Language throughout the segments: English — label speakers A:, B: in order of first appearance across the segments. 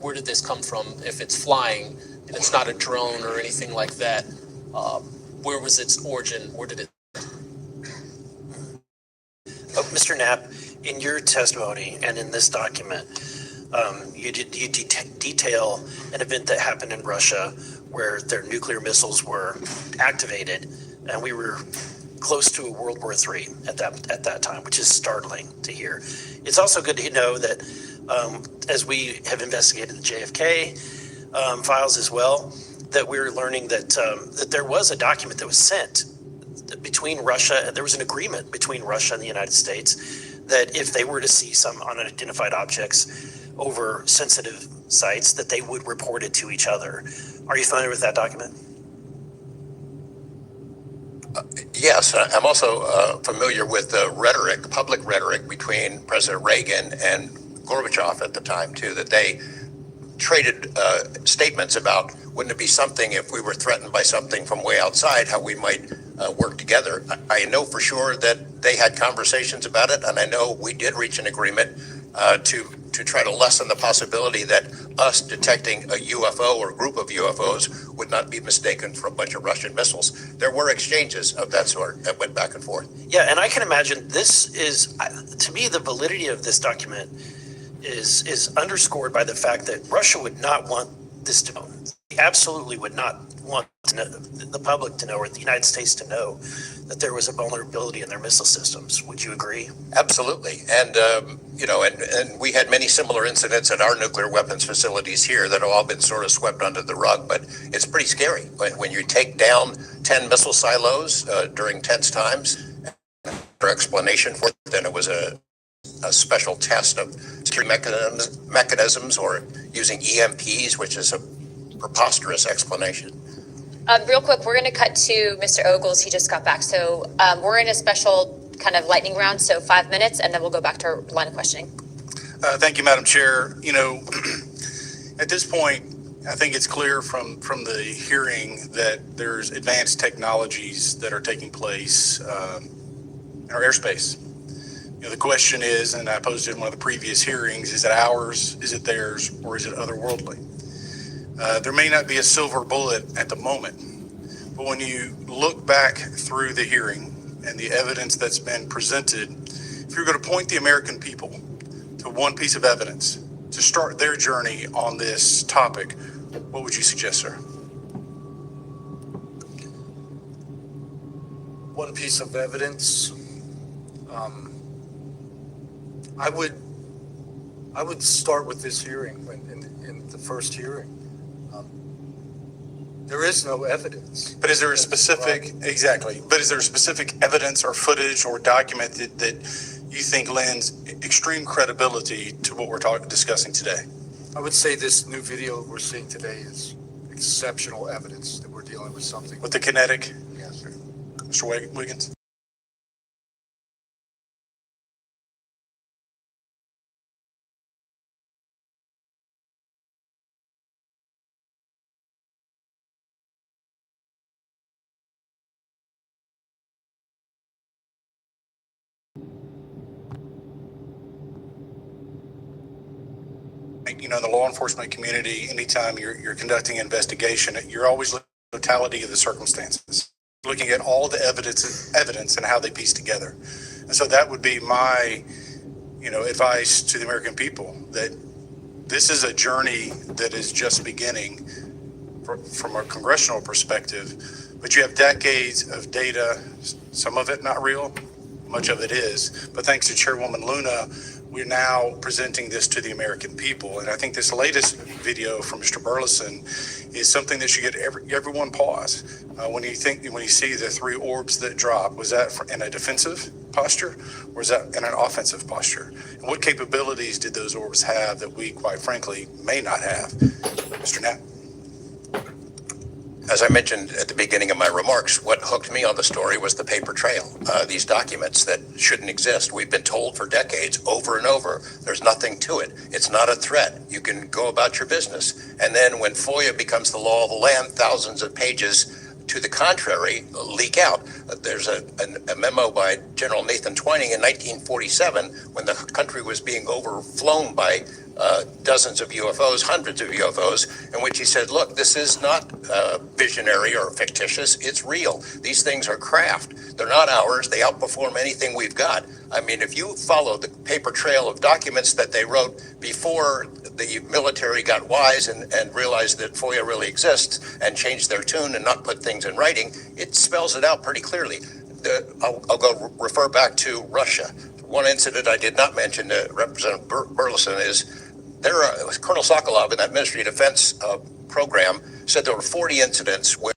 A: where did this come from? If it's flying and it's not a drone or anything like that, where was its origin? Where did it?
B: Mr. Knapp, in your testimony and in this document, you detail an event that happened in Russia where their nuclear missiles were activated, and we were close to a World War III at that time, which is startling to hear. It's also good to know that as we have investigated the JFK files as well, that we're learning that there was a document that was sent between Russia. There was an agreement between Russia and the United States that if they were to see some unidentified objects over sensitive sites, that they would report it to each other. Are you familiar with that document?
C: Yes, I'm also familiar with the rhetoric, public rhetoric between President Reagan and Gorbachev at the time, too, that they traded statements about, wouldn't it be something if we were threatened by something from way outside, how we might work together. I know for sure that they had conversations about it, and I know we did reach an agreement to try to lessen the possibility that us detecting a UFO or a group of UFOs would not be mistaken for a bunch of Russian missiles. There were exchanges of that sort that went back and forth.
B: Yeah, and I can imagine this is, to me, the validity of this document is underscored by the fact that Russia would not want this to know. They absolutely would not want the public to know, or the United States to know, that there was a vulnerability in their missile systems. Would you agree?
C: Absolutely. And, and we had many similar incidents at our nuclear weapons facilities here that have all been sort of swept under the rug. But it's pretty scary when you take down 10 missile silos during tense times. Their explanation for it, then it was a special test of security mechanisms or using EMPs, which is a preposterous explanation.
D: Real quick, we're going to cut to Mr. Ogles. He just got back. So we're in a special kind of lightning round, so 5 minutes, and then we'll go back to our line of questioning.
E: Thank you, Madam Chair. At this point, I think it's clear from the hearing that there's advanced technologies that are taking place in our airspace. The question is, and I posed it in one of the previous hearings, is it ours, is it theirs, or is it otherworldly? There may not be a silver bullet at the moment, but when you look back through the hearing and the evidence that's been presented, if you're going to point the American people to one piece of evidence to start their journey on this topic, what would you suggest, sir?
F: One piece of evidence, I would start with this hearing. In the first hearing, there is no evidence.
E: But is there a specific, exactly, but is there a specific evidence or footage or document that you think lends extreme credibility to what we're discussing today?
F: I would say this new video we're seeing today is exceptional evidence that we're dealing with something.
E: With the kinetic?
F: Yes.
E: Mr. Wiggins? In the law enforcement community, anytime you're conducting an investigation, you're always looking at the totality of the circumstances, looking at all the evidence and how they piece together. And so that would be my, advice to the American people, that this is a journey that is just beginning from a congressional perspective, but you have decades of data, some of it not real, much of it is, but thanks to Chairwoman Luna, we're now presenting this to the American people. And I think this latest video from Mr. Burleson is something that should get everyone pause. When you see the three orbs that drop, was that in a defensive posture or was that in an offensive posture? And what capabilities did those orbs have that we, quite frankly, may not have? Mr. Knapp.
C: As I mentioned at the beginning of my remarks, what hooked me on the story was the paper trail, these documents that shouldn't exist. We've been told for decades, over and over, there's nothing to it. It's not a threat. You can go about your business. And then when FOIA becomes the law of the land, thousands of pages to the contrary leak out. There's a memo by General Nathan Twining in 1947 when the country was being overflown by dozens of UFOs, hundreds of UFOs, in which he said, look, this is not visionary or fictitious. It's real. These things are craft. They're not ours. They outperform anything we've got. I mean, if you follow the paper trail of documents that they wrote before the military got wise and realized that FOIA really exists and changed their tune and not put things in writing, it spells it out pretty clearly. I'll go refer back to Russia. One incident I did not mention to Representative Burleson is Colonel Sokolov in that Ministry of Defense program said there were 40 incidents where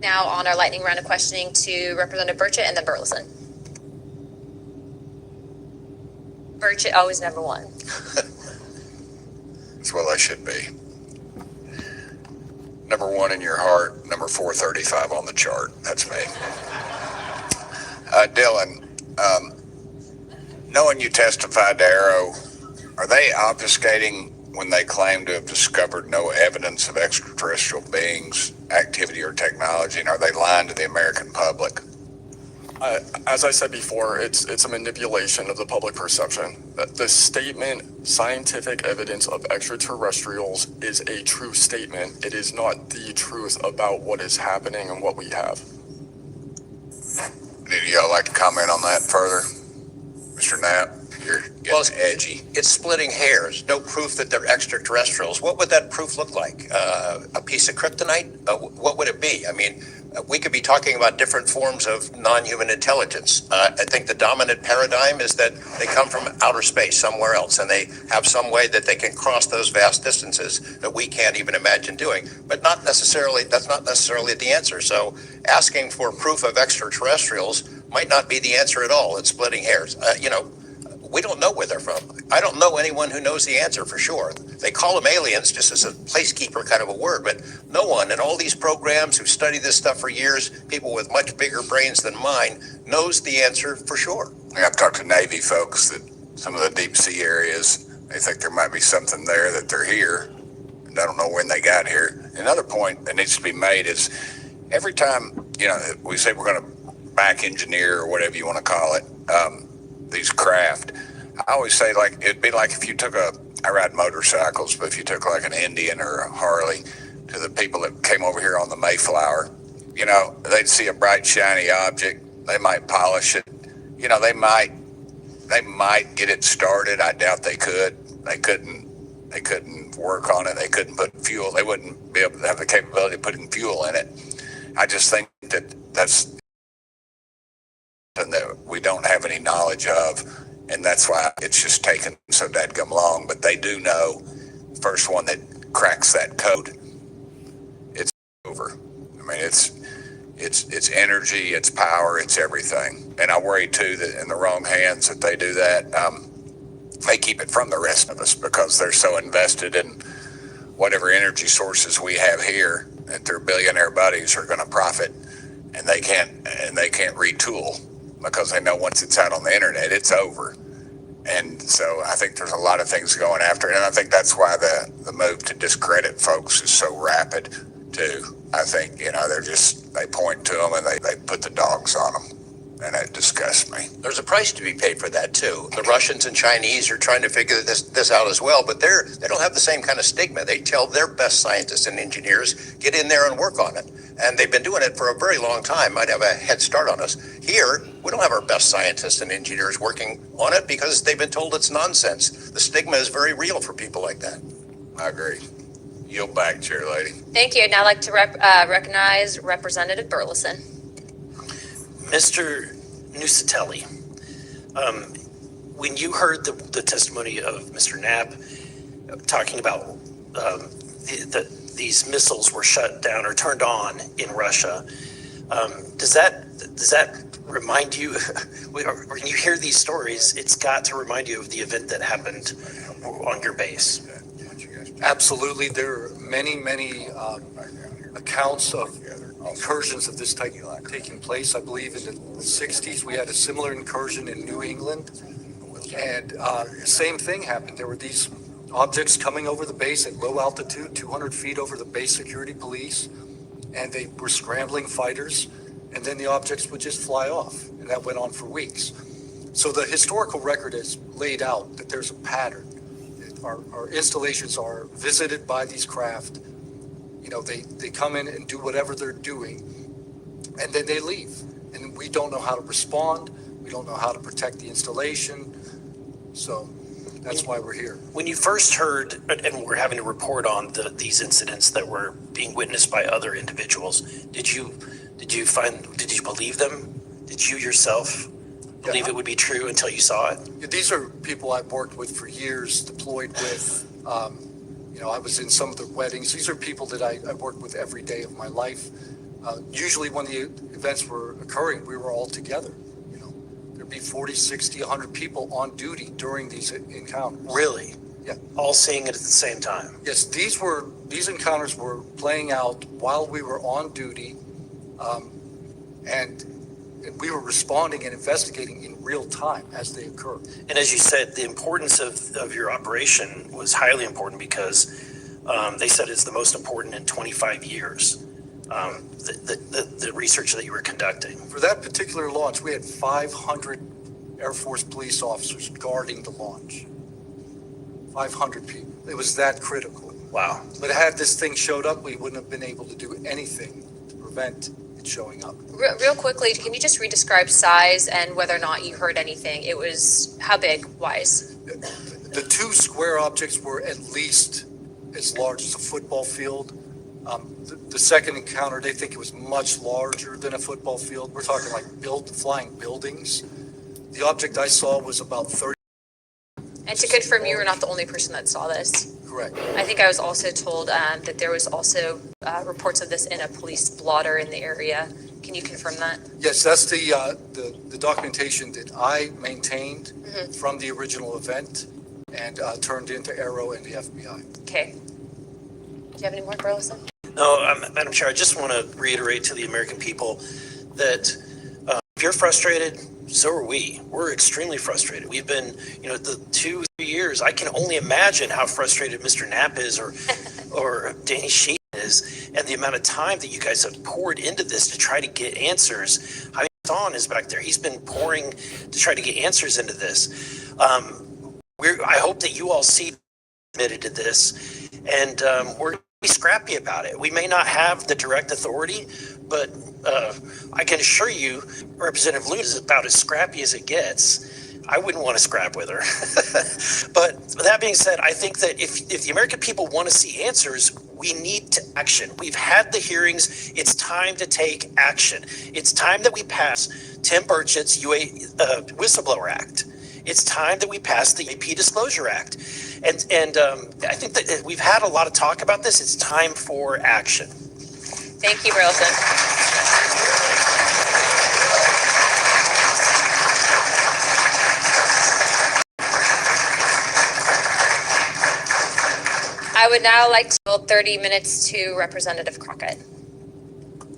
D: Now on our lightning round of questioning to Representative Burchett and then Burleson. Burchett always number one.
G: That's what I should be. Number one in your heart, number 435 on the chart. That's me. Dylan, knowing you testified to Arrow, are they obfuscating when they claim to have discovered no evidence of extraterrestrial beings, activity, or technology? And are they lying to the American public?
H: As I said before, it's a manipulation of the public perception. The statement, scientific evidence of extraterrestrials, is a true statement. It is not the truth about what is happening and what we have.
G: Would y'all like to comment on that further? Mr. Knapp, you're getting edgy.
C: it's splitting hairs. No proof that they're extraterrestrials. What would that proof look like? A piece of kryptonite? What would it be? I mean, we could be talking about different forms of non-human intelligence. I think the dominant paradigm is that they come from outer space, somewhere else, and they have some way that they can cross those vast distances that we can't even imagine doing. But that's not necessarily the answer. So asking for proof of extraterrestrials might not be the answer at all. It's splitting hairs. We don't know where they're from. I don't know anyone who knows the answer for sure. They call them aliens just as a placekeeper kind of a word, but no one in all these programs who study this stuff for years, people with much bigger brains than mine, knows the answer for sure.
G: I've talked to Navy folks that some of the deep sea areas, they think there might be something there, that they're here, and I don't know when they got here. Another point that needs to be made is every time, we say we're going to back engineer or whatever you want to call it, these craft, I always say, like, it'd be like if you took I ride motorcycles, but if you took like an Indian or a Harley to the people that came over here on the Mayflower, they'd see a bright, shiny object. They might polish it. They might get it started. I doubt they could. They couldn't work on it. They couldn't put fuel. They wouldn't be able to have the capability of putting fuel in it. I just think that's something that we don't have any knowledge of, and that's why it's just taken so dadgum long. But they do know, first one that cracks that code, it's over. I mean, it's energy, it's power, it's everything. And I worry too that in the wrong hands that they do that, they keep it from the rest of us because they're so invested in whatever energy sources we have here that their billionaire buddies are going to profit, and they can't retool because they know once it's out on the internet, it's over. And so I think there's a lot of things going after it, and I think that's why the move to discredit folks is so rapid too. I think they point to them and they put the dogs on them. and it disgusts me.
C: There's a price to be paid for that too. The Russians and Chinese are trying to figure this out as well, but they don't have the same kind of stigma. They tell their best scientists and engineers, get in there and work on it. And they've been doing it for a very long time, might have a head start on us. Here, we don't have our best scientists and engineers working on it because they've been told it's nonsense. The stigma is very real for people like that.
G: I agree. Yield back, Chair Lady.
D: Thank you. I'd now like to recognize Representative Burleson.
B: Mr. Nusatelli, when you heard the testimony of Mr. Knapp talking about these missiles were shut down or turned on in Russia, does that remind you, when you hear these stories, it's got to remind you of the event that happened on your base?
F: Absolutely. There are many accounts of incursions of this type taking place. I believe in the 60s, we had a similar incursion in New England. And the same thing happened. There were these objects coming over the base at low altitude, 200 feet over the base security police, and they were scrambling fighters, and then the objects would just fly off, and that went on for weeks. So the historical record has laid out that there's a pattern. Our installations are visited by these craft. You know, they come in and do whatever they're doing, and then they leave. And we don't know how to respond. We don't know how to protect the installation. So that's why we're here.
B: When you first heard, and we're having to report on these incidents that were being witnessed by other individuals, did you believe them? Did you yourself believe it would be true until you saw it?
F: These are people I've worked with for years, deployed with. I was in some of their weddings. These are people that I worked with every day of my life. Usually when the events were occurring, we were all together. There'd be 40, 60, 100 people on duty during these encounters.
B: Really?
F: Yeah.
B: All seeing it at the same time?
F: Yes, these encounters were playing out while we were on duty, and we were responding and investigating in real time as they occurred.
B: And as you said, the importance of your operation was highly important because they said it's the most important in 25 years, the research that you were conducting.
F: For that particular launch, we had 500 Air Force police officers guarding the launch. 500 people. It was that critical.
B: Wow.
F: But had this thing showed up, we wouldn't have been able to do anything to prevent it showing up.
D: Real quickly, can you just re-describe size and whether or not you heard anything? It was how big, wise?
F: The two square objects were at least as large as a football field. The second encounter, they think it was much larger than a football field. We're talking like flying buildings. The object I saw was about 30.
D: And to confirm, you were not the only person that saw this.
F: Correct.
D: I think I was also told that there was also reports of this in a police blotter in the area. Can you confirm that?
F: Yes, that's the documentation that I maintained from the original event and turned into Aero and the FBI.
D: Okay. Do you have any more, Burleson?
B: No, Madam Chair, I just want to reiterate to the American people that if you're frustrated, so are we. We're extremely frustrated. We've been, the 2-3 years, I can only imagine how frustrated Mr. Knapp is or Danny Sheehan is, and the amount of time that you guys have poured into this to try to get answers. I mean, Don is back there. He's been pouring to try to get answers into this. I hope that you all see committed to this, and we're going to be scrappy about it. We may not have the direct authority, but I can assure you, Representative Luna is about as scrappy as it gets. I wouldn't want to scrap with her. But that being said, I think that if the American people want to see answers, we need to action. We've had the hearings. It's time to take action. It's time that we pass Tim Burchett's Whistleblower Act. It's time that we pass the AP Disclosure Act. And I think that we've had a lot of talk about this. It's time for action.
D: Thank you, Burleson. I would now like to yield 30 minutes to Representative Crockett.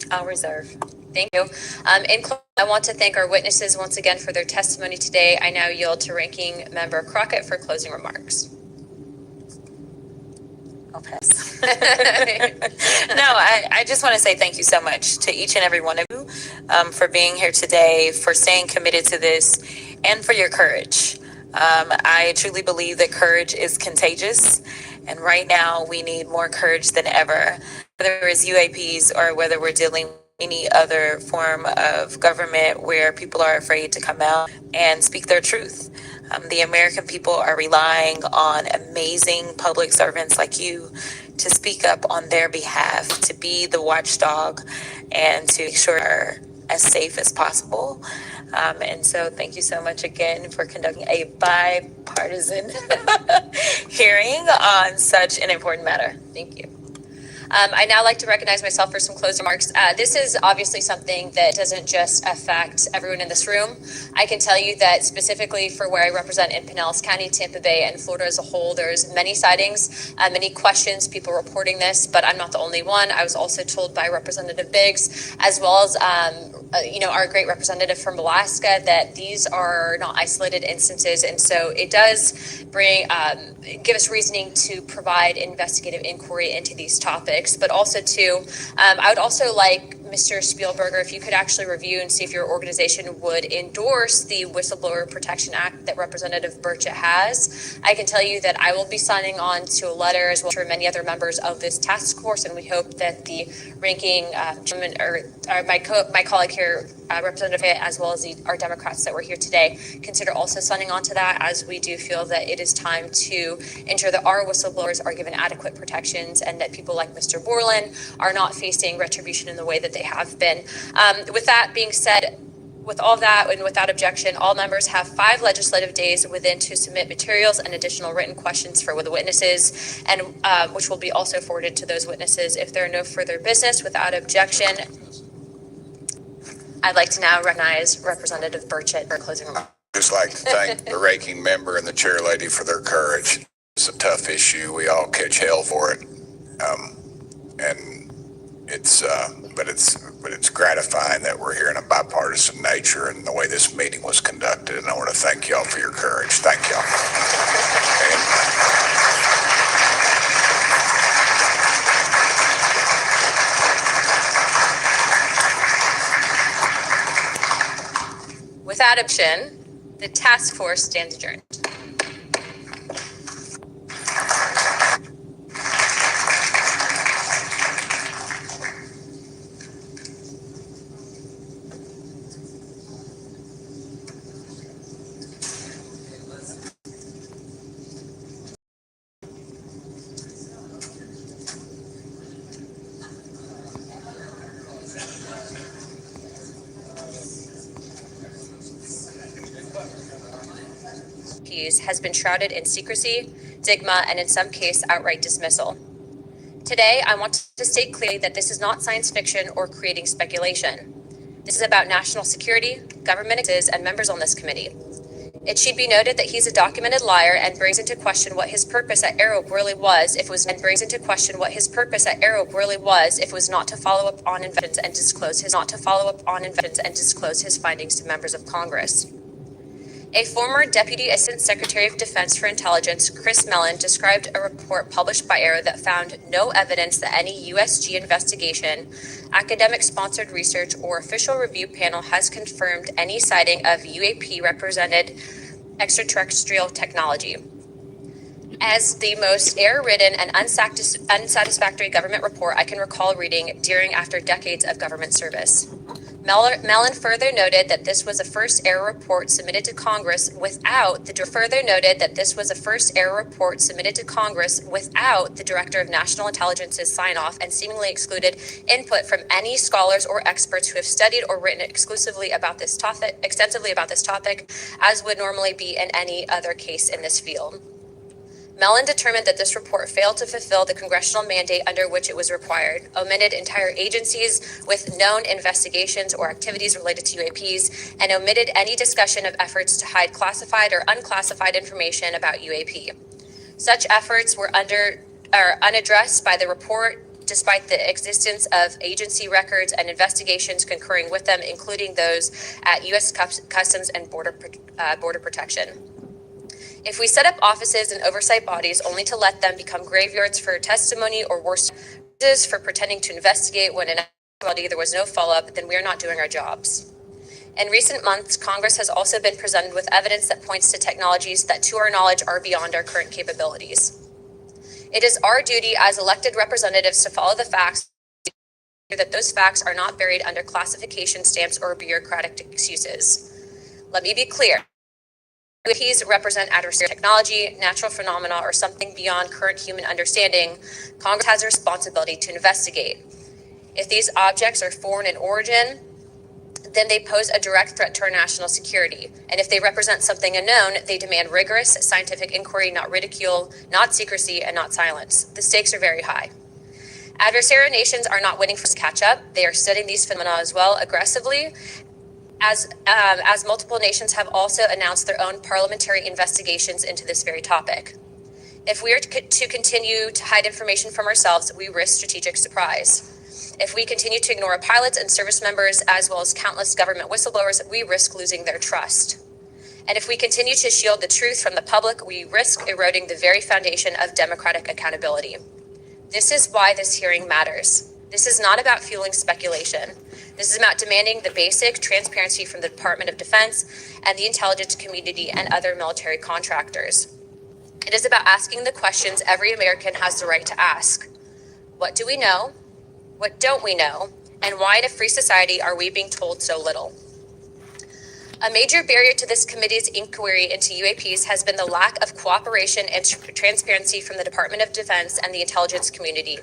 D: I'll reserve. Thank you. In closing, I want to thank our witnesses once again for their testimony today. I now yield to Ranking Member Crockett for closing remarks.
I: I'll pass. No, I just want to say thank you so much to each and every one of you for being here today, for staying committed to this, and for your courage. I truly believe that courage is contagious, and right now we need more courage than ever. Whether it's UAPs or whether we're dealing with any other form of government where people are afraid to come out and speak their truth. The American people are relying on amazing public servants like you to speak up on their behalf, to be the watchdog, and to make sure they're as safe as possible. And so thank you so much again for conducting a bipartisan hearing on such an important matter. Thank you.
D: I now like to recognize myself for some closing remarks. This is obviously something that doesn't just affect everyone in this room. I can tell you that specifically for where I represent in Pinellas County, Tampa Bay, and Florida as a whole, there's many sightings, many questions, people reporting this, but I'm not the only one. I was also told by Representative Biggs, as well as our great representative from Alaska, that these are not isolated instances, and so it does give us reasoning to provide investigative inquiry into these topics. But also too, I would also like Mr. Spielberger, if you could actually review and see if your organization would endorse the Whistleblower Protection Act that Representative Burchett has. I can tell you that I will be signing on to a letter, as well as many other members of this task force, and we hope that the ranking gentleman, or my colleague here, Representative Hitt, as well as our Democrats that were here today, consider also signing on to that, as we do feel that it is time to ensure that our whistleblowers are given adequate protections and that people like Mr. Borland are not facing retribution in the way that they have been. With that being said, with all that and without objection, all members have 5 legislative days within to submit materials and additional written questions for the witnesses, and which will be also forwarded to those witnesses. If there are no further business, without objection, I'd like to now recognize Representative Burchett for closing remarks.
G: Just like to thank the ranking member and the chair lady for their courage. It's a tough issue. We all catch hell for it. And it's gratifying that we're here in a bipartisan nature and the way this meeting was conducted. And I want to thank y'all for your courage. Thank y'all.
D: Without objection, the task force stands adjourned. Has been shrouded in secrecy, stigma, and in some case, outright dismissal. Today, I want to state clearly that this is not science fiction or creating speculation. This is about national security, government and members on this committee. It should be noted that he's a documented liar and brings into question what his purpose at Aerope really was if it was not to follow up on investigations and disclose his findings to members of Congress. A former Deputy Assistant Secretary of Defense for Intelligence, Chris Mellon, described a report published by Arrow that found no evidence that any USG investigation, academic-sponsored research, or official review panel has confirmed any sighting of UAP-represented extraterrestrial technology. As the most error-ridden and unsatisfactory government report I can recall reading after decades of government service. Mellon further noted that this was a first error report submitted to Congress without the Director of National Intelligence's sign-off, and seemingly excluded input from any scholars or experts who have studied or written extensively about this topic, as would normally be in any other case in this field. Mellon determined that this report failed to fulfill the congressional mandate under which it was required, omitted entire agencies with known investigations or activities related to UAPs, and omitted any discussion of efforts to hide classified or unclassified information about UAP. Such efforts were unaddressed by the report, despite the existence of agency records and investigations concurring with them, including those at U.S. Customs and Border Protection. If we set up offices and oversight bodies only to let them become graveyards for testimony or worse, for pretending to investigate when in there was no follow-up, then we are not doing our jobs. In recent months, Congress has also been presented with evidence that points to technologies that, to our knowledge, are beyond our current capabilities. It is our duty as elected representatives to follow the facts, that those facts are not buried under classification stamps or bureaucratic excuses. Let me be clear. UAPs represent adversarial technology, natural phenomena, or something beyond current human understanding. Congress has a responsibility to investigate. If these objects are foreign in origin, then they pose a direct threat to our national security. And if they represent something unknown, they demand rigorous scientific inquiry, not ridicule, not secrecy, and not silence. The stakes are very high. Adversarial nations are not waiting for us to catch up. They are studying these phenomena as well aggressively, as multiple nations have also announced their own parliamentary investigations into this very topic. If we are to continue to hide information from ourselves, we risk strategic surprise. If we continue to ignore pilots and service members, as well as countless government whistleblowers, we risk losing their trust. And if we continue to shield the truth from the public, we risk eroding the very foundation of democratic accountability. This is why this hearing matters. This is not about fueling speculation. This is about demanding the basic transparency from the Department of Defense and the intelligence community and other military contractors. It is about asking the questions every American has the right to ask. What do we know? What don't we know? And why in a free society are we being told so little? A major barrier to this committee's inquiry into UAPs has been the lack of cooperation and transparency from the Department of Defense and the intelligence community.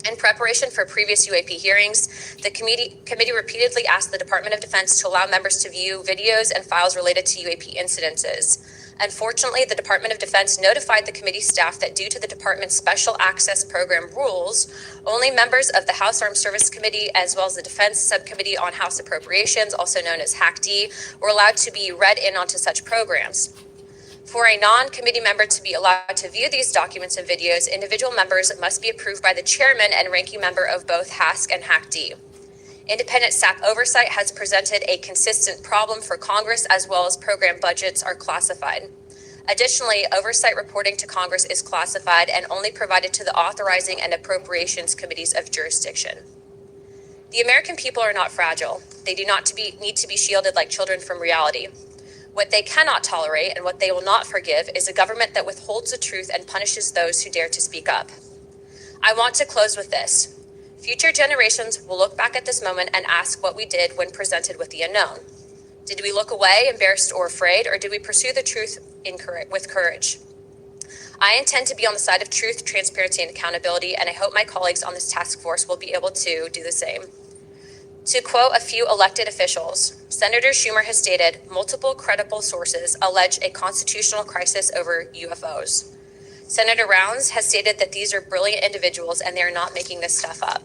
D: In preparation for previous UAP hearings, the committee repeatedly asked the Department of Defense to allow members to view videos and files related to UAP incidences. Unfortunately, the Department of Defense notified the committee staff that due to the department's special access program rules, only members of the House Armed Service Committee, as well as the Defense Subcommittee on House Appropriations, also known as HACD, were allowed to be read in onto such programs. For a non-committee member to be allowed to view these documents and videos, individual members must be approved by the chairman and ranking member of both HASC and HACD. Independent staff oversight has presented a consistent problem for Congress, as well as program budgets are classified. Additionally, oversight reporting to Congress is classified and only provided to the authorizing and appropriations committees of jurisdiction. The American people are not fragile. They do not need to be shielded like children from reality. What they cannot tolerate and what they will not forgive is a government that withholds the truth and punishes those who dare to speak up. I want to close with this. Future generations will look back at this moment and ask what we did when presented with the unknown. Did we look away, embarrassed or afraid, or did we pursue the truth with courage? I intend to be on the side of truth, transparency, and accountability, and I hope my colleagues on this task force will be able to do the same. To quote a few elected officials, Senator Schumer has stated, multiple credible sources allege a constitutional crisis over UFOs. Senator Rounds has stated that these are brilliant individuals and they are not making this stuff up.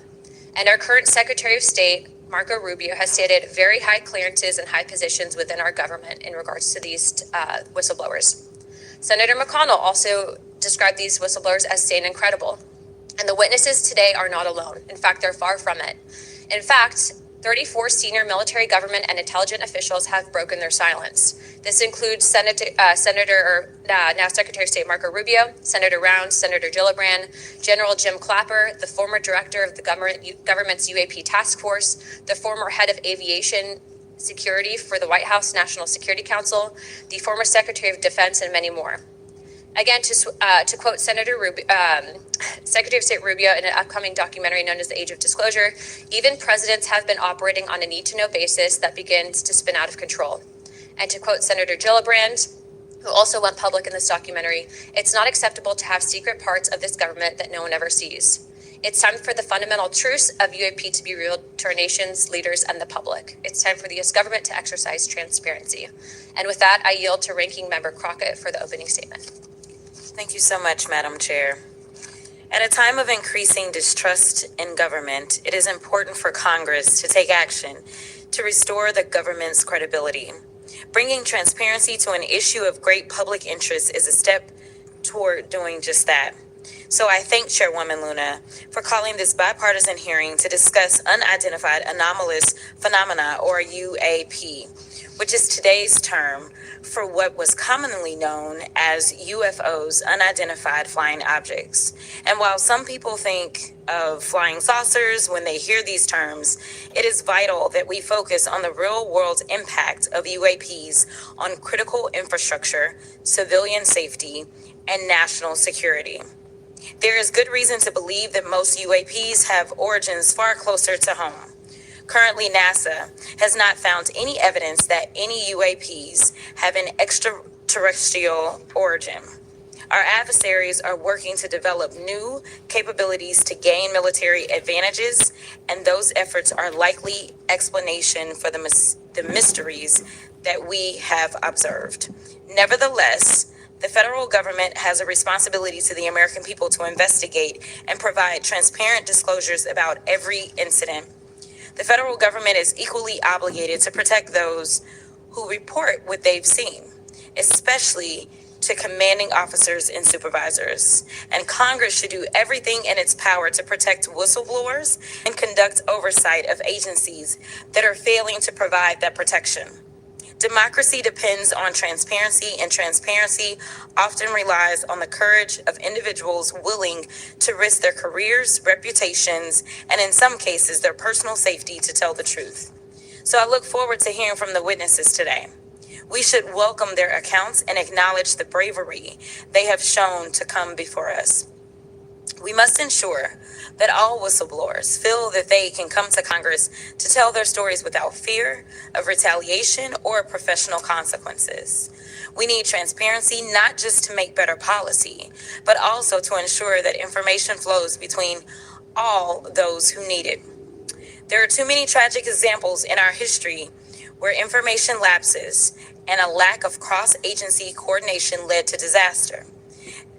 D: And our current Secretary of State, Marco Rubio, has stated very high clearances and high positions within our government in regards to these whistleblowers. Senator McConnell also described these whistleblowers as sane and credible. And the witnesses today are not alone. In fact, they're far from it. In fact, 34 senior military, government, and intelligence officials have broken their silence. This includes now Secretary of State Marco Rubio, Senator Rounds, Senator Gillibrand, General Jim Clapper, the former director of the government's UAP task force, the former head of aviation security for the White House National Security Council, the former Secretary of Defense, and many more. Again, to quote Secretary of State Rubio in an upcoming documentary known as The Age of Disclosure, even presidents have been operating on a need-to-know basis that begins to spin out of control. And to quote Senator Gillibrand, who also went public in this documentary, it's not acceptable to have secret parts of this government that no one ever sees. It's time for the fundamental truths of UAP to be revealed to our nation's leaders and the public. It's time for the U.S. government to exercise transparency. And with that, I yield to Ranking Member Crockett for the opening statement.
I: Thank you so much, Madam Chair. At a time of increasing distrust in government, it is important for Congress to take action to restore the government's credibility. Bringing transparency to an issue of great public interest is a step toward doing just that. So I thank Chairwoman Luna for calling this bipartisan hearing to discuss unidentified anomalous phenomena, or UAP, which is today's term for what was commonly known as UFOs, unidentified flying objects. And while some people think of flying saucers when they hear these terms, it is vital that we focus on the real world impact of UAPs on critical infrastructure, civilian safety, and national security. There is good reason to believe that most UAPs have origins far closer to home. Currently, NASA has not found any evidence that any UAPs have an extraterrestrial origin. Our adversaries are working to develop new capabilities to gain military advantages, and those efforts are likely explanation for the mysteries that we have observed. Nevertheless, the federal government has a responsibility to the American people to investigate and provide transparent disclosures about every incident. The federal government is equally obligated to protect those who report what they've seen, especially to commanding officers and supervisors. And Congress should do everything in its power to protect whistleblowers and conduct oversight of agencies that are failing to provide that protection. Democracy depends on transparency, and transparency often relies on the courage of individuals willing to risk their careers, reputations, and in some cases, their personal safety to tell the truth. So I look forward to hearing from the witnesses today. We should welcome their accounts and acknowledge the bravery they have shown to come before us. We must ensure that all whistleblowers feel that they can come to Congress to tell their stories without fear of retaliation or professional consequences. We need transparency, not just to make better policy, but also to ensure that information flows between all those who need it. There are too many tragic examples in our history where information lapses and a lack of cross-agency coordination led to disaster.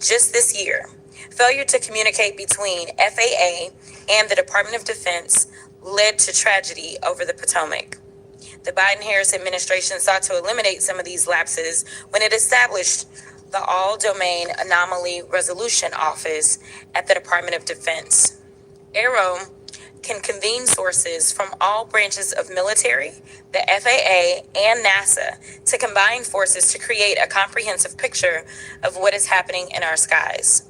I: Just this year, failure to communicate between FAA and the Department of Defense led to tragedy over the Potomac. The Biden-Harris administration sought to eliminate some of these lapses when it established the All-Domain Anomaly Resolution Office at the Department of Defense. AARO can convene sources from all branches of military, the FAA, and NASA to combine forces to create a comprehensive picture of what is happening in our skies.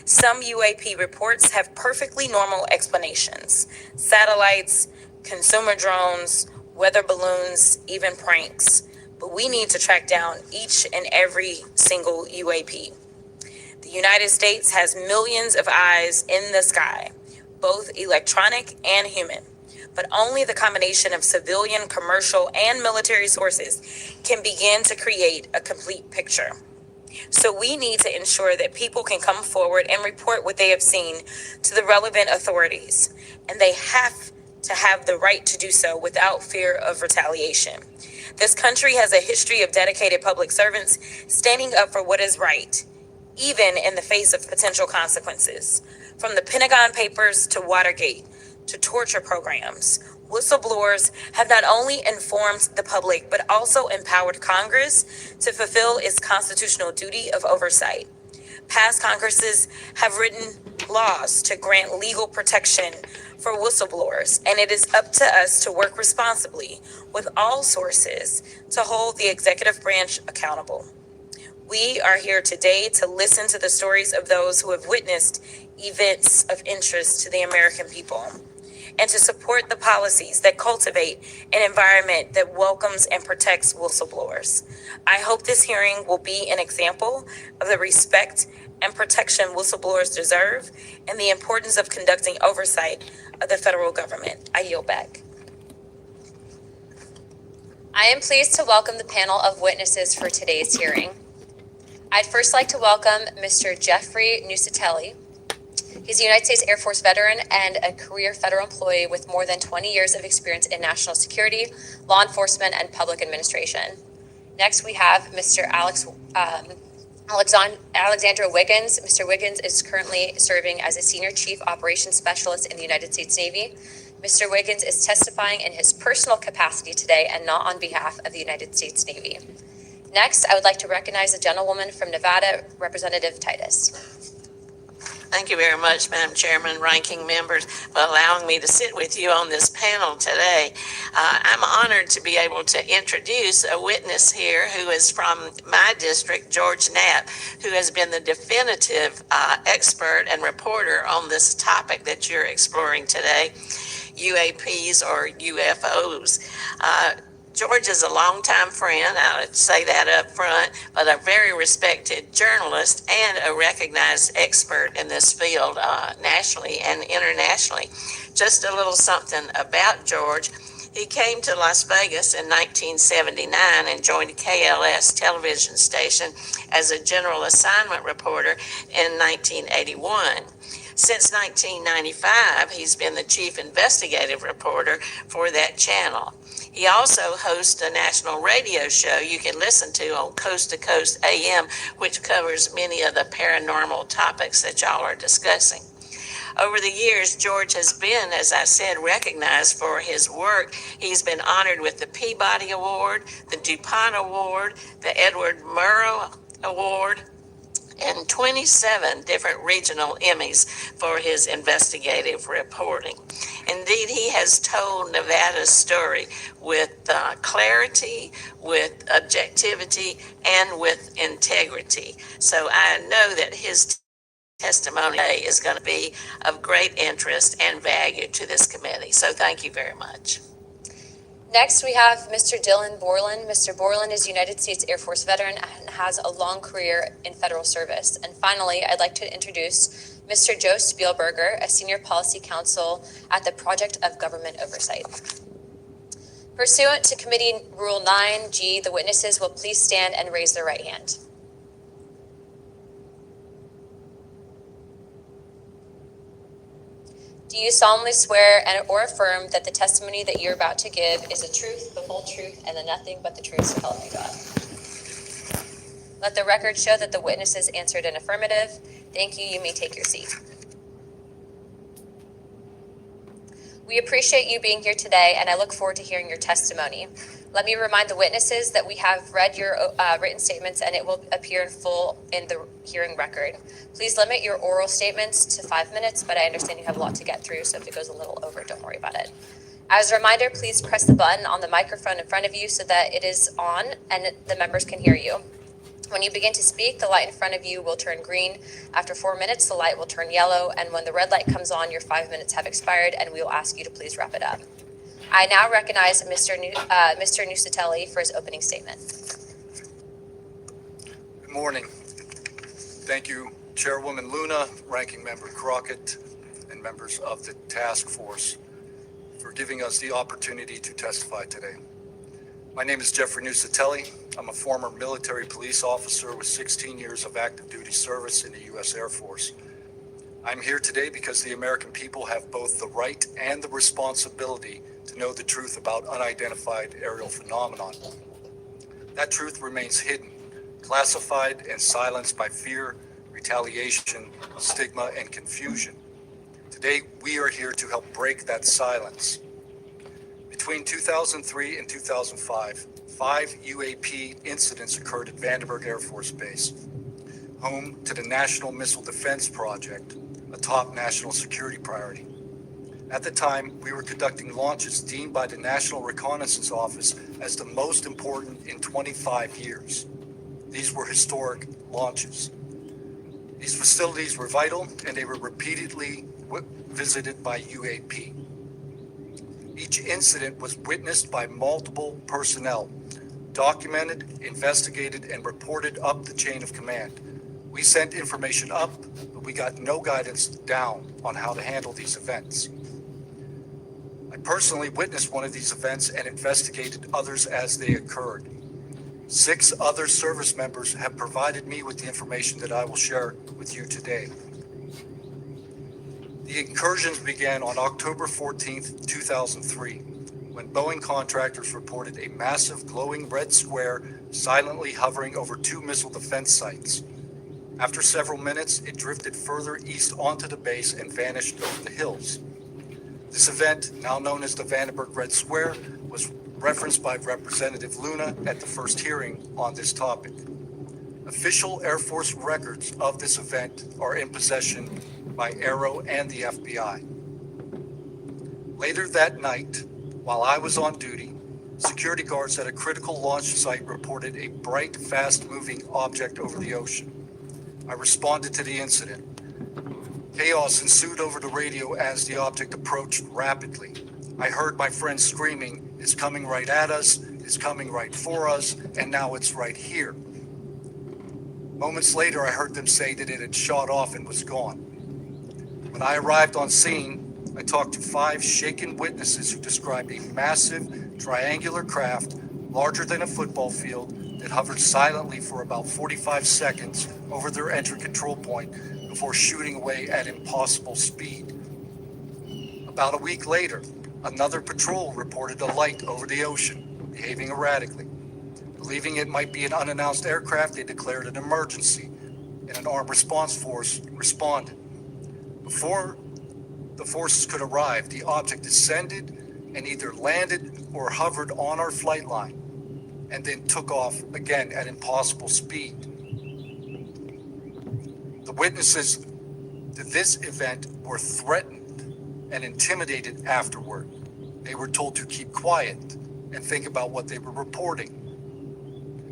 I: Some UAP reports have perfectly normal explanations: satellites, consumer drones, weather balloons, even pranks. But we need to track down each and every single UAP. The United States has millions of eyes in the sky, both electronic and human. But only the combination of civilian, commercial, and military sources can begin to create a complete picture. So we need to ensure that people can come forward and report what they have seen to the relevant authorities. And they have to have the right to do so without fear of retaliation. This country has a history of dedicated public servants standing up for what is right, even in the face of potential consequences. From the Pentagon Papers to Watergate to torture programs, whistleblowers have not only informed the public, but also empowered Congress to fulfill its constitutional duty of oversight. Past Congresses have written laws to grant legal protection for whistleblowers, and it is up to us to work responsibly with all sources to hold the executive branch accountable. We are here today to listen to the stories of those who have witnessed events of interest to the American people, and to support the policies that cultivate an environment that welcomes and protects whistleblowers. I hope this hearing will be an example of the respect and protection whistleblowers deserve and the importance of conducting oversight of the federal government. I yield back.
D: I am pleased to welcome the panel of witnesses for today's hearing. I'd first like to welcome Mr. Jeffrey Nusatelli. He's a United States Air Force veteran and a career federal employee with more than 20 years of experience in national security, law enforcement, and public administration. Next, we have Mr. Alexandra Wiggins. Mr. Wiggins is currently serving as a Senior Chief Operations Specialist in the United States Navy. Mr. Wiggins is testifying in his personal capacity today and not on behalf of the United States Navy. Next, I would like to recognize the gentlewoman from Nevada, Representative Titus.
J: Thank you very much, Madam Chairman, ranking members, for allowing me to sit with you on this panel today. I'm honored to be able to introduce a witness here who is from my district, George Knapp, who has been the definitive expert and reporter on this topic that you're exploring today, UAPs or UFOs. George is a longtime friend, I would say that up front, but a very respected journalist and a recognized expert in this field nationally and internationally. Just a little something about George. He came to Las Vegas in 1979 and joined KLS television station as a general assignment reporter in 1981. Since 1995, he's been the chief investigative reporter for that channel. He also hosts a national radio show you can listen to on Coast to Coast AM, which covers many of the paranormal topics that y'all are discussing. Over the years, George has been, as I said, recognized for his work. He's been honored with the Peabody Award, the DuPont Award, the Edward Murrow Award, and 27 different regional Emmys for his investigative reporting. Indeed, he has told Nevada's story with clarity, with objectivity, and with integrity. So I know that his testimony is going to be of great interest and value to this committee. So thank you very much.
D: Next, we have Mr. Dylan Borland. Mr. Borland is a United States Air Force veteran and has a long career in federal service. And finally, I'd like to introduce Mr. Joe Spielberger, a senior policy counsel at the Project of Government Oversight. Pursuant to Committee Rule 9G, the witnesses will please stand and raise their right hand. Do you solemnly swear or affirm that the testimony that you're about to give is the truth, the whole truth, and the nothing but the truth, so help you God? Let the record show that the witnesses answered an affirmative. Thank you. You may take your seat. We appreciate you being here today, and I look forward to hearing your testimony. Let me remind the witnesses that we have read your written statements, and it will appear in full in the hearing record. Please limit your oral statements to 5 minutes, but I understand you have a lot to get through, so if it goes a little over, don't worry about it. As a reminder, please press the button on the microphone in front of you so that it is on and the members can hear you. When you begin to speak, the light in front of you will turn green. After 4 minutes, the light will turn yellow, and when the red light comes on, your 5 minutes have expired, and we will ask you to please wrap it up. I now recognize Mr. Nusatelli for his opening statement.
F: Good morning. Thank you, Chairwoman Luna, Ranking Member Crockett, and members of the task force for giving us the opportunity to testify today. My name is Jeffrey Nusatelli. I'm a former military police officer with 16 years of active duty service in the U.S. Air Force. I'm here today because the American people have both the right and the responsibility to know the truth about unidentified aerial phenomenon. That truth remains hidden, classified, and silenced by fear, retaliation, stigma, and confusion. Today, we are here to help break that silence. Between 2003 and 2005, 5 UAP incidents occurred at Vandenberg Air Force Base, home to the National Missile Defense Project, a top national security priority. At the time, we were conducting launches deemed by the National Reconnaissance Office as the most important in 25 years. These were historic launches. These facilities were vital, and they were repeatedly visited by UAP. Each incident was witnessed by multiple personnel, documented, investigated, and reported up the chain of command. We sent information up, but we got no guidance down on how to handle these events. I personally witnessed one of these events and investigated others as they occurred. 6 other service members have provided me with the information that I will share with you today. The incursions began on October 14th, 2003, when Boeing contractors reported a massive glowing red square silently hovering over 2 missile defense sites. After several minutes, it drifted further east onto the base and vanished over the hills. This event, now known as the Vandenberg Red Square, was referenced by Representative Luna at the first hearing on this topic. Official Air Force records of this event are in possession by Aero and the FBI. Later that night, while I was on duty, security guards at a critical launch site reported a bright, fast-moving object over the ocean. I responded to the incident. Chaos ensued over the radio as the object approached rapidly. I heard my friends screaming, "It's coming right at us, it's coming right for us, and now it's right here." Moments later, I heard them say that it had shot off and was gone. When I arrived on scene, I talked to 5 shaken witnesses who described a massive triangular craft larger than a football field that hovered silently for about 45 seconds over their entry control point before shooting away at impossible speed. About a week later, another patrol reported a light over the ocean, behaving erratically. Believing it might be an unannounced aircraft, they declared an emergency, and an armed response force responded. Before the forces could arrive, the object descended and either landed or hovered on our flight line, and then took off again at impossible speed. The witnesses to this event were threatened and intimidated afterward. They were told to keep quiet and think about what they were reporting.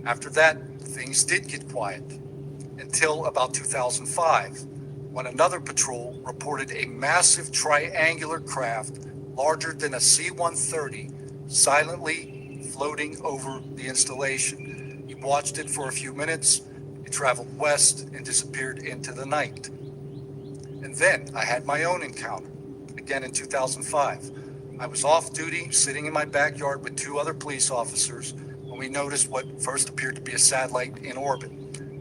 F: After that, things did get quiet until about 2005, when another patrol reported a massive triangular craft larger than a C-130 silently floating over the installation. We watched it for a few minutes. It traveled west and disappeared into the night. And then I had my own encounter, again in 2005. I was off duty, sitting in my backyard with 2 other police officers, when we noticed what first appeared to be a satellite in orbit,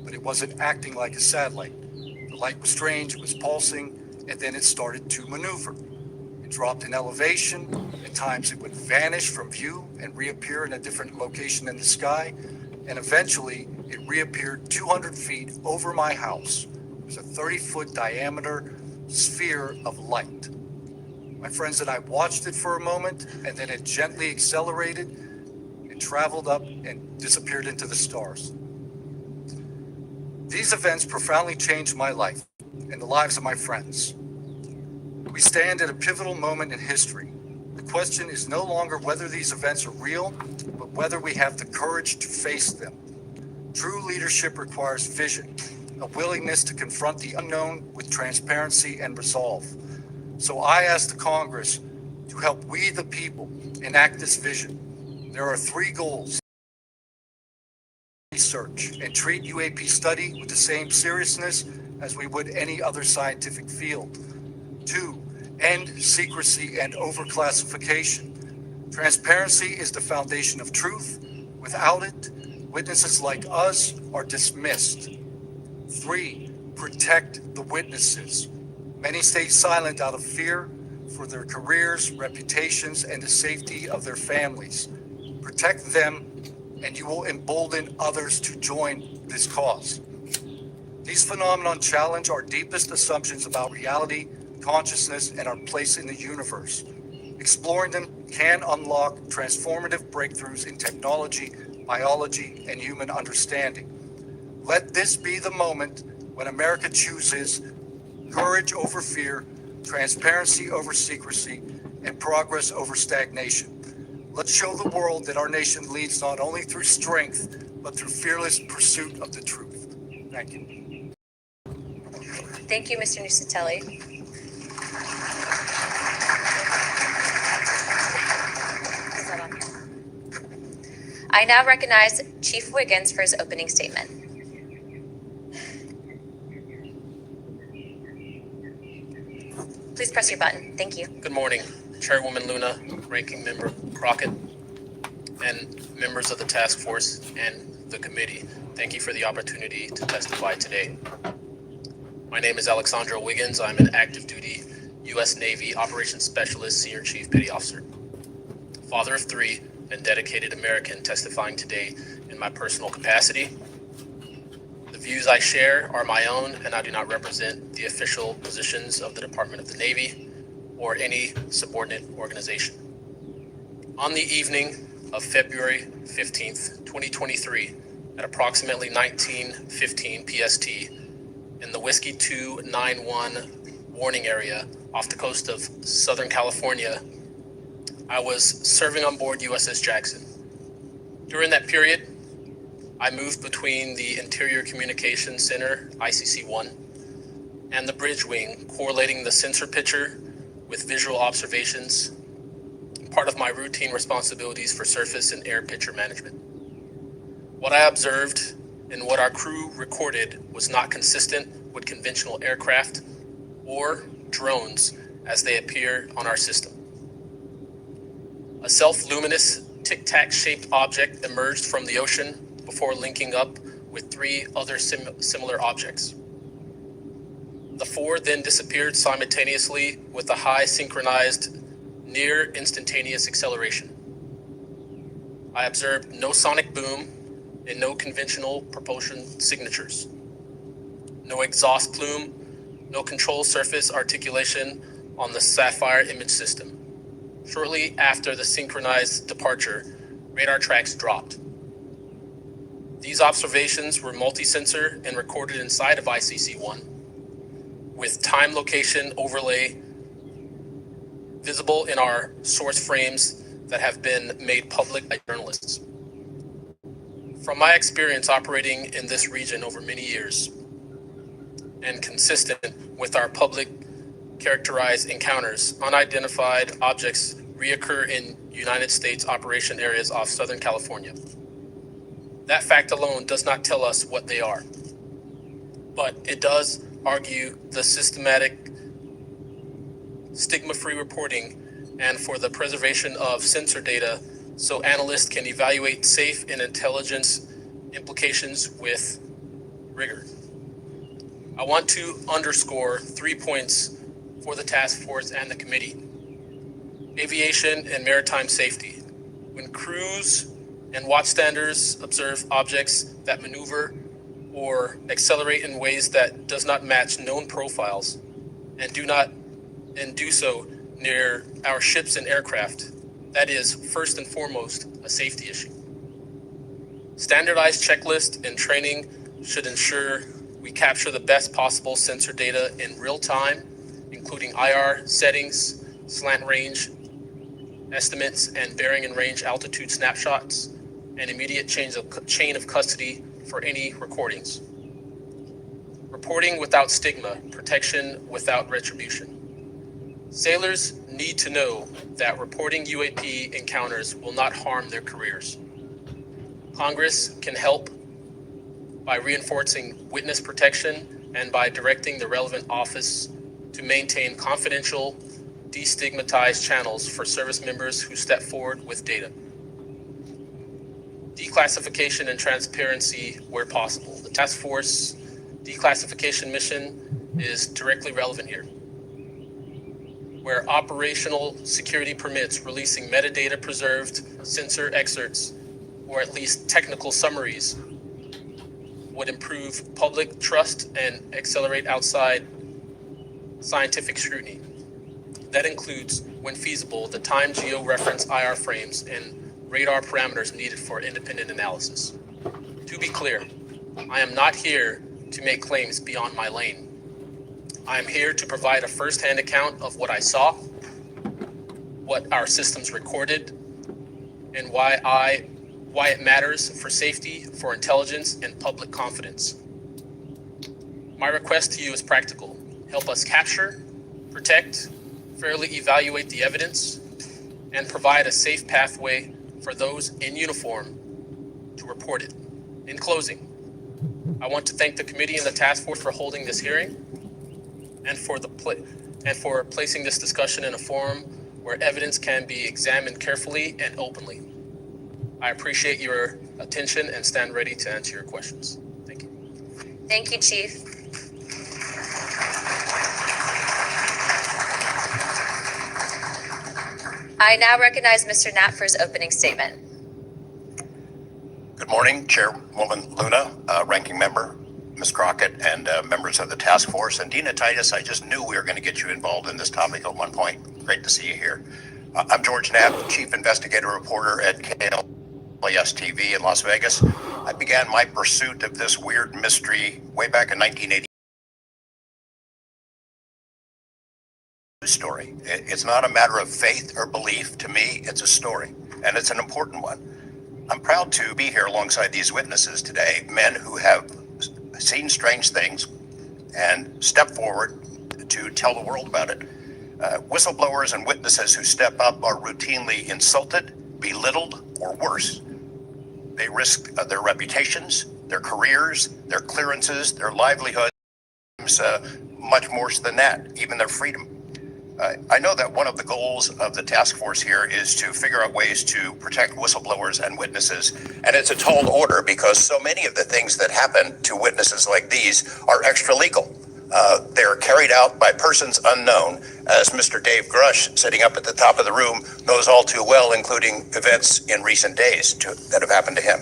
F: but it wasn't acting like a satellite. The light was strange, it was pulsing, and then it started to maneuver. It dropped in elevation. At times it would vanish from view and reappear in a different location in the sky, and eventually it reappeared 200 feet over my house. It was a 30-foot diameter sphere of light. My friends and I watched it for a moment, and then it gently accelerated. It traveled up and disappeared into the stars. These events profoundly changed my life and the lives of my friends. We stand at a pivotal moment in history. The question is no longer whether these events are real, but whether we have the courage to face them. True leadership requires vision, a willingness to confront the unknown with transparency and resolve. So I ask the Congress to help we the people enact this vision. There are 3 goals. Research and treat UAP study with the same seriousness as we would any other scientific field. 2, end secrecy and overclassification. Transparency is the foundation of truth. Without it, witnesses like us are dismissed. 3, protect the witnesses. Many stay silent out of fear for their careers, reputations, and the safety of their families. Protect them, and you will embolden others to join this cause. These phenomena challenge our deepest assumptions about reality, consciousness, and our place in the universe. Exploring them can unlock transformative breakthroughs in technology, biology, and human understanding. Let this be the moment when America chooses courage over fear, transparency over secrecy, and progress over stagnation. Let's show the world that our nation leads not only through strength, but through fearless pursuit of the truth. Thank you.
D: Thank you, Mr. Nusatelli. Is that on here? I now recognize Chief Wiggins for his opening statement. Please press your button. Thank you.
A: Good morning, Chairwoman Luna, Ranking Member Crockett, and members of the task force and the committee. Thank you for the opportunity to testify today. My name is Alexandra Wiggins. I'm an active duty U.S. Navy Operations Specialist, Senior Chief Petty Officer, father of 3, and dedicated American testifying today in my personal capacity. The views I share are my own, and I do not represent the official positions of the Department of the Navy or any subordinate organization. On the evening of February 15th, 2023, at approximately 19:15 PST in the Whiskey 291 warning area off the coast of Southern California. I was serving on board USS Jackson. During that period, I moved between the Interior Communications Center, ICC-1, and the bridge wing, correlating the sensor picture with visual observations, part of my routine responsibilities for surface and air picture management. What I observed and what our crew recorded was not consistent with conventional aircraft or drones as they appear on our system. A self-luminous tic-tac shaped object emerged from the ocean before linking up with three other similar objects. The four then disappeared simultaneously with a high synchronized, near instantaneous acceleration. I observed no sonic boom and no conventional propulsion signatures. No exhaust plume, no control surface articulation on the Sapphire image system. Shortly after the synchronized departure, radar tracks dropped. These observations were multi-sensor and recorded inside of ICC-1, with time location overlay visible in our source frames that have been made public by journalists. From my experience operating in this region over many years, and consistent with our public characterized encounters, unidentified objects reoccur in United States operation areas off Southern California. That fact alone does not tell us what they are, but it does argue the systematic, stigma-free reporting and for the preservation of sensor data so analysts can evaluate safe and intelligence implications with rigor. I want to underscore 3 points for the task force and the committee. Aviation and maritime safety. When crews and watchstanders observe objects that maneuver or accelerate in ways that does not match known profiles and do so near our ships and aircraft, that is first and foremost a safety issue. Standardized checklist and training should ensure we capture the best possible sensor data in real time, including IR settings, slant range estimates, and bearing and range altitude snapshots, and immediate chain of custody for any recordings. Reporting without stigma, protection without retribution. Sailors need to know that reporting UAP encounters will not harm their careers. Congress can help by reinforcing witness protection and by directing the relevant office to maintain confidential, destigmatized channels for service members who step forward with data. Declassification and transparency where possible. The task force declassification mission is directly relevant here. Where operational security permits releasing metadata preserved sensor excerpts or at least technical summaries would improve public trust and accelerate outside scientific scrutiny. That includes, when feasible, the time geo-reference IR frames and radar parameters needed for independent analysis. To be clear, I am not here to make claims beyond my lane. I am here to provide a first-hand account of what I saw, what our systems recorded, and why it matters for safety, for intelligence, and public confidence. My request to you is practical. Help us capture, protect, fairly evaluate the evidence, and provide a safe pathway for those in uniform to report it. In closing, I want to thank the committee and the task force for holding this hearing and for placing this discussion in a forum where evidence can be examined carefully and openly. I appreciate your attention and stand ready to answer your questions. Thank you.
D: Thank you, Chief. I now recognize Mr. Knapp for his opening statement.
C: Good morning, Chairwoman Luna, Ranking Member, Ms. Crockett, and members of the task force. And Dina Titus, I just knew we were going to get you involved in this topic at one point. Great to see you here. I'm George Knapp, Chief Investigative Reporter at KLAS TV in Las Vegas. I began my pursuit of this weird mystery way back in 1980. Story. It's not a matter of faith or belief. To me, it's a story, and it's an important one. I'm proud to be here alongside these witnesses today, men who have seen strange things and step forward to tell the world about it. Whistleblowers and witnesses who step up are routinely insulted, belittled, or worse. They risk their reputations, their careers, their clearances, their livelihoods, much more than that, even their freedom. I know that one of the goals of the task force here is to figure out ways to protect whistleblowers and witnesses. And it's a tall order because so many of the things that happen to witnesses like these are extra legal. They're carried out by persons unknown, as Mr. Dave Grush, sitting up at the top of the room, knows all too well, including events in recent days that have happened to him.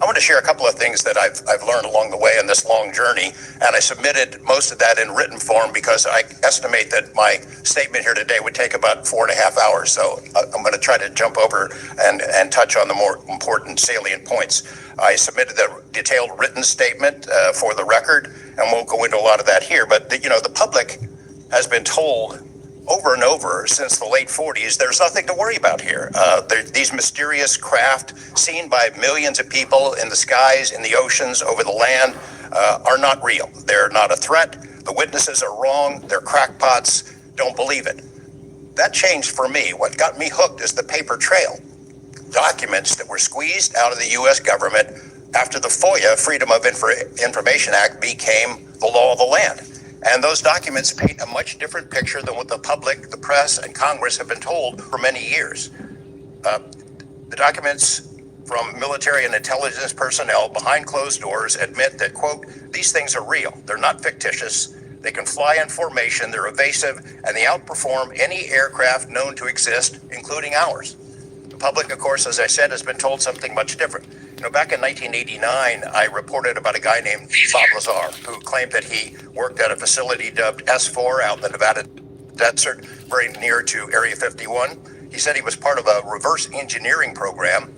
C: I want to share a couple of things that I've learned along the way in this long journey, and I submitted most of that in written form because I estimate that my statement here today would take about 4.5 hours. So I'm going to try to jump over and touch on the more important salient points. I submitted the detailed written statement for the record, and won't go into a lot of that here. But the public has been told over and over since the late 40s, there's nothing to worry about here. These mysterious craft seen by millions of people in the skies, in the oceans, over the land, are not real. They're not a threat. The witnesses are wrong. They're crackpots. Don't believe it. That changed for me. What got me hooked is the paper trail. Documents that were squeezed out of the U.S. government after the FOIA, Freedom of Information Act, became the law of the land. And those documents paint a much different picture than what the public, the press, and Congress have been told for many years. The documents from military and intelligence personnel behind closed doors admit that, quote, these things are real. They're not fictitious. They can fly in formation. They're evasive, and they outperform any aircraft known to exist, including ours. The public, of course, as I said, has been told something much different. Back in 1989, I reported about a guy named Bob Lazar, who claimed that he worked at a facility dubbed S4 out in the Nevada desert, very near to Area 51. He said he was part of a reverse engineering program.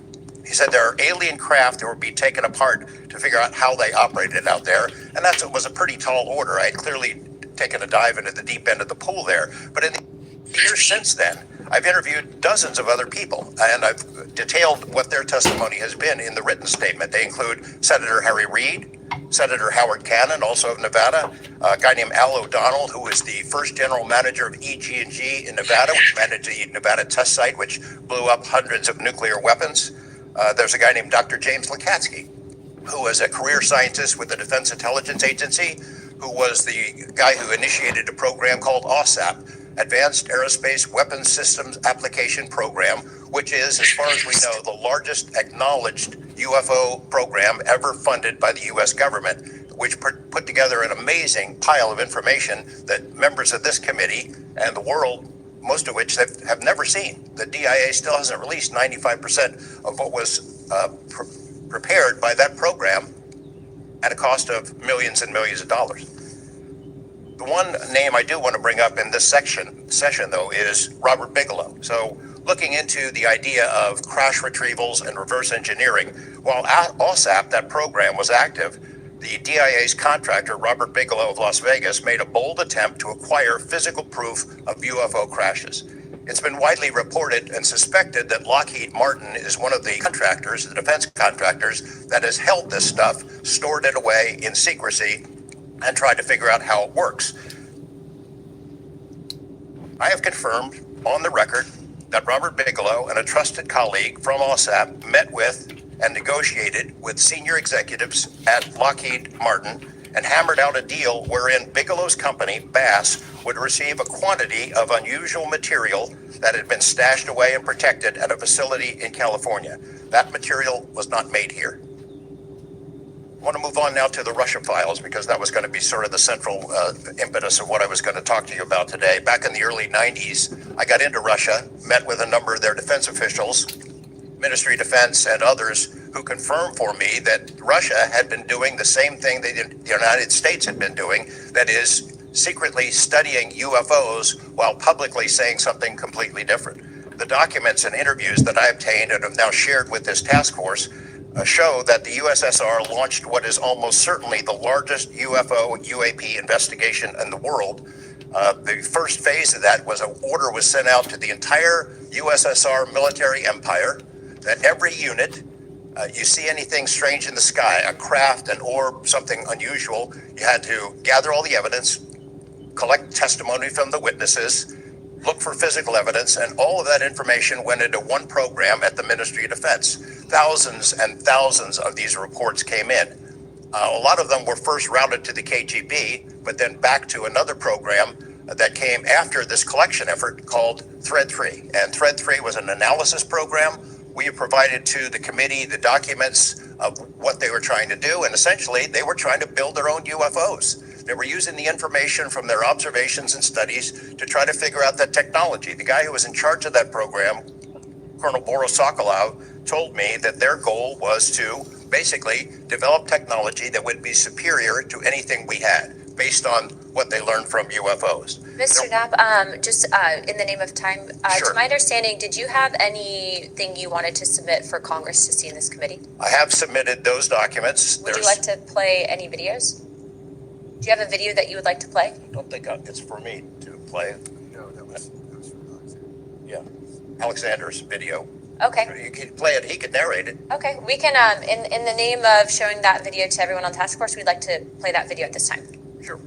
C: He said there are alien craft that would be taken apart to figure out how they operated out there. And that was a pretty tall order. I had clearly taken a dive into the deep end of the pool there. But in the years since then, I've interviewed dozens of other people, and I've detailed what their testimony has been in the written statement. They include Senator Harry Reid, Senator Howard Cannon, also of Nevada, a guy named Al O'Donnell, who was the first general manager of EG&G in Nevada, which managed the Nevada test site, which blew up hundreds of nuclear weapons. There's a guy named Dr. James Lukatsky, who was a career scientist with the Defense Intelligence Agency, who was the guy who initiated a program called OSAP, Advanced Aerospace Weapons Systems Application Program, which is, as far as we know, the largest acknowledged UFO program ever funded by the U.S. government, which put together an amazing pile of information that members of this committee and the world, most of which have never seen. The DIA still hasn't released 95% of what was prepared by that program at a cost of millions and millions of dollars. The one name I do want to bring up in this session, though, is Robert Bigelow. So looking into the idea of crash retrievals and reverse engineering, while OSAP, that program, was active, the DIA's contractor, Robert Bigelow of Las Vegas, made a bold attempt to acquire physical proof of UFO crashes. It's been widely reported and suspected that Lockheed Martin is one of the contractors, the defense contractors, that has held this stuff, stored it away in secrecy, and tried to figure out how it works. I have confirmed on the record that Robert Bigelow and a trusted colleague from OSAP met with and negotiated with senior executives at Lockheed Martin and hammered out a deal wherein Bigelow's company, Bass, would receive a quantity of unusual material that had been stashed away and protected at a facility in California. That material was not made here. I want to move on now to the Russia files, because that was going to be sort of the central impetus of what I was going to talk to you about today. Back in the early 90s, I got into Russia, met with a number of their defense officials, Ministry of Defense and others, who confirmed for me that Russia had been doing the same thing the United States had been doing, that is, secretly studying UFOs while publicly saying something completely different. The documents and interviews that I obtained and have now shared with this task force show that the USSR launched what is almost certainly the largest UFO UAP investigation in the world. The first phase of that was an order was sent out to the entire USSR military empire that every unit, you see anything strange in the sky, a craft, an orb, something unusual, you had to gather all the evidence, collect testimony from the witnesses, look for physical evidence, and all of that information went into one program at the Ministry of Defense. Thousands and thousands of these reports came in. A lot of them were first routed to the KGB, but then back to another program that came after this collection effort called Thread 3. And Thread 3 was an analysis program. We provided to the committee the documents of what they were trying to do, and essentially they were trying to build their own UFOs. They were using the information from their observations and studies to try to figure out that technology. The guy who was in charge of that program, Colonel Boris Sokolov, told me that their goal was to basically develop technology that would be superior to anything we had, based on what they learned from UFOs.
D: Mr. Knapp, just in the name of time,
C: Sure.
D: to my understanding, did you have anything you wanted to submit for Congress to see in this committee?
C: I have submitted those documents.
D: Would you like to play any videos? Do you have a video that you would like to play?
C: I don't think it's for me to play.
F: No, that was for Alexander.
C: Yeah, Alexander's video.
D: Okay.
C: You could play it. He could narrate it.
D: Okay, we can, in the name of showing that video to everyone on the task force, we'd like to play that video at this time.
C: Sure.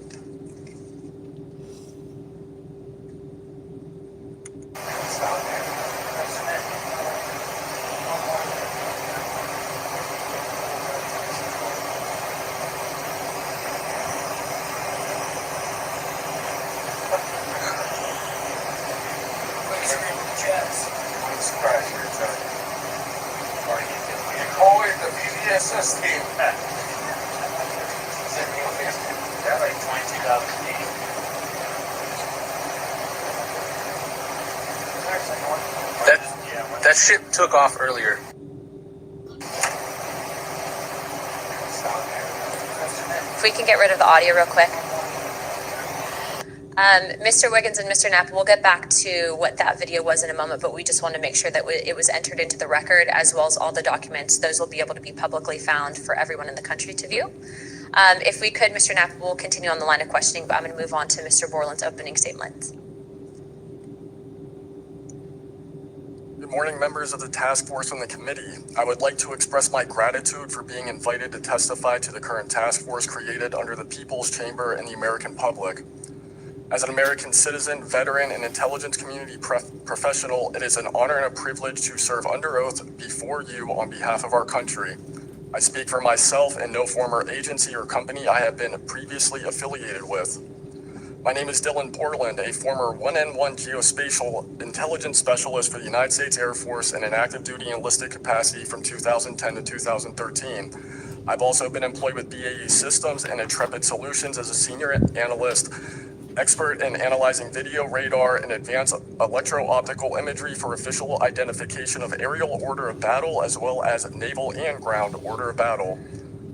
K: I'm surprised you're telling me. You call it the BDSS team. Yeah, like 22,000 feet.
A: That ship took off earlier.
D: If we can get rid of the audio real quick. Mr. Wiggins and Mr. Knapp, we'll get back to what that video was in a moment, but we just want to make sure that it was entered into the record, as well as all the documents. Those will be able to be publicly found for everyone in the country to view. If we could, Mr. Knapp, we'll continue on the line of questioning, but I'm going to move on to Mr. Borland's opening statement.
H: Good morning, members of the task force and the committee. I would like to express my gratitude for being invited to testify to the current task force created under the People's Chamber and the American public. As an American citizen, veteran, and intelligence community professional, it is an honor and a privilege to serve under oath before you on behalf of our country. I speak for myself and no former agency or company I have been previously affiliated with. My name is Dylan Borland, a former 1N1 geospatial intelligence specialist for the United States Air Force in an active duty enlisted capacity from 2010 to 2013. I've also been employed with BAE Systems and Intrepid Solutions as a senior analyst, expert in analyzing video, radar, and advanced electro-optical imagery for official identification of aerial order of battle, as well as naval and ground order of battle.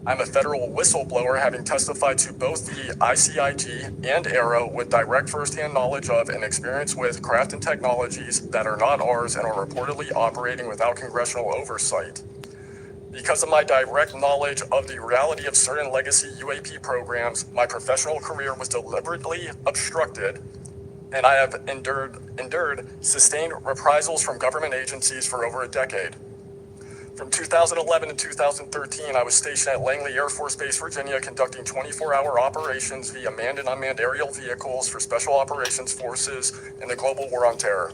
H: I'm a federal whistleblower, having testified to both the ICIG and ARROW with direct firsthand knowledge of and experience with craft and technologies that are not ours and are reportedly operating without congressional oversight. Because of my direct knowledge of the reality of certain legacy UAP programs, my professional career was deliberately obstructed, and I have endured sustained reprisals from government agencies for over a decade. From 2011 to 2013, I was stationed at Langley Air Force Base, Virginia, conducting 24-hour operations via manned and unmanned aerial vehicles for Special Operations Forces in the global war on terror.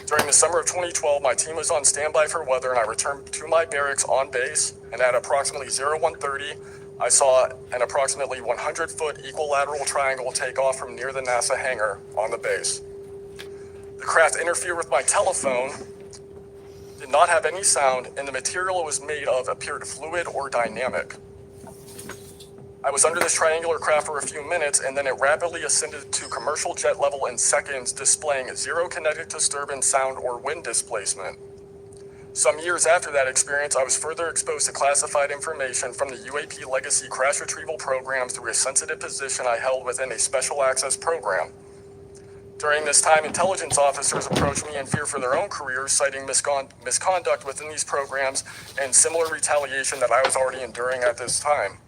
H: During the summer of 2012, my team was on standby for weather, and I returned to my barracks on base, and at approximately 0130, I saw an approximately 100-foot equilateral triangle take off from near the NASA hangar on the base. The craft interfered with my telephone, did not have any sound, and the material it was made of appeared fluid or dynamic. I was under this triangular craft for a few minutes, and then it rapidly ascended to commercial jet level in seconds, displaying zero kinetic disturbance, sound, or wind displacement. Some years after that experience, I was further exposed to classified information from the UAP legacy crash retrieval program through a sensitive position I held within a special access program. During this time, intelligence officers approached me in fear for their own careers, citing misconduct within these programs and similar retaliation that I was already enduring at this time.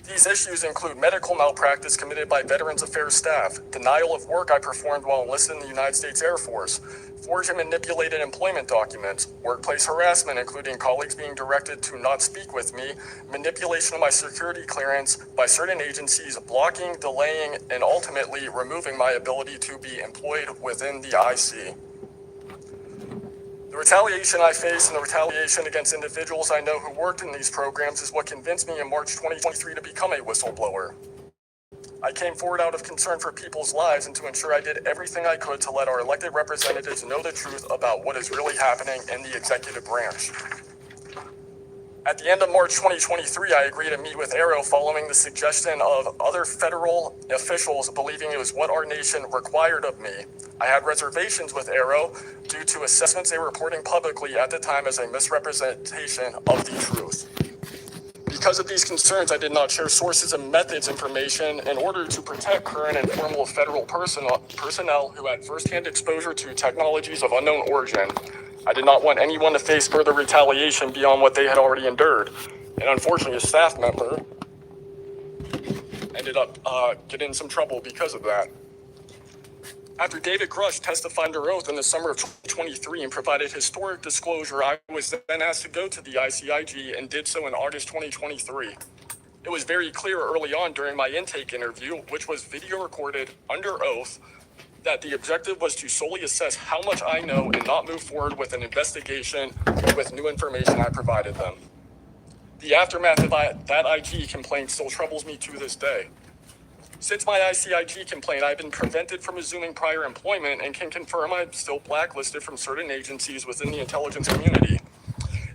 H: These issues include medical malpractice committed by Veterans Affairs staff, denial of work I performed while enlisted in the United States Air Force, forged and manipulated employment documents, workplace harassment including colleagues being directed to not speak with me, manipulation of my security clearance by certain agencies, blocking, delaying, and ultimately removing my ability to be employed within the IC. The retaliation I face and the retaliation against individuals I know who worked in these programs is what convinced me in March 2023 to become a whistleblower. I came forward out of concern for people's lives and to ensure I did everything I could to let our elected representatives know the truth about what is really happening in the executive branch. At the end of March 2023, I agreed to meet with Arrow following the suggestion of other federal officials believing it was what our nation required of me. I had reservations with Arrow due to assessments they were reporting publicly at the time as a misrepresentation of the truth. Because of these concerns, I did not share sources and methods information in order to protect current and former federal personnel who had firsthand exposure to technologies of unknown origin. I did not want anyone to face further retaliation beyond what they had already endured. And unfortunately, a staff member ended up getting in some trouble because of that. After David Grush testified under oath in the summer of 2023 and provided historic disclosure, I was then asked to go to the ICIG and did so in August 2023. It was very clear early on during my intake interview, which was video recorded under oath, that the objective was to solely assess how much I know and not move forward with an investigation with new information I provided them. The aftermath of that IG complaint still troubles me to this day. Since my ICIG complaint, I've been prevented from resuming prior employment and can confirm I'm still blacklisted from certain agencies within the intelligence community.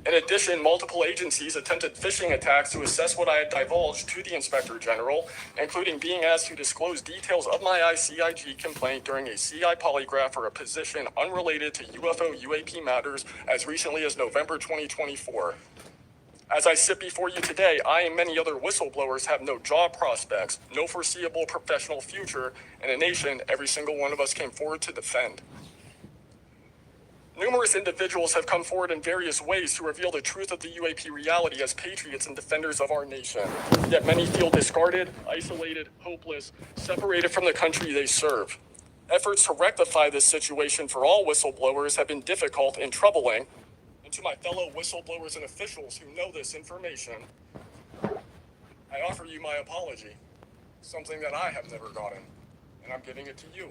H: In addition, multiple agencies attempted phishing attacks to assess what I had divulged to the Inspector General, including being asked to disclose details of my ICIG complaint during a CI polygraph for a position unrelated to UFO UAP matters as recently as November 2024. As I sit before you today, I and many other whistleblowers have no job prospects, no foreseeable professional future, and a nation every single one of us came forward to defend. Numerous individuals have come forward in various ways to reveal the truth of the UAP reality as patriots and defenders of our nation. Yet many feel discarded, isolated, hopeless, separated from the country they serve. Efforts to rectify this situation for all whistleblowers have been difficult and troubling. And to my fellow whistleblowers and officials who know this information, I offer you my apology, something that I have never gotten, and I'm giving it to you.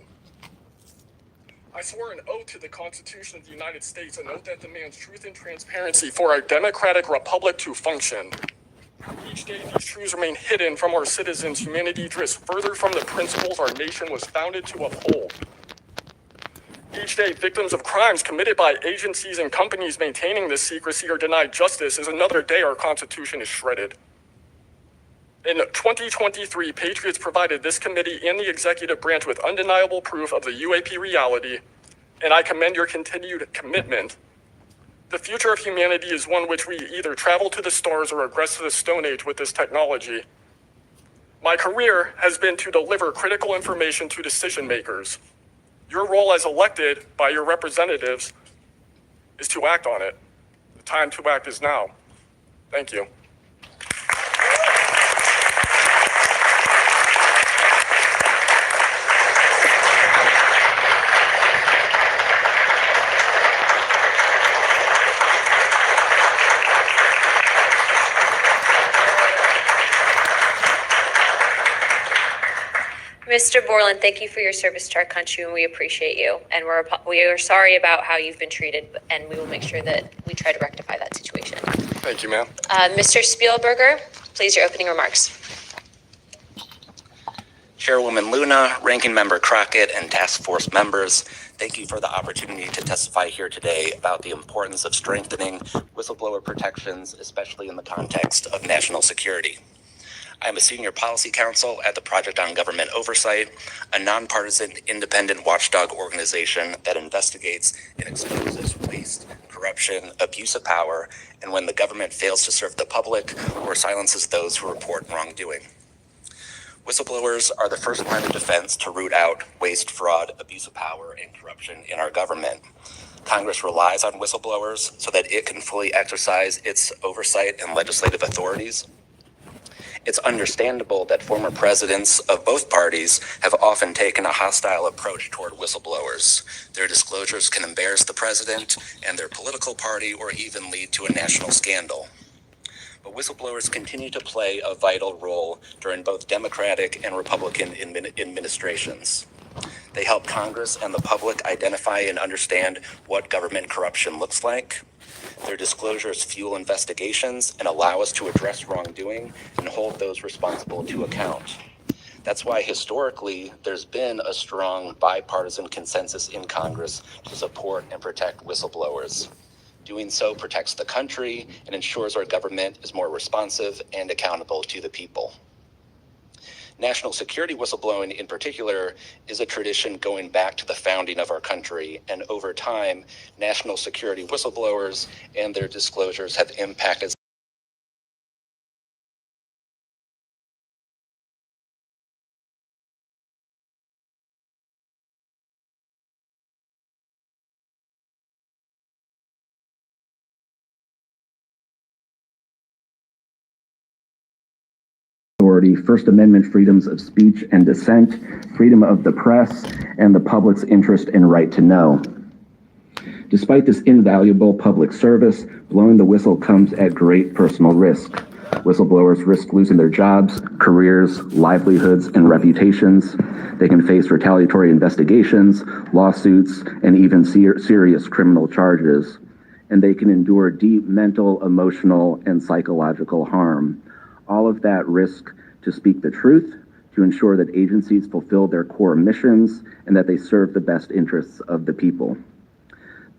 H: I swore an oath to the Constitution of the United States, an oath that demands truth and transparency for our democratic republic to function. Each day, these truths remain hidden from our citizens. Humanity drifts further from the principles our nation was founded to uphold. Each day, victims of crimes committed by agencies and companies maintaining this secrecy are denied justice as another day our Constitution is shredded. In 2023, Patriots provided this committee and the executive branch with undeniable proof of the UAP reality, and I commend your continued commitment. The future of humanity is one which we either travel to the stars or regress to the Stone Age with this technology. My career has been to deliver critical information to decision makers. Your role as elected by your representatives is to act on it. The time to act is now. Thank you.
D: Mr. Borland, thank you for your service to our country, and we appreciate you. And we are sorry about how you've been treated, and we will make sure that we try to rectify that situation.
H: Thank you, ma'am.
D: Mr. Spielberger, please, your opening remarks.
L: Chairwoman Luna, Ranking Member Crockett, and Task Force members, thank you for the opportunity to testify here today about the importance of strengthening whistleblower protections, especially in the context of national security. I am a senior policy counsel at the Project on Government Oversight, a nonpartisan independent watchdog organization that investigates and exposes waste, corruption, abuse of power, and when the government fails to serve the public or silences those who report wrongdoing. Whistleblowers are the first line of defense to root out waste, fraud, abuse of power, and corruption in our government. Congress relies on whistleblowers so that it can fully exercise its oversight and legislative authorities. It's understandable that former presidents of both parties have often taken a hostile approach toward whistleblowers. Their disclosures can embarrass the president and their political party or even lead to a national scandal. But whistleblowers continue to play a vital role during both Democratic and Republican administrations. They help Congress and the public identify and understand what government corruption looks like. Their disclosures fuel investigations and allow us to address wrongdoing and hold those responsible to account. That's why historically there's been a strong bipartisan consensus in Congress to support and protect whistleblowers. Doing so protects the country and ensures our government is more responsive and accountable to the people. National security whistleblowing in particular is a tradition going back to the founding of our country, and over time, national security whistleblowers and their disclosures have impacted
M: First Amendment freedoms of speech and dissent, freedom of the press, and the public's interest and right to know. Despite this invaluable public service, blowing the whistle comes at great personal risk. Whistleblowers risk losing their jobs, careers, livelihoods, and reputations. They can face retaliatory investigations, lawsuits, and even serious criminal charges. And they can endure deep mental, emotional, and psychological harm. All of that risk to speak the truth, to ensure that agencies fulfill their core missions, and that they serve the best interests of the people.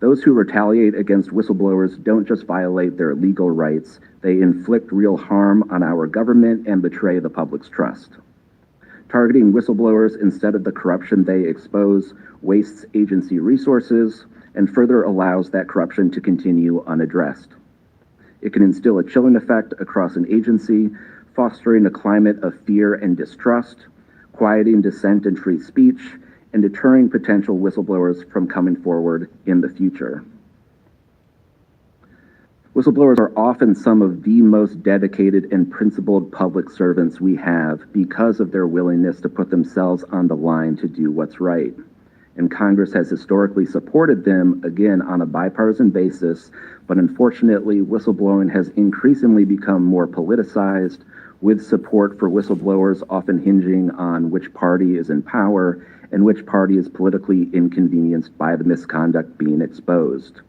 M: Those who retaliate against whistleblowers don't just violate their legal rights, they inflict real harm on our government and betray the public's trust. Targeting whistleblowers instead of the corruption they expose wastes agency resources and further allows that corruption to continue unaddressed. It can instill a chilling effect across an agency, fostering a climate of fear and distrust, quieting dissent and free speech, and deterring potential whistleblowers from coming forward in the future. Whistleblowers are often some of the most dedicated and principled public servants we have because of their willingness to put themselves on the line to do what's right. And Congress has historically supported them, again, on a bipartisan basis, but unfortunately, whistleblowing has increasingly become more politicized, with support for whistleblowers often hinging on which party is in power and which party is politically inconvenienced by the misconduct being exposed.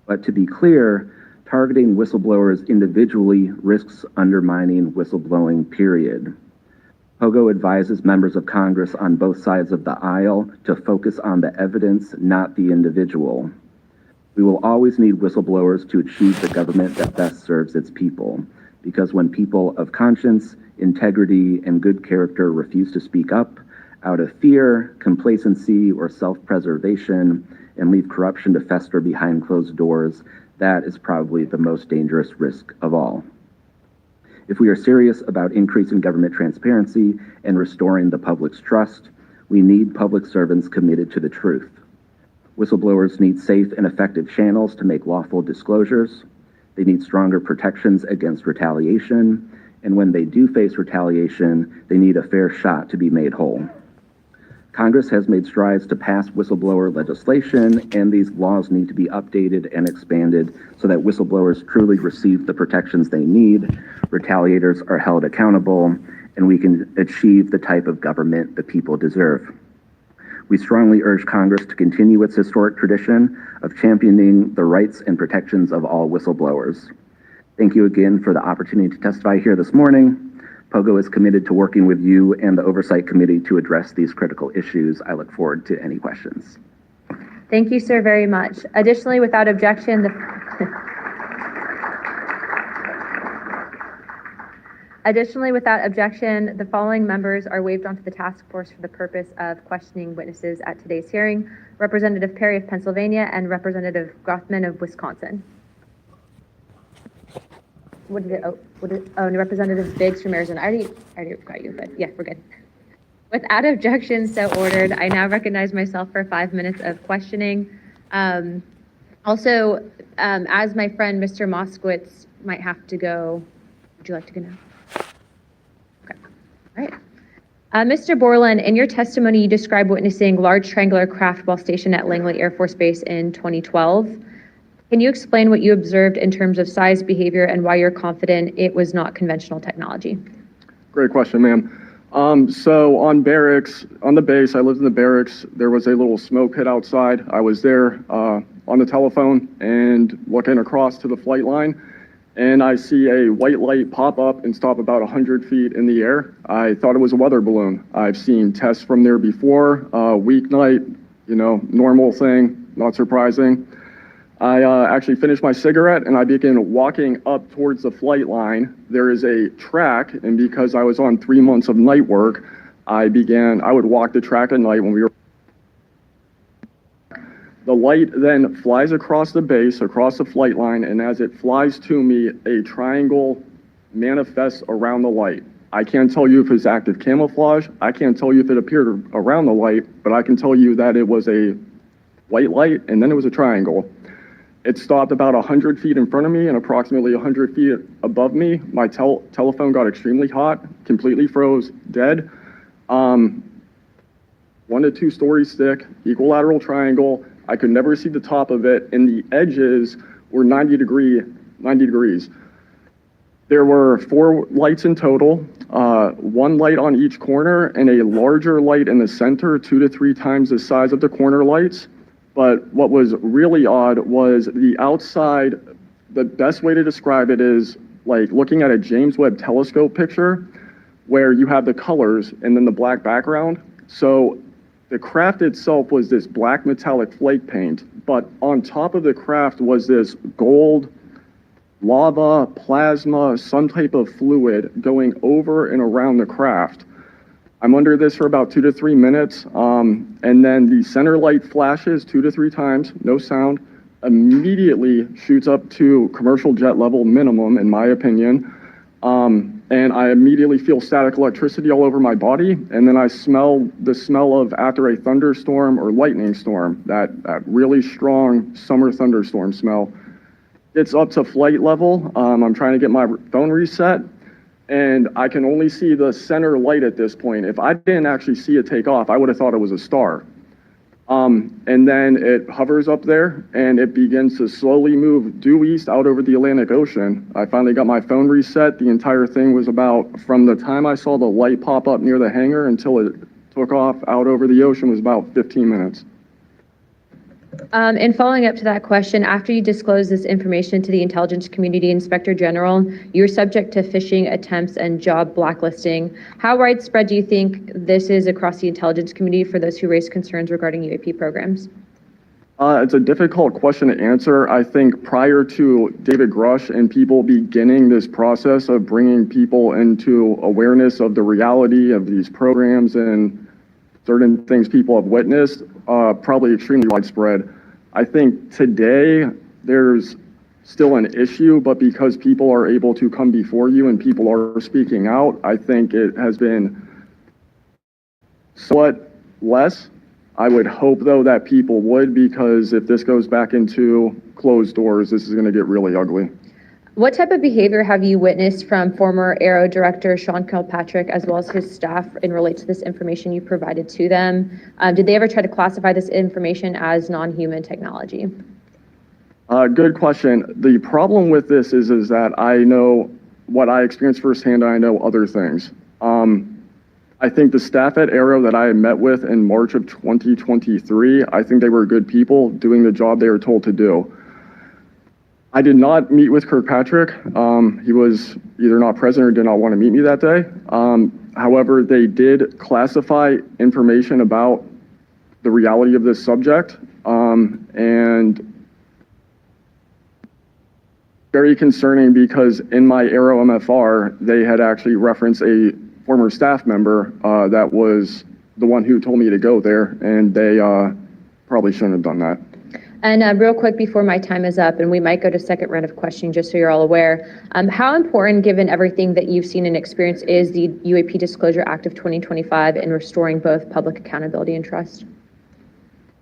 M: But to be clear, targeting whistleblowers individually risks undermining whistleblowing, period. POGO advises members of Congress on both sides of the aisle to focus on the evidence, not the individual. We will always need whistleblowers to achieve the government that best serves its people, because when people of conscience, integrity, and good character refuse to speak up out of fear, complacency, or self-preservation, and leave corruption to fester behind closed doors, that is probably the most dangerous risk of all. If we are serious about increasing government transparency and restoring the public's trust, we need public servants committed to the truth. Whistleblowers need safe and effective channels to make lawful disclosures. They need stronger protections against retaliation, and when they do face retaliation, they need a fair shot to be made whole. Congress has made strides to pass whistleblower legislation, and these laws need to be updated and expanded so that whistleblowers truly receive the protections they need, retaliators are held accountable, and we can achieve the type of government the people deserve. We strongly urge Congress to continue its historic tradition of championing the rights and protections of all whistleblowers. Thank you again for the opportunity to testify here this morning. POGO is committed to working with you and the Oversight Committee to address these critical issues. I look forward to any questions.
N: Thank you, sir, very much. Additionally, without objection, the following members are waived onto the task force for the purpose of questioning witnesses at today's hearing: Representative Perry of Pennsylvania and Representative Gothman of Wisconsin. what did it, Representative Biggs from Arizona. I already got you, but yeah, we're good. Without objection, so ordered. I now recognize myself for 5 minutes of questioning. Also, as my friend Mr. Moskowitz might have to go, would you like to go now? Okay, all right. Mr. Borland, in your testimony, you described witnessing large triangular craft while stationed at Langley Air Force Base in 2012. Can you explain what you observed in terms of size, behavior, and why you're confident it was not conventional technology?
O: Great question, ma'am. So on the base, I lived in the barracks. There was a little smoke pit outside. I was there on the telephone and looking across to the flight line, and I see a white light pop up and stop about 100 feet in the air. I thought it was a weather balloon. I've seen tests from there before, weeknight, normal thing, not surprising. I actually finished my cigarette and I began walking up towards the flight line. There is a track, and because I was on 3 months of night work, I would walk the track at night when we were. The light then flies across the base, across the flight line, and as it flies to me, a triangle manifests around the light. I can't tell you if it's active camouflage. I can't tell you if it appeared around the light, but I can tell you that it was a white light and then it was a triangle. It stopped about 100 feet in front of me and approximately 100 feet above me. My telephone got extremely hot, completely froze, dead. 1 to 2 stories thick, equilateral triangle. I could never see the top of it, and the edges were 90 degrees. There were 4 lights in total, 1 light on each corner and a larger light in the center, 2 to 3 times the size of the corner lights. But what was really odd was the outside. The best way to describe it is like looking at a James Webb telescope picture where you have the colors and then the black background. So the craft itself was this black metallic flake paint, but on top of the craft was this gold, lava, plasma, some type of fluid going over and around the craft. I'm under this for about 2 to 3 minutes, and then the center light flashes 2 to 3 times, no sound, immediately shoots up to commercial jet level minimum, in my opinion, and I immediately feel static electricity all over my body, and then I smell the smell of after a thunderstorm or lightning storm, that really strong summer thunderstorm smell. It's up to flight level. I'm trying to get my phone reset, and I can only see the center light at this point. If I didn't actually see it take off, I would have thought it was a star. And then it hovers up there and it begins to slowly move due east out over the Atlantic Ocean. I finally got my phone reset. The entire thing was about, from the time I saw the light pop up near the hangar until it took off out over the ocean, was about 15 minutes.
N: And following up to that question, after you disclose this information to the intelligence community, Inspector General, you're subject to phishing attempts and job blacklisting. How widespread do you think this is across the intelligence community for those who raise concerns regarding UAP programs?
O: It's a difficult question to answer. I think prior to David Grush and people beginning this process of bringing people into awareness of the reality of these programs and certain things people have witnessed, probably extremely widespread. I think today there's still an issue, but because people are able to come before you and people are speaking out, I think it has been somewhat less. I would hope, though, that people would, because if this goes back into closed doors, this is going to get really ugly.
N: What type of behavior have you witnessed from former Aero Director Sean Kilpatrick as well as his staff in relation to this information you provided to them? Did they ever try to classify this information as non-human technology?
O: Good question. The problem with this is that I know what I experienced firsthand, and I know other things. I think the staff at Aero that I met with in March of 2023, I think they were good people doing the job they were told to do. I did not meet with Kirkpatrick. He was either not present or did not want to meet me that day. However, they did classify information about the reality of this subject, and very concerning because in my Aero MFR, they had actually referenced a former staff member that was the one who told me to go there, and they probably shouldn't have done that.
N: And real quick before my time is up, and we might go to second round of questioning, just so you're all aware, how important, given everything that you've seen and experienced, is the UAP Disclosure Act of 2025 in restoring both public accountability and trust?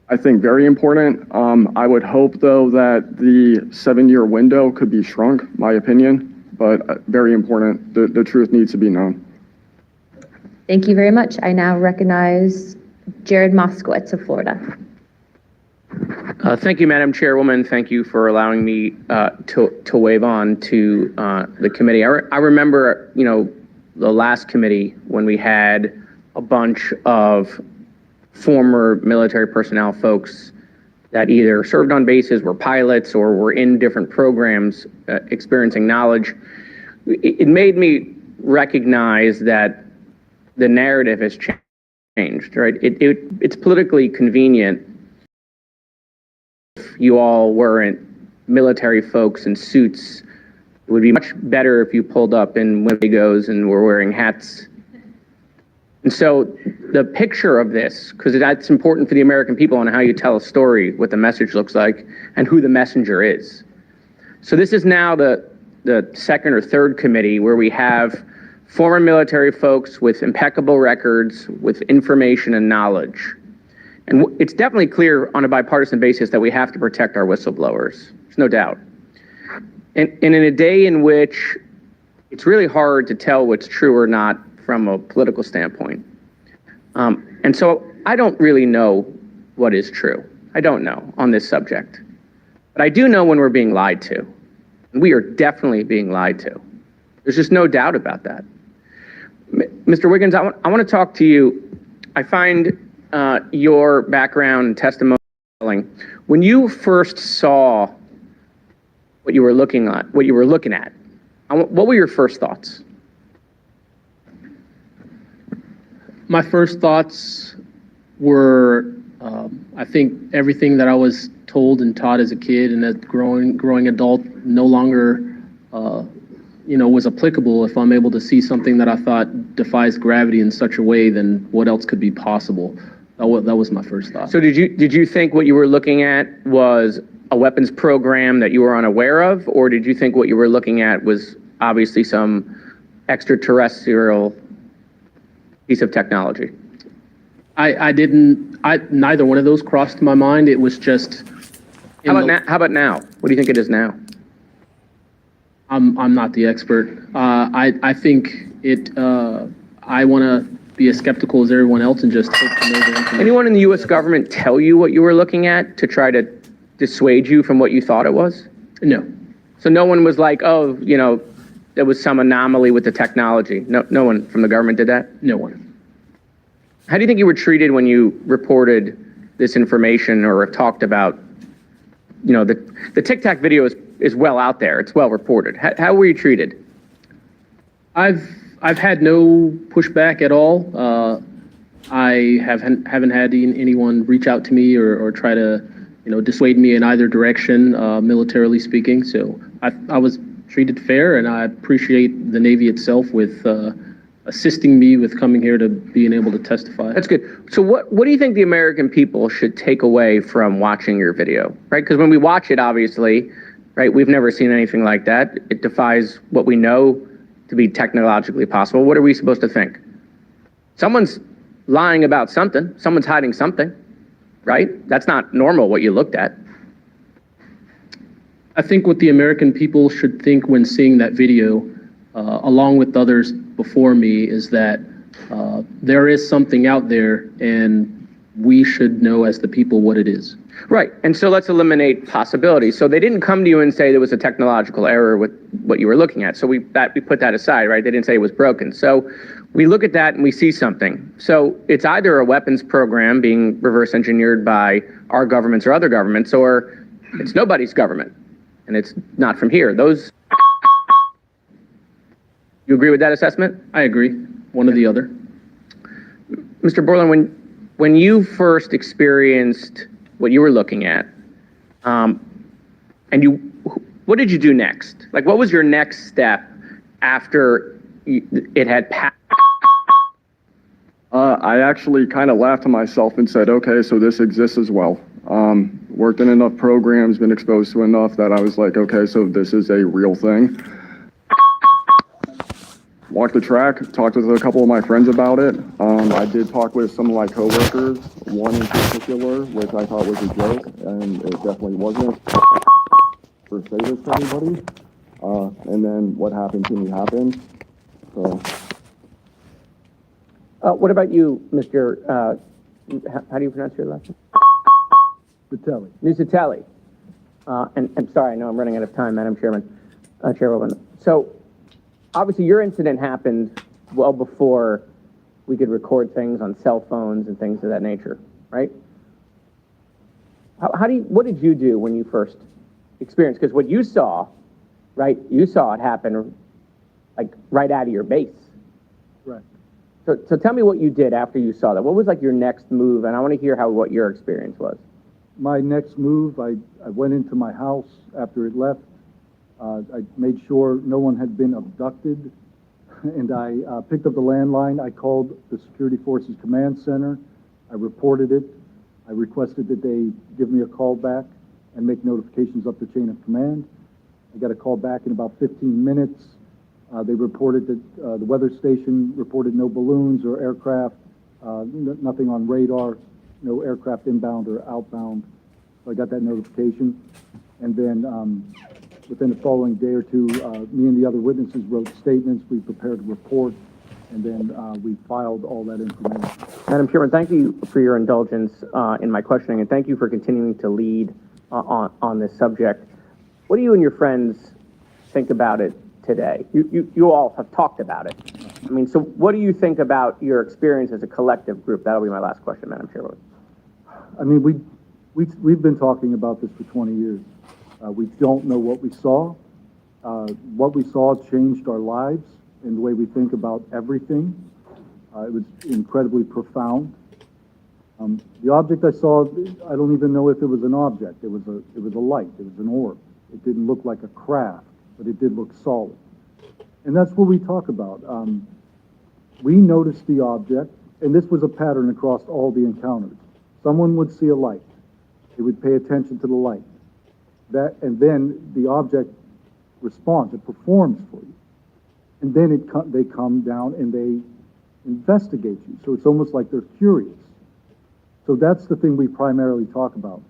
O: I think very important. I would hope, though, that the 7-year window could be shrunk, my opinion, but very important. The truth needs to be known.
N: Thank you very much. I now recognize Jared Moskowitz of Florida.
P: Thank you, Madam Chairwoman. Thank you for allowing me to wave on to the committee. I remember, the last committee when we had a bunch of former military personnel folks that either served on bases, were pilots, or were in different programs experiencing knowledge. It made me recognize that the narrative has changed, right? It's politically convenient if you all weren't military folks in suits. It would be much better if you pulled up in Winnebagoes and were wearing hats. And so the picture of this, because that's important for the American people and how you tell a story, what the message looks like, and who the messenger is. So this is now the second or third committee where we have former military folks with impeccable records, with information and knowledge. And it's definitely clear on a bipartisan basis that we have to protect our whistleblowers. There's no doubt. And in a day in which it's really hard to tell what's true or not from a political standpoint. And so I don't really know what is true. I don't know on this subject. But I do know when we're being lied to. And we are definitely being lied to. There's just no doubt about that. Mr. Wiggins, I want to talk to you. I find your background and testimony. When you first saw what you were looking at, what were your first thoughts?
A: My first thoughts were, I think everything that I was told and taught as a kid and as growing adult no longer, was applicable. If I'm able to see something that I thought defies gravity in such a way, then what else could be possible? That was my first thought.
P: So did you think what you were looking at was a weapons program that you were unaware of, or did you think what you were looking at was obviously some extraterrestrial piece of technology?
A: Neither one of those crossed my mind. It was just.
P: How about now? What do you think it is now?
A: I'm not the expert. I think I want to be as skeptical as everyone else and just hope to know the information.
P: Anyone in the U.S. government tell you what you were looking at to try to dissuade you from what you thought it was?
A: No.
P: So no one was like, oh, there was some anomaly with the technology. No one from the government did that?
A: No one.
P: How do you think you were treated when you reported this information or have talked about, the Tic Tac video is well out there. It's well reported. How were you treated?
A: I've had no pushback at all. I haven't had anyone reach out to me or try to, dissuade me in either direction, militarily speaking. So I was treated fair, and I appreciate the Navy itself with assisting me with coming here to being able to testify.
P: That's good. So what do you think the American people should take away from watching your video, right? Because when we watch it, obviously, right, we've never seen anything like that. It defies what we know to be technologically possible. What are we supposed to think? Someone's lying about something. Someone's hiding something, right? That's not normal what you looked at.
A: I think what the American people should think when seeing that video, along with others before me, is that there is something out there, and we should know as the people what it is.
P: Right. And so let's eliminate possibilities. So they didn't come to you and say there was a technological error with what you were looking at. So we put that aside, right? They didn't say it was broken. So we look at that and we see something. So it's either a weapons program being reverse engineered by our governments or other governments, or it's nobody's government and it's not from here. You agree with that assessment?
A: I agree. One or the other.
P: Mr. Borland, when you first experienced what you were looking at, what did you do next? Like, what was your next step after it had passed?
O: I actually kind of laughed to myself and said, okay, so this exists as well. Worked in enough programs, been exposed to enough that I was like, okay, so this is a real thing. Walked the track, talked with a couple of my friends about it. I did talk with some of my coworkers, one in particular, which I thought was a joke, and it definitely wasn't. For say this to anybody, and then what happened to me happened. So.
P: What about you, Mr. How do you pronounce your last name?
Q: Vitelli.
P: Nusatelli. And I'm sorry, I know I'm running out of time, Madam Chairwoman. So, obviously, your incident happened well before we could record things on cell phones and things of that nature, right? What did you do when you first experienced? Because what you saw, right? You saw it happen, like right out of your base.
Q: Right.
P: So tell me what you did after you saw that. What was like your next move? And I want to hear what your experience was.
Q: My next move, I went into my house after it left. I made sure no one had been abducted, and I picked up the landline. I called the Security Forces Command Center. I reported it. I requested that they give me a call back and make notifications up the chain of command. I got a call back in about 15 minutes. They reported that the weather station reported no balloons or aircraft, nothing on radar, no aircraft inbound or outbound. So I got that notification. And then within the following day or two, me and the other witnesses wrote statements. We prepared a report, and then we filed all that information.
P: Madam Chairman, thank you for your indulgence in my questioning, and thank you for continuing to lead on this subject. What do you and your friends think about it today? You all have talked about it. I mean, so what do you think about your experience as a collective group? That'll be my last question, Madam Chairwoman.
Q: I mean, we've been talking about this for 20 years. We don't know what we saw. What we saw changed our lives and the way we think about everything. It was incredibly profound. The object I saw, I don't even know if it was an object. It was a light. It was an orb. It didn't look like a craft, but it did look solid. And that's what we talk about. We noticed the object, and this was a pattern across all the encounters. Someone would see a light. They would pay attention to the light. And then the object responds. It performs for you. And then they come down and they investigate you. So it's almost like they're curious. So that's the thing we primarily talk about.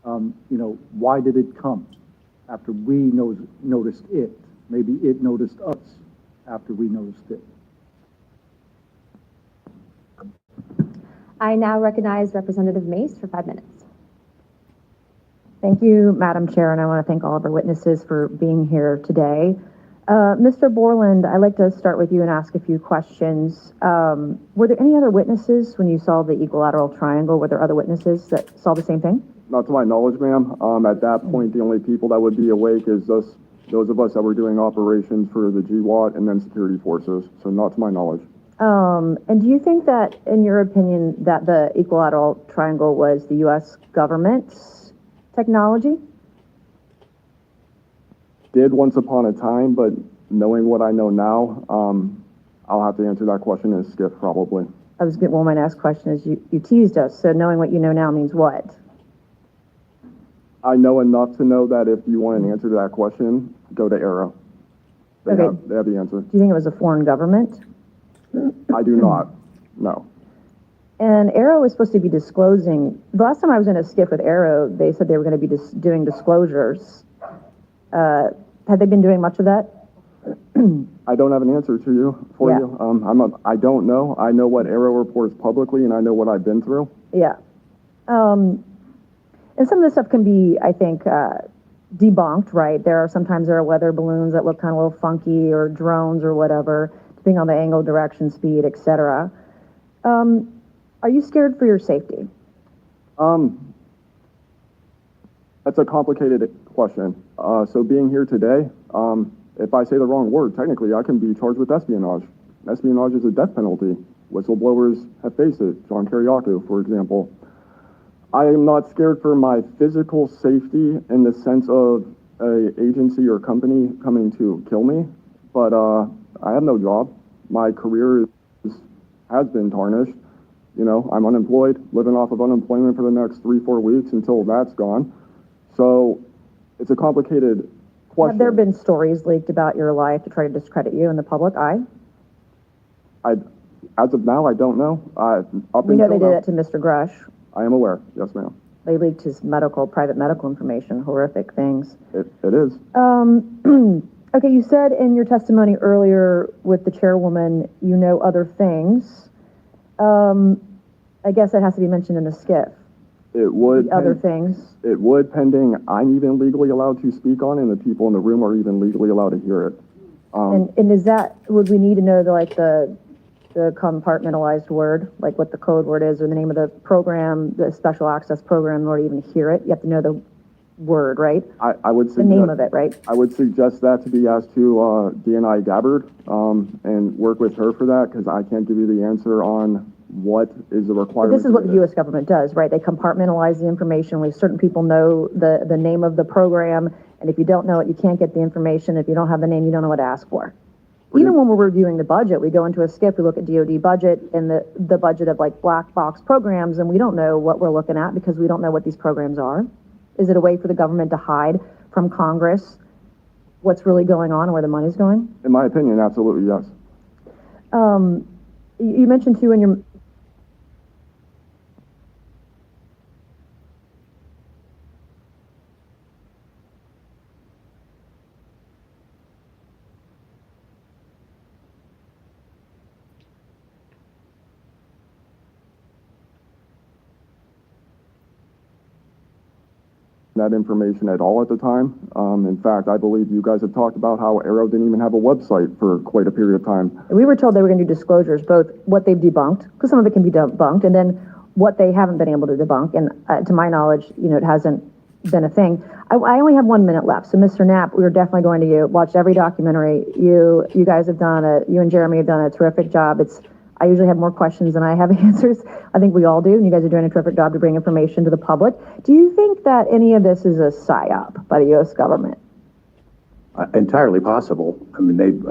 Q: Why did it come after we noticed it? Maybe it noticed us after we noticed it.
N: I now recognize Representative Mace for 5 minutes.
R: Thank you, Madam Chair, and I want to thank all of our witnesses for being here today. Mr. Borland, I'd like to start with you and ask a few questions. Were there any other witnesses when you saw the equilateral triangle? Were there other witnesses that saw the same thing?
O: Not to my knowledge, ma'am. At that point, the only people that would be awake is those of us that were doing operations for the GWAT and then security forces. So not to my knowledge.
R: And do you think that, in your opinion, that the equilateral triangle was the U.S. government's technology?
O: Did once upon a time, but knowing what I know now, I'll have to answer that question as Skip probably.
R: Well, my next question is, you teased us, so knowing what you know now means what?
O: I know enough to know that if you want an answer to that question, go to Arrow. They have the answer.
R: Do you think it was a foreign government?
O: I do not, no.
R: And Arrow was supposed to be disclosing, the last time I was in a skiff with Arrow, they said they were going to be doing disclosures. Have they been doing much of that?
O: I don't have an answer to you, you. I don't know. I know what Arrow reports publicly, and I know what I've been through.
R: Yeah. And some of this stuff can be, I think, debunked, right? Sometimes there are weather balloons that look kind of a little funky, or drones or whatever, depending on the angle, direction, speed, etc. Are you scared for your safety?
O: That's a complicated question. So being here today, if I say the wrong word, technically I can be charged with espionage. Espionage is a death penalty. Whistleblowers have faced it. John Kiriakou, for example. I am not scared for my physical safety in the sense of an agency or company coming to kill me, but I have no job. My career has been tarnished. You know, I'm unemployed, living off of unemployment for the next 3-4 weeks until that's gone. So it's a complicated question.
R: Have there been stories leaked about your life to try to discredit you in the public eye?
O: As of now, I don't know.
R: We know they did that to Mr. Grush.
O: I am aware. Yes, ma'am.
R: They leaked his private medical information, horrific things.
O: It is.
R: Okay, you said in your testimony earlier with the chairwoman, you know other things. I guess that has to be mentioned in the skiff.
O: It would.
R: The other things.
O: It would, pending I'm even legally allowed to speak on, and the people in the room are even legally allowed to hear it.
R: And is that, would we need to know the compartmentalized word, like what the code word is, or the name of the program, the special access program, in order to even hear it? You have to know the word, right?
O: I would suggest,
R: the name of it, right?
O: I would suggest that to be asked to DNI Gabbard and work with her for that, because I can't give you the answer on what is the requirement.
R: But this is what the U.S. government does, right? They compartmentalize the information. We certain people know the name of the program, and if you don't know it, you can't get the information. If you don't have the name, you don't know what to ask for. Even when we're reviewing the budget, we go into a skip, we look at DoD budget and the budget of like black box programs, and we don't know what we're looking at because we don't know what these programs are. Is it a way for the government to hide from Congress what's really going on and where the money's going?
O: In my opinion, absolutely, yes.
R: You mentioned too in your
O: that information at all at the time. In fact, I believe you guys have talked about how Arrow didn't even have a website for quite a period of time.
R: We were told they were going to do disclosures, both what they've debunked, because some of it can be debunked, and then what they haven't been able to debunk. And to my knowledge, it hasn't been a thing. I only have 1 minute left. So Mr. Knapp, we are definitely going to watch every documentary. You guys have you and Jeremy have done a terrific job. I usually have more questions than I have answers. I think we all do, and you guys are doing a terrific job to bring information to the public. Do you think that any of this is a psyop by the U.S. government?
S: Entirely possible. I mean,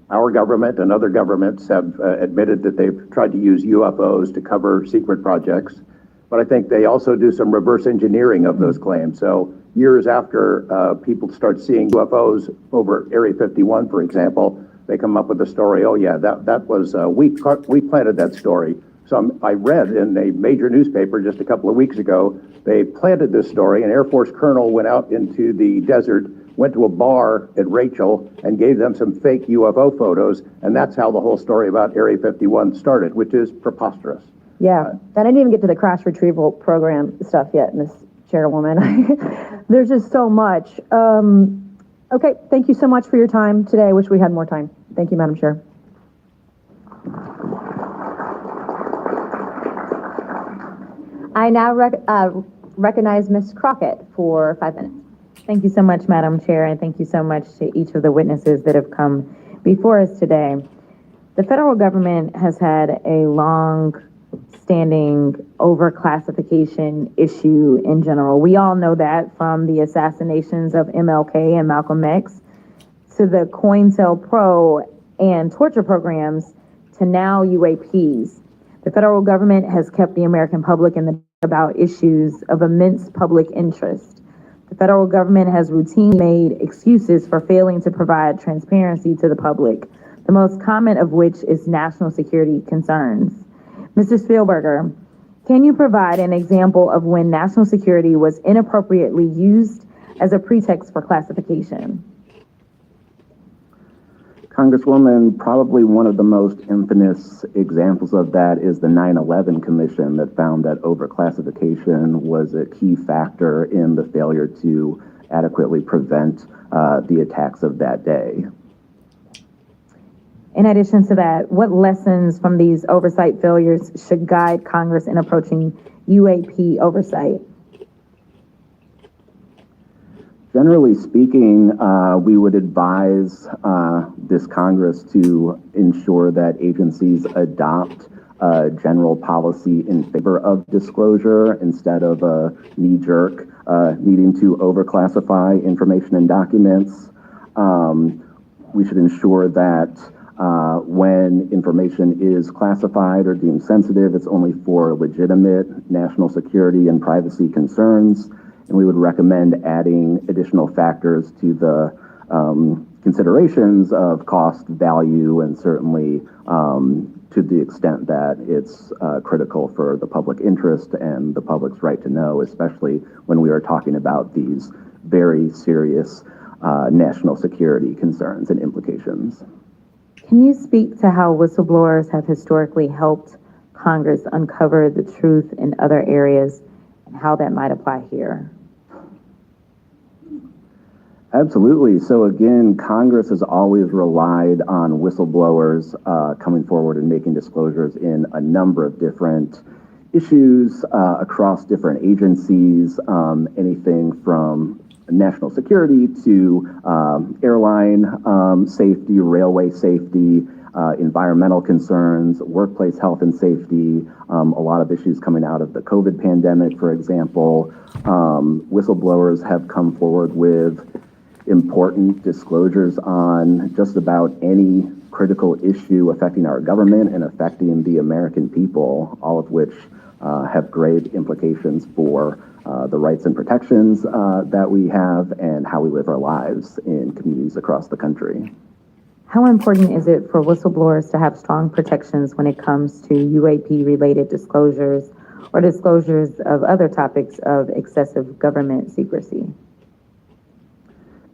S: our government and other governments have admitted that they've tried to use UFOs to cover secret projects, but I think they also do some reverse engineering of those claims. So years after people start seeing UFOs over Area 51, for example, they come up with a story, oh yeah, that was, we planted that story. So I read in a major newspaper just a couple of weeks ago, they planted this story. An Air Force colonel went out into the desert, went to a bar at Rachel and gave them some fake UFO photos. And that's how the whole story about Area 51 started, which is preposterous.
R: Yeah, I didn't even get to the crash retrieval program stuff yet, Ms. Chairwoman. There's just so much. Okay, thank you so much for your time today. I wish we had more time. Thank you, Madam Chair. I now recognize Ms. Crockett for 5 minutes.
T: Thank you so much, Madam Chair, and thank you so much to each of the witnesses that have come before us today. The federal government has had a long-standing overclassification issue in general. We all know that, from the assassinations of MLK and Malcolm X to the COINTELPRO and torture programs to now UAPs. The federal government has kept the American public in the about issues of immense public interest. The federal government has routinely made excuses for failing to provide transparency to the public, the most common of which is national security concerns. Mr. Spielberger, can you provide an example of when national security was inappropriately used as a pretext for classification?
M: Congresswoman, probably one of the most infamous examples of that is the 9/11 Commission that found that overclassification was a key factor in the failure to adequately prevent the attacks of that day.
T: In addition to that, what lessons from these oversight failures should guide Congress in approaching UAP oversight?
M: Generally speaking, we would advise this Congress to ensure that agencies adopt a general policy in favor of disclosure instead of a knee-jerk needing to overclassify information and documents. We should ensure that When information is classified or deemed sensitive, it's only for legitimate national security and privacy concerns. And we would recommend adding additional factors to the considerations of cost, value, and certainly to the extent that it's critical for the public interest and the public's right to know, especially when we are talking about these very serious national security concerns and implications.
T: Can you speak to how whistleblowers have historically helped Congress uncover the truth in other areas and how that might apply here?
M: Absolutely. So again, Congress has always relied on whistleblowers coming forward and making disclosures in a number of different issues across different agencies, anything from national security to airline safety, railway safety, environmental concerns, workplace health and safety, a lot of issues coming out of the COVID pandemic, for example. Whistleblowers have come forward with important disclosures on just about any critical issue affecting our government and affecting the American people, all of which have great implications for the rights and protections that we have and how we live our lives in communities across the country.
T: How important is it for whistleblowers to have strong protections when it comes to UAP-related disclosures or disclosures of other topics of excessive government secrecy?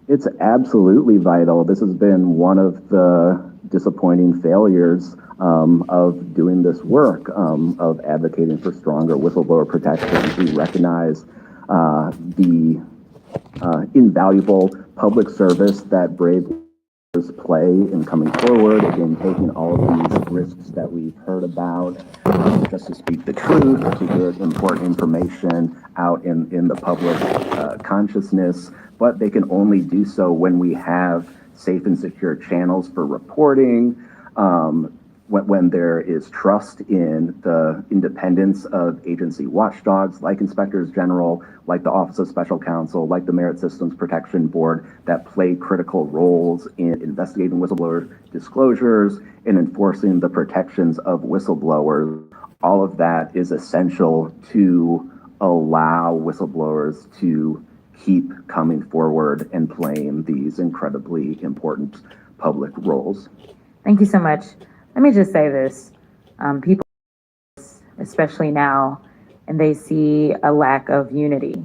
M: It's absolutely vital. This has been one of the disappointing failures of doing this work, of advocating for stronger whistleblower protections. We recognize the invaluable public service that brave play in coming forward, again, taking all of these risks that we've heard about just to speak the truth, to get important information out in the public consciousness, but they can only do so when we have safe and secure channels for reporting, when there is trust in the independence of agency watchdogs like inspectors general, like the Office of Special Counsel, like the Merit Systems Protection Board, that play critical roles in investigating whistleblower disclosures and enforcing the protections of whistleblowers. All of that is essential to allow whistleblowers to keep coming forward and playing these incredibly important public roles.
T: Thank you so much. Let me just say this. People, especially now, and they see a lack of unity.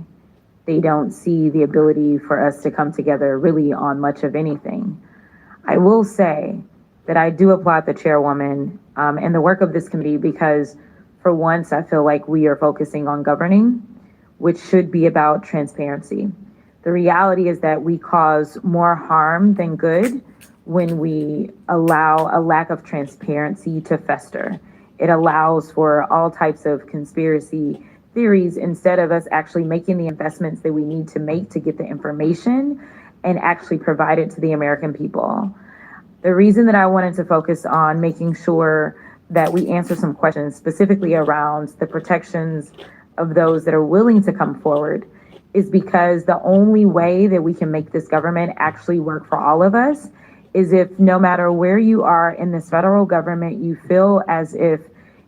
T: They don't see the ability for us to come together really on much of anything. I will say that I do applaud the chairwoman and the work of this committee because for once I feel like we are focusing on governing, which should be about transparency. The reality is that we cause more harm than good when we allow a lack of transparency to fester. It allows for all types of conspiracy theories instead of us actually making the investments that we need to make to get the information and actually provide it to the American people. The reason that I wanted to focus on making sure that we answer some questions specifically around the protections of those that are willing to come forward is because the only way that we can make this government actually work for all of us is if no matter where you are in this federal government, you feel as if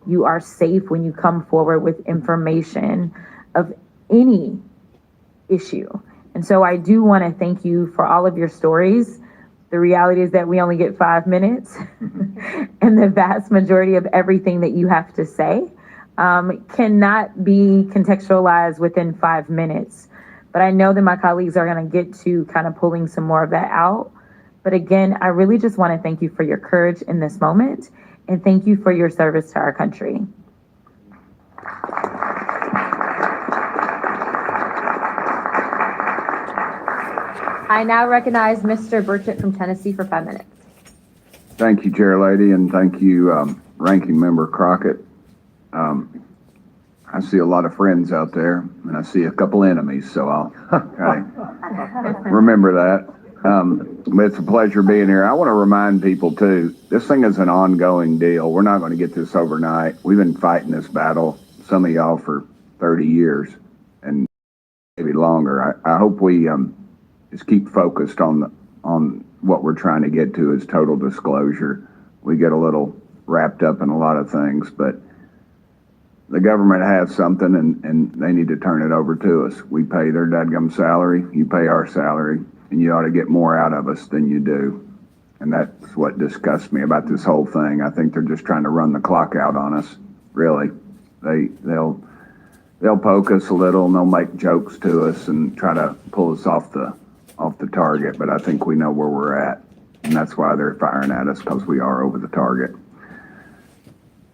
T: you are safe when you come forward with information of any issue. And so I do want to thank you for all of your stories. The reality is that we only get 5 minutes and the vast majority of everything that you have to say cannot be contextualized within 5 minutes. But I know that my colleagues are going to get to kind of pulling some more of that out. But again, I really just want to thank you for your courage in this moment and thank you for your service to our country.
N: I now recognize Mr. Burchett from Tennessee for 5 minutes.
U: Thank you, Chair Lady, and thank you, Ranking Member Crockett. I see a lot of friends out there, and I see a couple enemies, so I'll remember that. But it's a pleasure being here. I want to remind people, too, this thing is an ongoing deal. We're not going to get this overnight. We've been fighting this battle, some of y'all, for 30 years and maybe longer. I hope we just keep focused on what we're trying to get to is total disclosure we get a little wrapped up in a lot of things, but the government has something and they need to turn it over to us. We pay their dadgum salary, you pay our salary, and you ought to get more out of us than you do. And that's what disgusts me about this whole thing. I think they're just trying to run the clock out on us, really. They'll poke us a little and they'll make jokes to us and try to pull us off the target, but I think we know where we're at. And that's why they're firing at us, because we are over the target.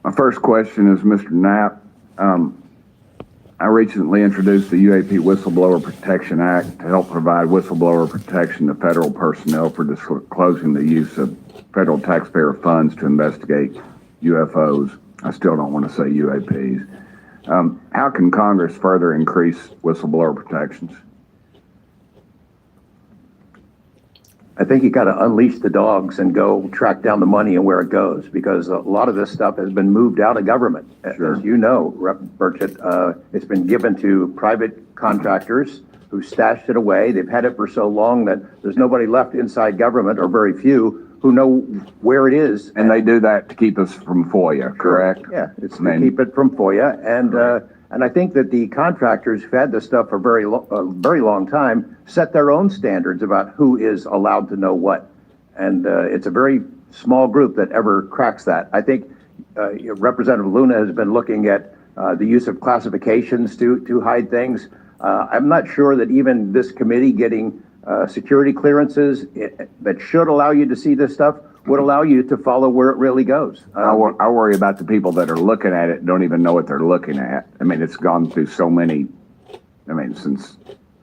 U: My first question is, Mr. Knapp, I recently introduced the UAP Whistleblower Protection Act to help provide whistleblower protection to federal personnel for disclosing the use of federal taxpayer funds to investigate UFOs. I still don't want to say UAPs. How can Congress further increase whistleblower protections?
S: I think you got to unleash the dogs and go track down the money and where it goes, because a lot of this stuff has been moved out of government.
U: Sure.
S: As you know, Rep. Burchett, it's been given to private contractors who stashed it away. They've had it for so long that there's nobody left inside government, or very few, who know where it is.
U: And they do that to keep us from FOIA, correct?
S: Yeah, it's to keep it from FOIA. And I think that the contractors who've had this stuff for a very long time set their own standards about who is allowed to know what. And it's a very small group that ever cracks that. I think Representative Luna has been looking at the use of classifications to hide things. I'm not sure that even this committee getting security clearances that should allow you to see this stuff would allow you to follow where it really goes.
U: I worry about the people that are looking at it and don't even know what they're looking at. I mean, it's gone through so many, since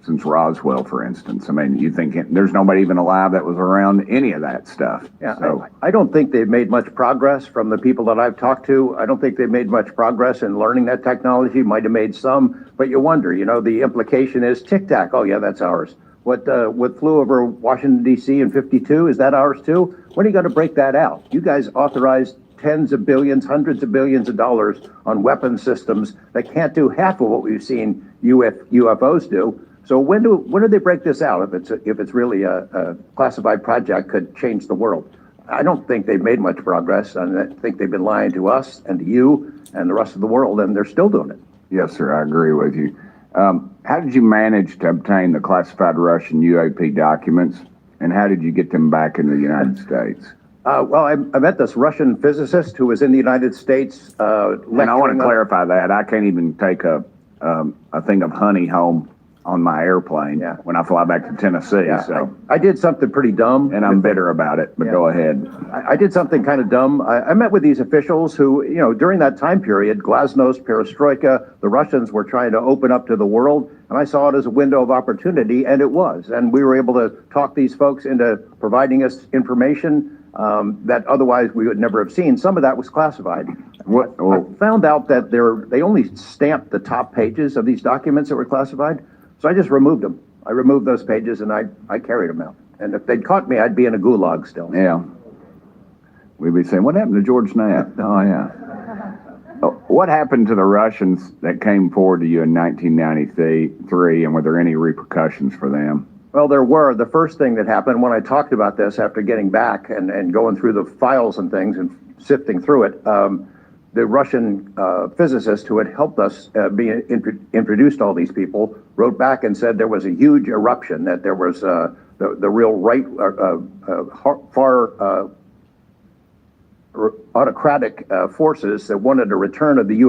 U: Roswell, for instance. I mean, you think there's nobody even alive that was around any of that stuff.
S: Yeah,
U: so,
S: I don't think they've made much progress from the people that I've talked to. I don't think they've made much progress in learning that technology. Might have made some, but you wonder, the implication is Tic Tac. Oh yeah, that's ours. What flew over Washington, D.C. in 52, is that ours too? When are you going to break that out? You guys authorized tens of billions, hundreds of billions of dollars on weapon systems that can't do half of what we've seen UFOs do. So when do they break this out? If it's really a classified project, could change the world. I don't think they've made much progress, and I think they've been lying to us and to you and the rest of the world, and they're still doing it.
U: yes, sir, I agree with you. How did you manage to obtain the classified Russian UAP documents, and how did you get them back in the United States?
S: Well, I met this Russian physicist who was in the United States.
U: And I want to clarify that. I can't even take a thing of honey home on my airplane when I fly back to Tennessee.
S: Yeah,
U: so
S: I did something pretty dumb.
U: And I'm bitter about it, but go ahead.
S: I did something kind of dumb. I met with these officials who, during that time period, Glasnost, Perestroika, the Russians were trying to open up to the world, and I saw it as a window of opportunity, and it was. And we were able to talk these folks into providing us information that otherwise we would never have seen. Some of that was classified. I found out that they only stamped the top pages of these documents that were classified, so I just removed them. I removed those pages and I carried them out. And if they'd caught me, I'd be in a gulag still.
U: Yeah. We'd be saying, what happened to George Knapp? Oh, yeah. What happened to the Russians that came forward to you in 1993, and were there any repercussions for them?
S: Well, there were. The first thing that happened when I talked about this after getting back and going through the files and things and sifting through it, the Russian physicist who had helped us introduced all these people wrote back and said there was a huge eruption, that there was the real right, far autocratic forces that wanted a return of the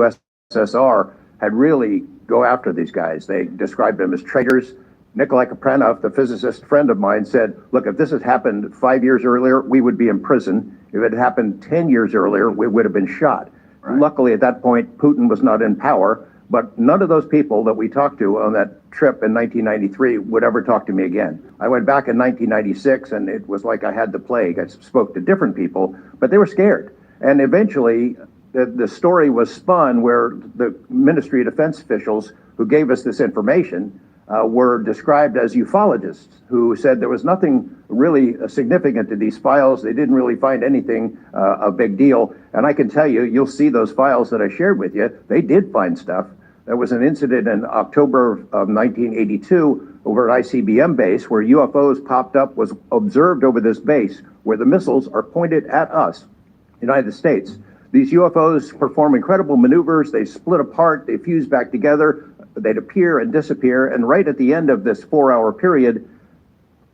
S: USSR had really go after these guys. They described them as traitors. Nikolai Kapranov, the physicist friend of mine, said, look, if this had happened 5 years earlier, we would be in prison. If it had happened 10 years earlier, we would have been shot. Right. Luckily, at that point, Putin was not in power, but none of those people that we talked to on that trip in 1993 would ever talk to me again. I went back in 1996, and it was like I had the plague. I spoke to different people, but they were scared. And eventually, the story was spun where the Ministry of Defense officials who gave us this information were described as ufologists, who said there was nothing really significant to these files. They didn't really find anything a big deal. And I can tell you, you'll see those files that I shared with you, they did find stuff. There was an incident in October of 1982 over at ICBM base where UFOs popped up, was observed over this base where the missiles are pointed at us. United States. These UFOs perform incredible maneuvers. They split apart, they fuse back together, they'd appear and disappear. And right at the end of this 4-hour period,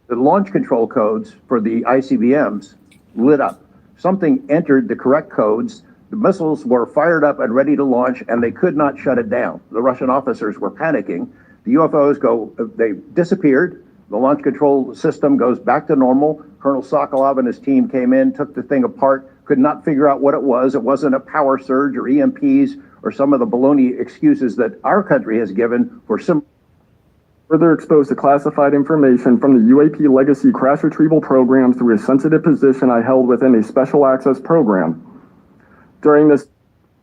S: the launch control codes for the ICBMs lit up. Something entered the correct codes. The missiles were fired up and ready to launch, and they could not shut it down. The Russian officers were panicking. The UFOs they disappeared. The launch control system goes back to normal. Colonel Sokolov and his team came in, took the thing apart, could not figure out what it was. It wasn't a power surge or EMPs or some of the baloney excuses that our country has given for some.
O: Further exposed to classified information from the UAP legacy crash retrieval program through a sensitive position I held within a special access program. During this,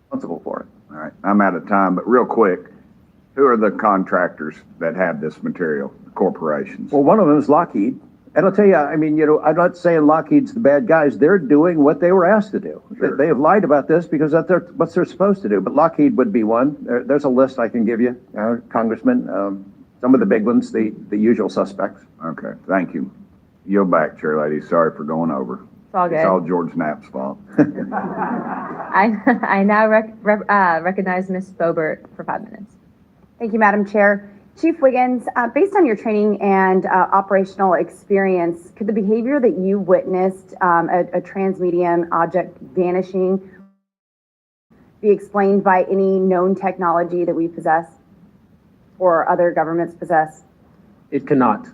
S: responsible for it.
U: All right, I'm out of time, but real quick, who are the contractors that have this material, the corporations?
S: Well, one of them is Lockheed. And I'll tell you, I mean, I'm not saying Lockheed's the bad guys. They're doing what they were asked to do.
U: Sure.
S: They have lied about this because that's what they're supposed to do. But Lockheed would be one. There's a list I can give you, Congressman. Some of the big ones, the usual suspects.
U: Okay, thank you. Yield back, Chair Lady. Sorry for going over.
N: It's all good.
U: It's all George Knapp's fault.
N: I now recognize Ms. Bobert for 5 minutes.
E: Thank you, Madam Chair. Chief Wiggins, based on your training and operational experience, could the behavior that you witnessed, a transmedium object vanishing, be explained by any known technology that we possess or other governments possess?
P: It cannot.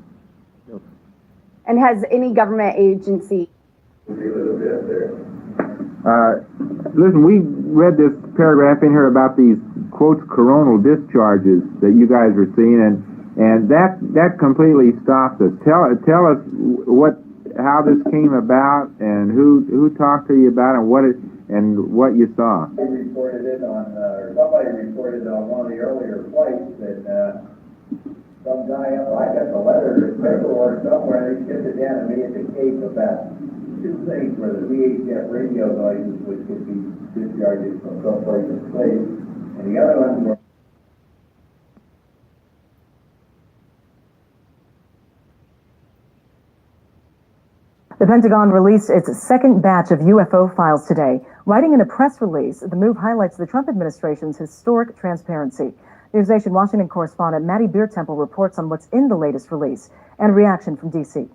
E: And has any government agency?
V: Listen, we read this paragraph in here about these, quote, coronal discharges that you guys are seeing, and that completely stopped us. Tell us how this came about and who talked to you about it and what you saw.
W: Somebody reported it on one of the earlier flights that some guy up, I got the letter, paperwork somewhere, they sent it down to me at the Cape about two things where the VHF radio noises which could be discharges from someplace in space, and the other ones were.
X: The Pentagon released its second batch of UFO files today. Writing in a press release, the move highlights the Trump administration's historic transparency. NewsNation Washington correspondent Maddie Beertemple reports on what's in the latest release and reaction from D.C.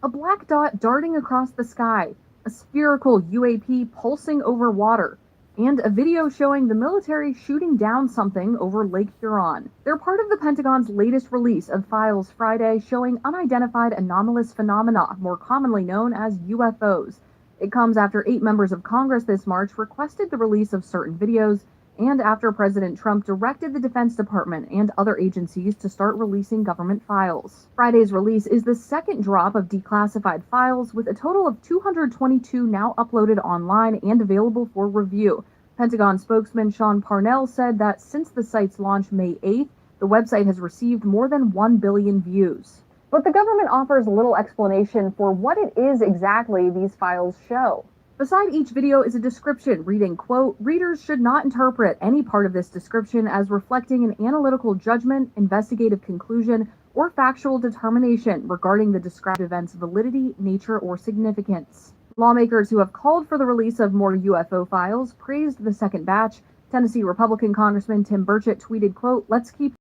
Y: A black dot darting across the sky, a spherical UAP pulsing over water, and a video showing the military shooting down something over Lake Huron. They're part of the Pentagon's latest release of files Friday showing unidentified anomalous phenomena, more commonly known as UFOs. It comes after 8 members of Congress this March requested the release of certain videos, and after President Trump directed the Defense Department and other agencies to start releasing government files. Friday's release is the second drop of declassified files, with a total of 222 now uploaded online and available for review. Pentagon spokesman Sean Parnell said that since the site's launch May 8th, the website has received more than 1 billion views. But the government offers little explanation for what it is exactly these files show. Beside each video is a description reading, quote, "Readers should not interpret any part of this description as reflecting an analytical judgment, investigative conclusion, or factual determination regarding the described event's validity, nature, or significance." Lawmakers who have called for the release of more UFO files praised the second batch. Tennessee Republican Congressman Tim Burchett tweeted, quote, "Let's keep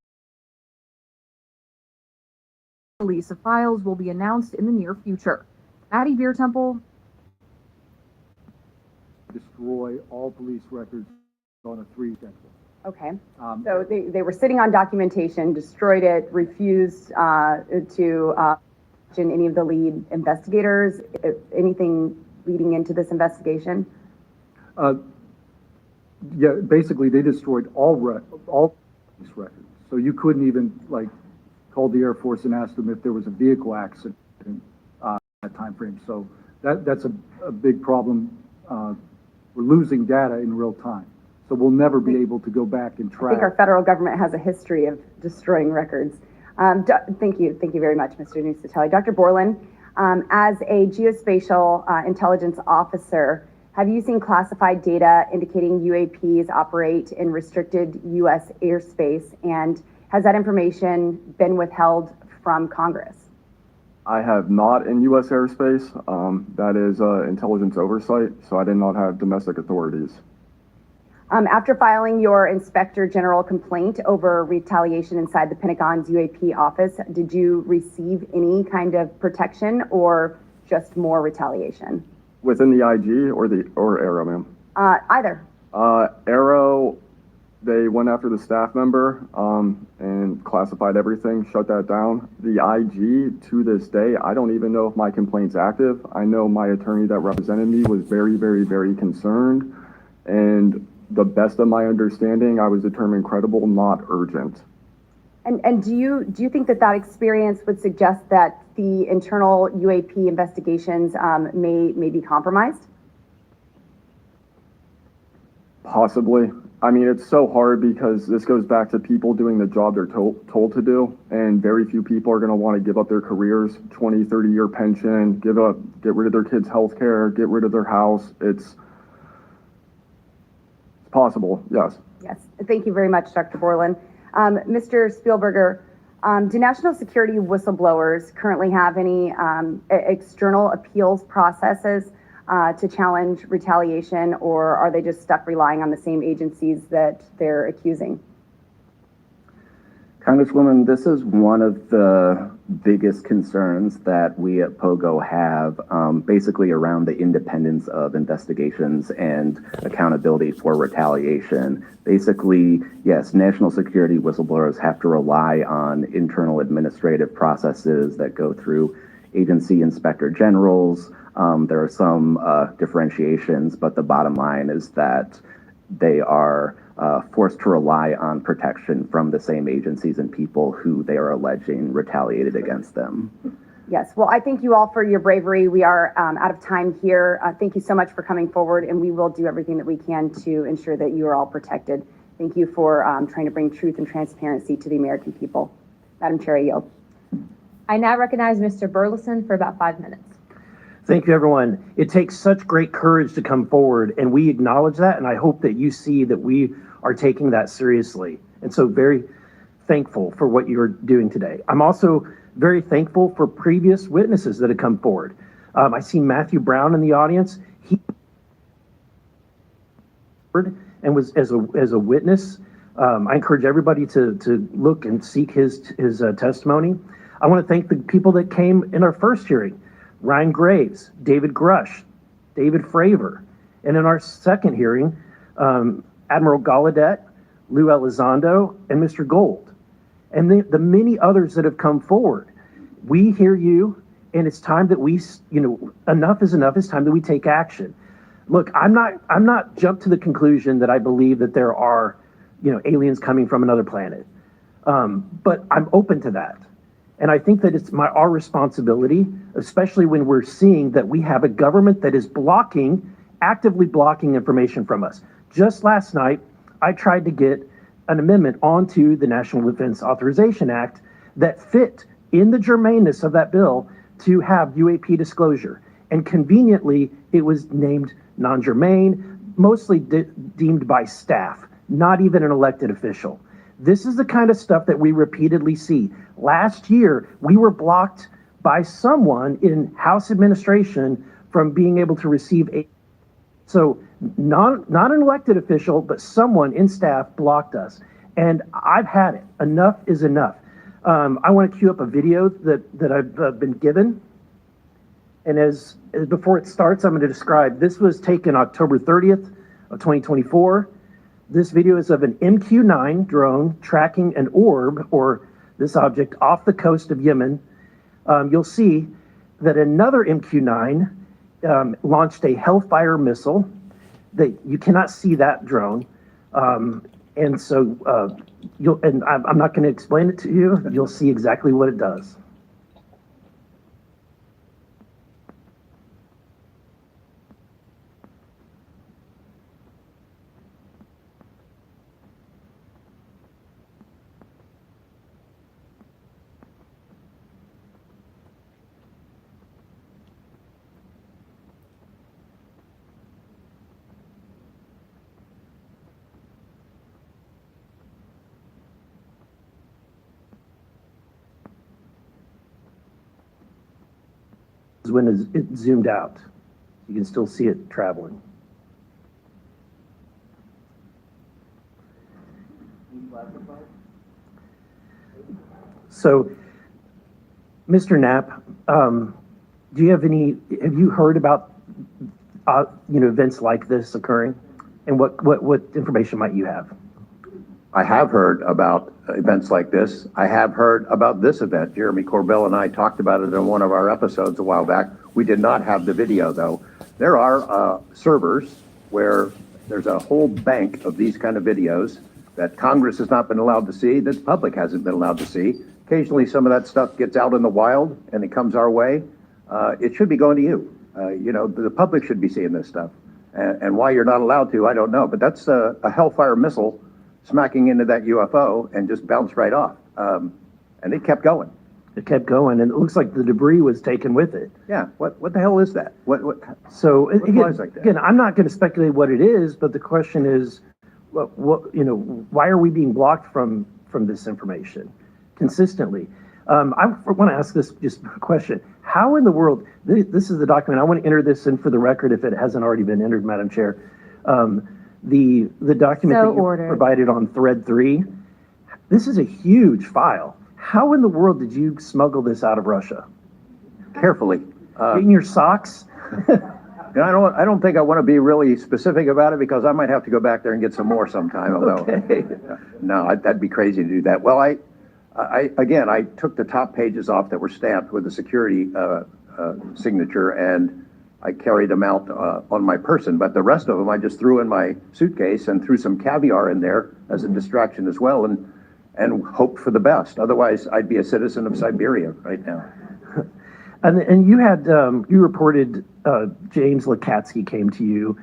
Y: the release of files will be announced in the near future." Maddie Beertemple.
Q: Destroy all police records on a 3 schedule.
E: Okay. So they were sitting on documentation, destroyed it, refused to mention any of the lead investigators, anything leading into this investigation?
Q: Yeah, basically they destroyed all police records. So you couldn't even call the Air Force and ask them if there was a vehicle accident in that time frame. So that's a big problem. We're losing data in real time. So we'll never be able to go back and track.
E: I think our federal government has a history of destroying records. Thank you very much, Mr. Nusatelli. Dr. Borland, as a geospatial intelligence officer, have you seen classified data indicating UAPs operate in restricted U.S. airspace, and has that information been withheld from Congress?
H: I have not in U.S. airspace. That is intelligence oversight, so I did not have domestic authorities.
E: After filing your Inspector General complaint over retaliation inside the Pentagon's UAP office, did you receive any kind of protection or just more retaliation?
H: Within the IG or Aero, ma'am?
E: Either.
H: Aero, they went after the staff member and classified everything, shut that down. The IG, to this day, I don't even know if my complaint's active. I know my attorney that represented me was very, very, very concerned. And the best of my understanding, I was determined credible, not urgent.
E: And do you think that experience would suggest that the internal UAP investigations may be compromised?
H: Possibly. I mean, it's so hard because this goes back to people doing the job they're told to do, and very few people are going to want to give up their careers, 20, 30-year pension, get rid of their kids' health care, get rid of their house. It's possible, yes.
E: Yes. Thank you very much, Dr. Borland. Mr. Spielberger, do national security whistleblowers currently have any external appeals processes to challenge retaliation, or are they just stuck relying on the same agencies that they're accusing?
M: Congresswoman, this is one of the biggest concerns that we at POGO have, basically around the independence of investigations and accountability for retaliation. Basically, yes, national security whistleblowers have to rely on internal administrative processes that go through agency inspector generals. There are some differentiations, but the bottom line is that they are forced to rely on protection from the same agencies and people who they are alleging retaliated against them.
E: Yes. Well, I thank you all for your bravery. We are out of time here. Thank you so much for coming forward, and we will do everything that we can to ensure that you are all protected. Thank you for trying to bring truth and transparency to the American people. Madam Chair, I yield.
N: I now recognize Mr. Burleson for about 5 minutes.
B: Thank you, everyone. It takes such great courage to come forward, and we acknowledge that, and I hope that you see that we are taking that seriously. And so very thankful for what you're doing today. I'm also very thankful for previous witnesses that have come forward. I see Matthew Brown in the audience. He and was as a witness. I encourage everybody to look and seek his testimony. I want to thank the people that came in our first hearing: Ryan Graves, David Grush, David Fravor, and in our second hearing, Admiral Gallaudet, Lou Elizondo, and Mr. Gold, and the many others that have come forward. We hear you, and it's time that we, enough is enough. It's time that we take action. Look, I'm not jumped to the conclusion that I believe that there are, aliens coming from another planet, but I'm open to that. And I think that it's our responsibility, especially when we're seeing that we have a government that is actively blocking information from us. Just last night, I tried to get an amendment onto the National Defense Authorization Act that fit in the germaneness of that bill to have UAP disclosure. And conveniently, it was named non-germane, mostly deemed by staff, not even an elected official. This is the kind of stuff that we repeatedly see. Last year, we were blocked by someone in House administration from being able to receive aid. So not an elected official, but someone in staff blocked us. And I've had it. Enough is enough. I want to cue up a video that I've been given. And as before it starts, I'm going to describe. This was taken October 30th of 2024. This video is of an MQ-9 drone tracking an orb, or this object, off the coast of Yemen. You'll see that another MQ-9 launched a Hellfire missile. You cannot see that drone. And so I'm not going to explain it to you. You'll see exactly what it does. when it zoomed out. You can still see it traveling. So, Mr. Knapp, do you have you heard about, events like this occurring? And what information might you have?
S: I have heard about events like this. I have heard about this event. Jeremy Corbell and I talked about it in one of our episodes a while back. We did not have the video, though. There are servers where there's a whole bank of these kind of videos that Congress has not been allowed to see, that the public hasn't been allowed to see. Occasionally, some of that stuff gets out in the wild and it comes our way. It should be going to you. The public should be seeing this stuff. And why you're not allowed to, I don't know. But that's a Hellfire missile smacking into that UFO and just bounced right off. And it kept going.
B: It kept going, and it looks like the debris was taken with it.
S: Yeah. What the hell is that?
B: So
S: flies like that?
B: Again, I'm not going to speculate what it is, but the question is, why are we being blocked from this information consistently? I want to ask this just question. How in the world, this is the document, I want to enter this in for the record if it hasn't already been entered, Madam Chair. The document that you provided on thread 3, this is a huge file. How in the world did you smuggle this out of Russia?
S: Carefully.
B: In your socks?
S: And I don't think I want to be really specific about it because I might have to go back there and get some more sometime. Although, no, that'd be crazy to do that. Well, I took the top pages off that were stamped with the security signature, and I carried them out on my person. But the rest of them I just threw in my suitcase and threw some caviar in there as a distraction as well, and hoped for the best. Otherwise, I'd be a citizen of Siberia right now.
B: And you had you reported James Lakatsky came to you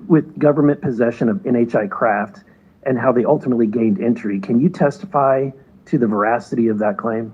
B: with government possession of NHI craft and how they ultimately gained entry. Can you testify to the veracity of that claim?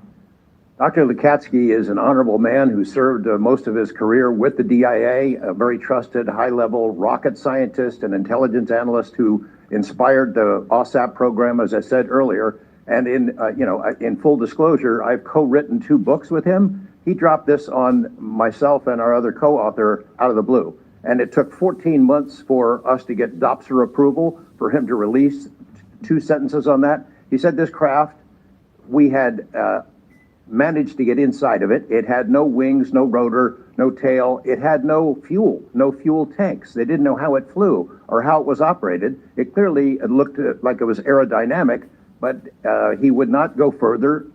S: Dr. Lakatsky is an honorable man who served most of his career with the DIA, a very trusted, high-level rocket scientist and intelligence analyst who inspired the OSAP program, as I said earlier. And in full disclosure, I've co-written 2 books with him. He dropped this on myself and our other co-author out of the blue. And it took 14 months for us to get DOPSR approval for him to release 2 sentences on that. He said this craft, we had managed to get inside of it. It had no wings, no rotor, no tail. It had no fuel tanks. They didn't know how it flew or how it was operated. It clearly looked like it was aerodynamic, but he would not go further.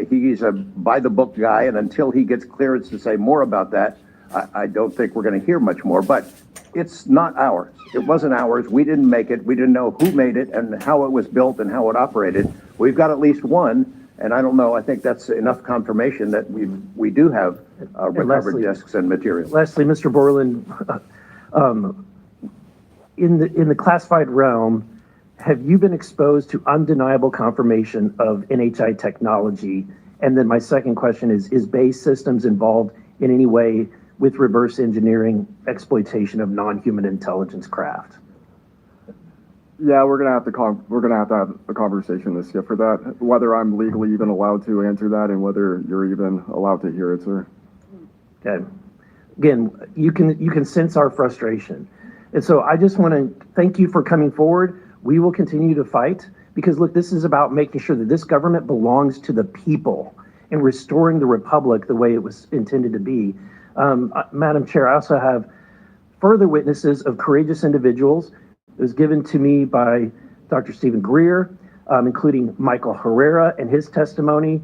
S: He's a by-the-book guy, and until he gets clearance to say more about that, I don't think we're going to hear much more. But it's not ours. It wasn't ours. We didn't make it. We didn't know who made it and how it was built and how it operated. We've got at least one, and I don't know. I think that's enough confirmation that we do have recovered discs and materials.
B: Lastly, Mr. Borland, in the classified realm, have you been exposed to undeniable confirmation of NHI technology? And then my second question is Base Systems involved in any way with reverse engineering exploitation of non-human intelligence craft?
O: Yeah, we're gonna have to have a conversation this year for that. Whether I'm legally even allowed to answer that, and whether you're even allowed to hear it, sir.
B: Okay. Again, you can sense our frustration, and so I just want to thank you for coming forward. We will continue to fight because, look, this is about making sure that this government belongs to the people and restoring the republic the way it was intended to be. Madam Chair, I also have further witnesses of courageous individuals. It was given to me by Dr. Stephen Greer, including Michael Herrera and his testimony.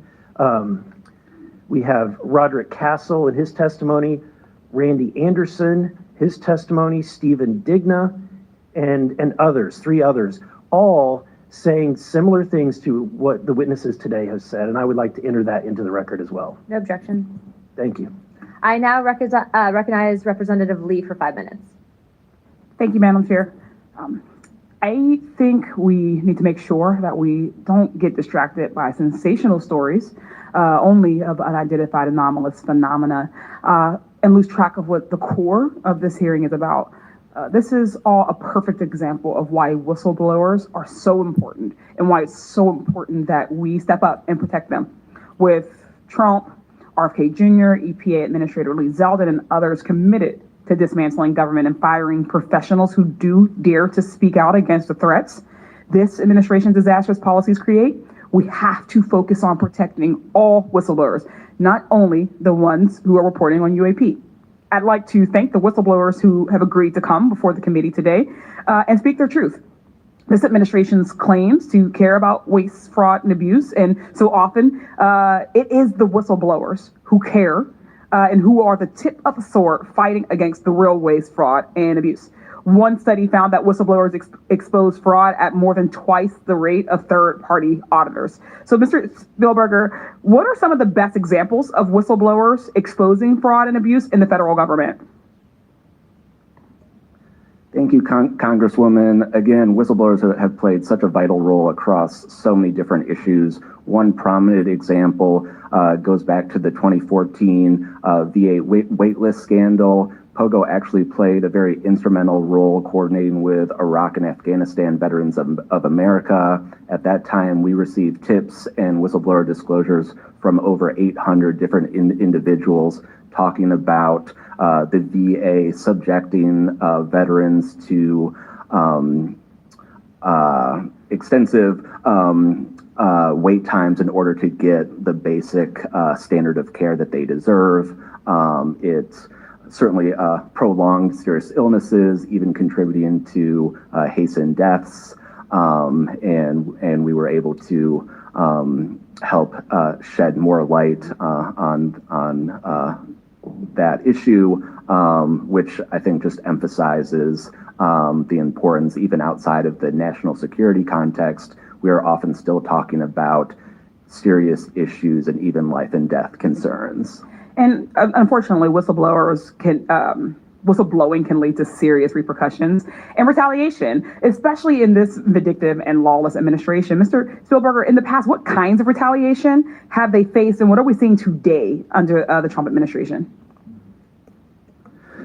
B: We have Roderick Castle and his testimony, Randy Anderson, his testimony, Stephen Digna, and others, 3 others, all saying similar things to what the witnesses today have said, and I would like to enter that into the record as well.
N: No objection.
B: Thank you.
N: I now recognize Representative Lee for 5 minutes.
C: Thank you, Madam Chair. I think we need to make sure that we don't get distracted by sensational stories only of unidentified anomalous phenomena and lose track of what the core of this hearing is about. This is all a perfect example of why whistleblowers are so important and why it's so important that we step up and protect them. With Trump, RFK Jr., EPA Administrator Lee Zeldin, and others committed to dismantling government and firing professionals who do dare to speak out against the threats this administration's disastrous policies create. We have to focus on protecting all whistleblowers, not only the ones who are reporting on UAP. I'd like to thank the whistleblowers who have agreed to come before the committee today and speak their truth. This administration's claims to care about waste, fraud, and abuse, and so often it is the whistleblowers who care and who are the tip of the sword fighting against the real waste, fraud, and abuse. One study found that whistleblowers expose fraud at more than twice the rate of third-party auditors. So, Mr. Spielberger, what are some of the best examples of whistleblowers exposing fraud and abuse in the federal government?
M: Thank you, Congresswoman. Again, whistleblowers have played such a vital role across so many different issues. One prominent example goes back to the 2014 VA waitlist scandal. Pogo actually played a very instrumental role coordinating with Iraq and Afghanistan Veterans of America. At that time, we received tips and whistleblower disclosures from over 800 different individuals talking about the VA subjecting veterans to extensive wait times in order to get the basic standard of care that they deserve. It's certainly prolonged serious illnesses, even contributing to hastened deaths, and we were able to help shed more light on that issue, which I think just emphasizes the importance, even outside of the national security context. We are often still talking about serious issues and even life and death concerns.
C: And unfortunately, whistleblowing can lead to serious repercussions and retaliation, especially in this vindictive and lawless administration. Mr. Spielberger, in the past, what kinds of retaliation have they faced, and what are we seeing today under the Trump administration?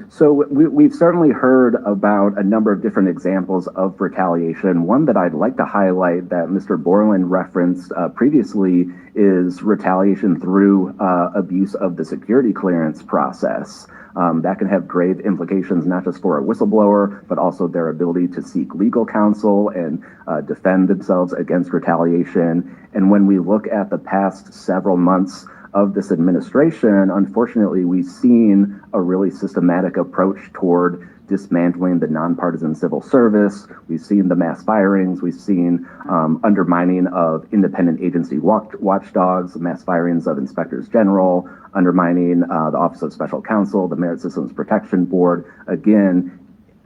M: So we've certainly heard about a number of different examples of retaliation. One that I'd like to highlight that Mr. Borland referenced previously is retaliation through abuse of the security clearance process. That can have grave implications, not just for a whistleblower, but also their ability to seek legal counsel and defend themselves against retaliation. And when we look at the past several months of this administration, unfortunately, we've seen a really systematic approach toward dismantling the nonpartisan civil service. We've seen the mass firings. We've seen undermining of independent agency watchdogs, mass firings of inspectors general, undermining the Office of Special Counsel, the Merit Systems Protection Board. Again,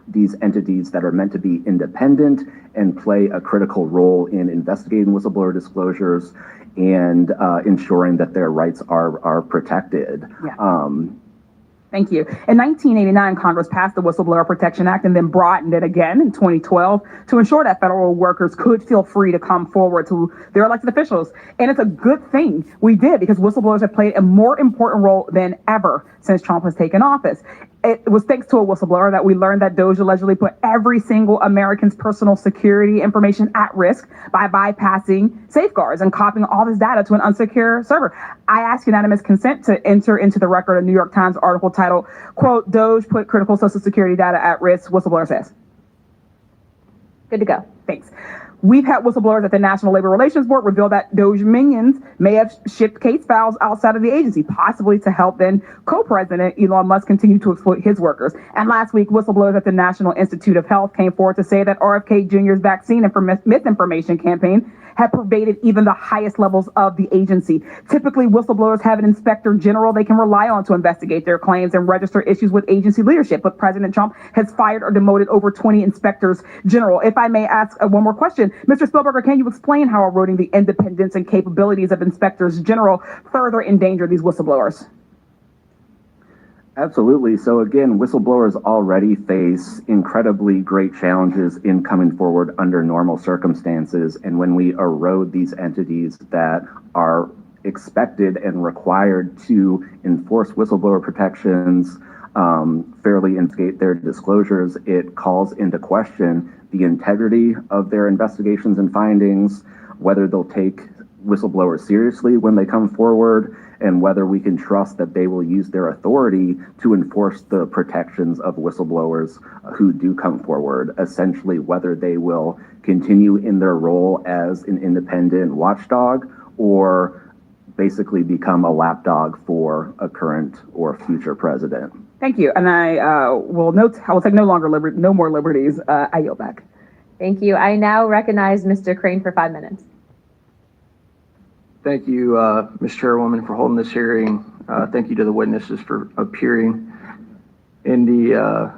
M: these entities that are meant to be independent and play a critical role in investigating whistleblower disclosures and ensuring that their rights are protected.
C: Yeah. Thank you. In 1989, Congress passed the Whistleblower Protection Act and then broadened it again in 2012 to ensure that federal workers could feel free to come forward to their elected officials. And it's a good thing we did, because whistleblowers have played a more important role than ever since Trump has taken office. It was thanks to a whistleblower that we learned that DOJ allegedly put every single American's personal security information at risk by bypassing safeguards and copying all this data to an unsecure server. I ask unanimous consent to enter into the record a New York Times article titled, quote, "DOJ put critical Social Security data at risk, whistleblower says." Good to go. Thanks. We've had whistleblowers at the National Labor Relations Board reveal that DOJ minions may have shipped case files outside of the agency, possibly to help then co-president Elon Musk continue to exploit his workers. And last week, whistleblowers at the National Institute of Health came forward to say that RFK Jr.'s vaccine and misinformation campaign had pervaded even the highest levels of the agency. Typically, whistleblowers have an inspector general they can rely on to investigate their claims and register issues with agency leadership. But President Trump has fired or demoted over 20 inspectors general. If I may ask one more question, Mr. Spielberger, can you explain how eroding the independence and capabilities of inspectors general further endanger these whistleblowers?
M: Absolutely. So again, whistleblowers already face incredibly great challenges in coming forward under normal circumstances. And when we erode these entities that are expected and required to enforce whistleblower protections, fairly instigate their disclosures, it calls into question the integrity of their investigations and findings, whether they'll take whistleblowers seriously when they come forward, and whether we can trust that they will use their authority to enforce the protections of whistleblowers who do come forward, essentially whether they will continue in their role as an independent watchdog or basically become a lapdog for a current or future president.
C: Thank you. And I will take no more liberties. I yield back.
N: Thank you. I now recognize Mr. Crane for 5 minutes.
P: Thank you, Ms. Chairwoman, for holding this hearing. Thank you to the witnesses for appearing. In the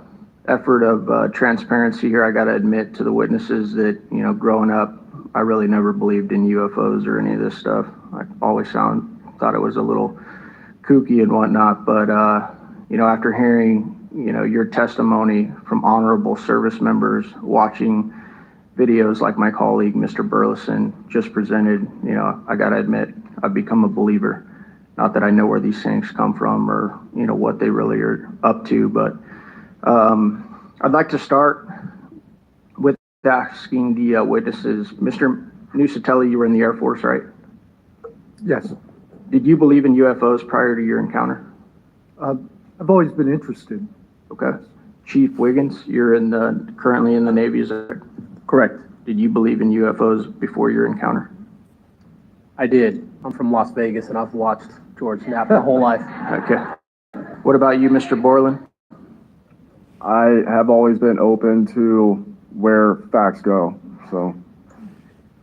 P: effort of transparency here, I got to admit to the witnesses that, growing up, I really never believed in UFOs or any of this stuff. I always thought it was a little kooky and whatnot, but, after hearing, your testimony from honorable service members, watching videos like my colleague, Mr. Burleson, just presented, I got to admit, I've become a believer. Not that I know where these things come from or, what they really are up to, but I'd like to start with asking the witnesses. Mr. Nusatelli, you were in the Air Force, right?
Q: Yes.
P: Did you believe in UFOs prior to your encounter?
Q: I've always been interested.
P: Okay. Chief Wiggins, you're currently in the Navy, is that correct? Did you believe in UFOs before your encounter?
F: I did. I'm from Las Vegas and I've watched George Knapp my whole life.
P: Okay. What about you, Mr. Borland?
H: I have always been open to where facts go, so.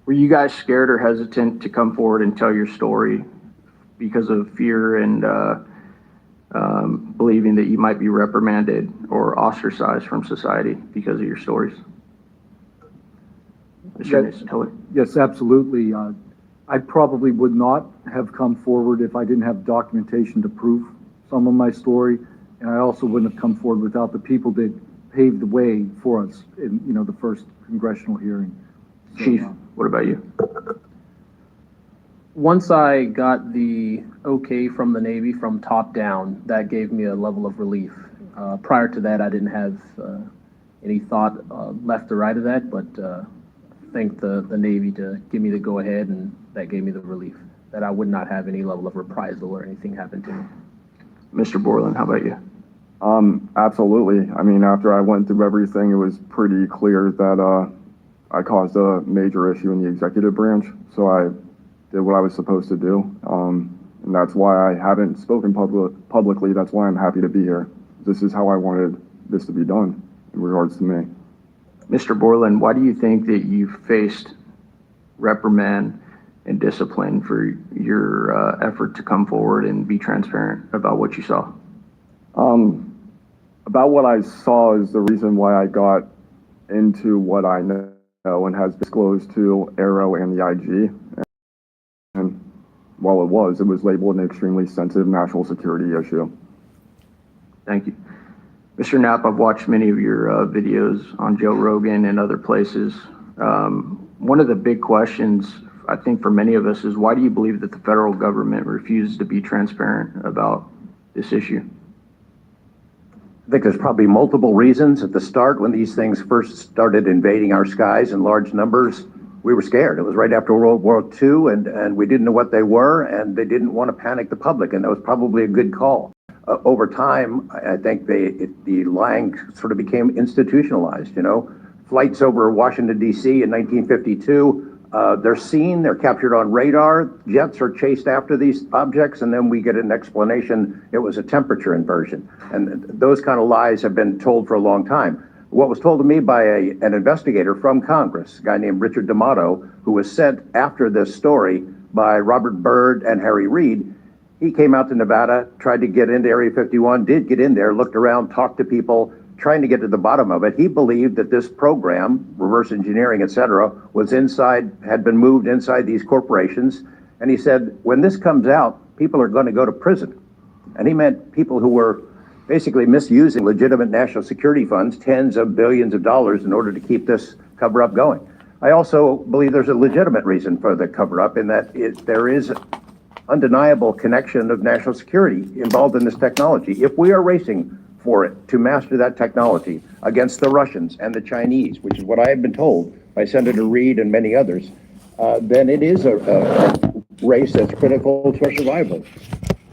P: Were you guys scared or hesitant to come forward and tell your story because of fear and believing that you might be reprimanded or ostracized from society because of your stories? Mr. Nusatelli?
Q: Yes, absolutely. I probably would not have come forward if I didn't have documentation to prove some of my story, and I also wouldn't have come forward without the people that paved the way for us in, the first congressional hearing. So,
P: Chief, what about you?
F: Once I got the okay from the Navy from top down, that gave me a level of relief. Prior to that, I didn't have any thought left or right of that, but thanked the Navy to give me the go ahead, and that gave me the relief that I would not have any level of reprisal or anything happen to me.
P: Mr. Borland, how about you?
H: Absolutely. I mean, after I went through everything, it was pretty clear that I caused a major issue in the executive branch, so I did what I was supposed to do, and that's why I haven't spoken publicly. That's why I'm happy to be here. This is how I wanted this to be done in regards to me.
P: Mr. Borland, why do you think that you faced reprimand and discipline for your effort to come forward and be transparent about what you saw?
H: About what I saw is the reason why I got into what I know and has disclosed to Aero and the IG. And while it was labeled an extremely sensitive national security issue.
P: Thank you. Mr. Knapp, I've watched many of your videos on Joe Rogan and other places. One of the big questions, I think, for many of us is why do you believe that the federal government refuses to be transparent about this issue?
S: I think there's probably multiple reasons. At the start, when these things first started invading our skies in large numbers, we were scared. It was right after World War II, and we didn't know what they were, and they didn't want to panic the public, and that was probably a good call. Over time, I think the lying sort of became institutionalized. Flights over Washington, D.C. in 1952, they're seen, they're captured on radar, jets are chased after these objects, and then we get an explanation it was a temperature inversion. And those kind of lies have been told for a long time. What was told to me by an investigator from Congress, a guy named Richard D'Amato, who was sent after this story by Robert Byrd and Harry Reid, he came out to Nevada, tried to get into Area 51, did get in there, looked around, talked to people, trying to get to the bottom of it. He believed that this program, reverse engineering, et cetera, was had been moved inside these corporations. And he said, when this comes out, people are going to go to prison. And he meant people who were basically misusing legitimate national security funds, tens of billions of dollars, in order to keep this cover-up going. I also believe there's a legitimate reason for the cover-up in that there is undeniable connection of national security involved in this technology. If we are racing for it to master that technology against the Russians and the Chinese, which is what I have been told by Senator Reid and many others, then it is a race that's critical to our survival.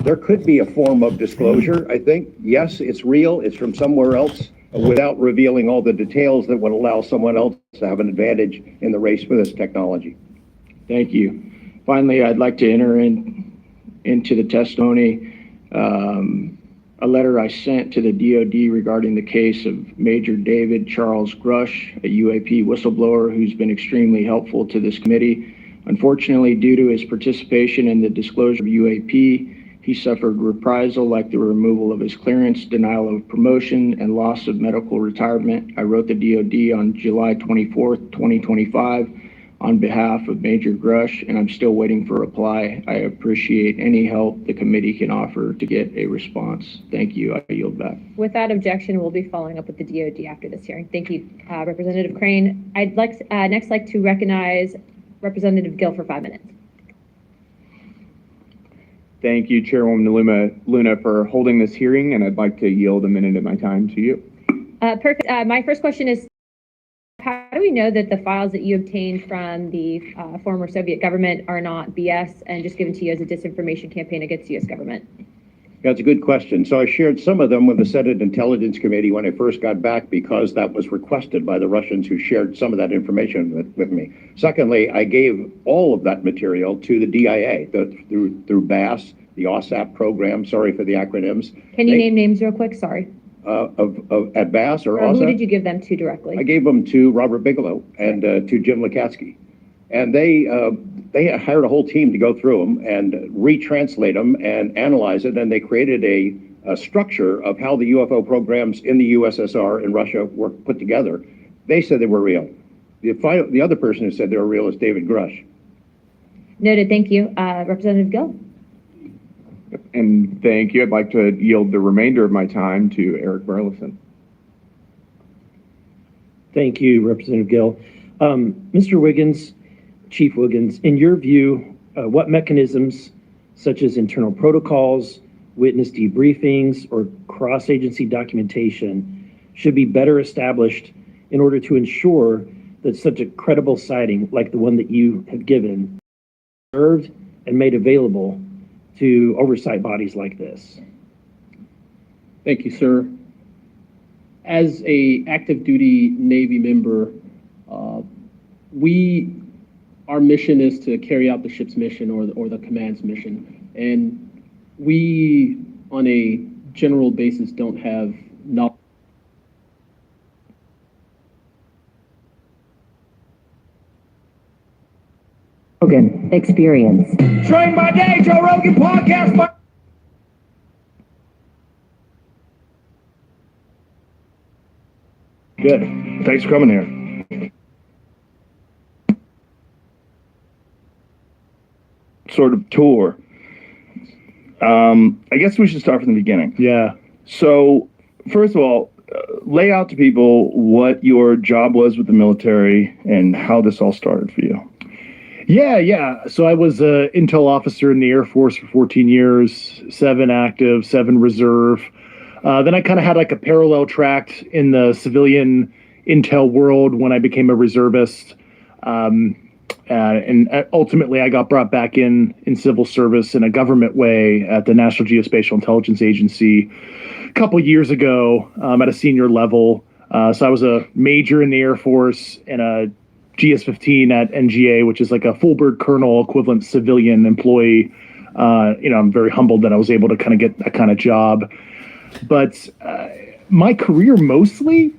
S: there could be a form of disclosure, I think. Yes, it's real, it's from somewhere else, without revealing all the details that would allow someone else to have an advantage in the race for this technology.
D: Thank you. Finally, I'd like to enter into the testimony a letter I sent to the DoD regarding the case of Major David Charles Grush, a UAP whistleblower who's been extremely helpful to this committee. Unfortunately, due to his participation in the disclosure of UAP, he suffered reprisal like the removal of his clearance, denial of promotion, and loss of medical retirement. I wrote the DoD on July 24th, 2025 on behalf of Major Grush, and I'm still waiting for a reply. I appreciate any help the committee can offer to get a response. Thank you. I yield back.
N: Without objection, we'll be following up with the DoD after this hearing. Thank you, Representative Crane. I'd next like to recognize Representative Gill for 5 minutes.
G: Thank you, Chairwoman Luna, for holding this hearing, and I'd like to yield a minute of my time to you.
N: Perfect. My first question is, how do we know that the files that you obtained from the former Soviet government are not BS and just given to you as a disinformation campaign against the U.S. government?
S: That's a good question. So I shared some of them with the Senate Intelligence Committee when I first got back because that was requested by the Russians who shared some of that information with me. Secondly, I gave all of that material to the DIA through BASS, the OSAP program, sorry for the acronyms.
N: Can you name names real quick? Sorry.
S: At BASS or
N: Who
S: OSAP?
N: did you give them to directly?
S: I gave them to Robert Bigelow and to Jim Lukatsky. And they hired a whole team to go through them and retranslate them and analyze it. And they created a structure of how the UFO programs in the USSR and Russia were put together. They said they were real. The other person who said they were real is David Grush.
N: Noted. Thank you. Representative Gill.
G: And thank you. I'd like to yield the remainder of my time to Eric Burleson.
B: Thank you, Representative Gill. Mr. Wiggins, Chief Wiggins, in your view, what mechanisms such as internal protocols, witness debriefings, or cross-agency documentation should be better established in order to ensure that such a credible sighting like the one that you have given served and made available to oversight bodies like this?
F: Thank you, sir. As a active duty Navy member, our mission is to carry out the ship's mission or the command's mission. And we, on a general basis, don't have knowledge.
I: Rogan experience.
J: Train by day, Joe Rogan podcast by...
K: Good. Thanks for coming here. Sort of tour. I guess we should start from the beginning.
Z: Yeah.
K: So, first of all, lay out to people what your job was with the military and how this all started for you.
Z: Yeah. So I was an intel officer in the Air Force for 14 years, 7 active, 7 reserve. Then I kind of had like a parallel track in the civilian intel world when I became a reservist. And ultimately I got brought back in civil service in a government way at the National Geospatial Intelligence Agency a couple years ago at a senior level. So I was a major in the Air Force and a GS-15 at NGA, which is like a full bird colonel equivalent civilian employee. I'm very humbled that I was able to kind of get that kind of job. But my career mostly,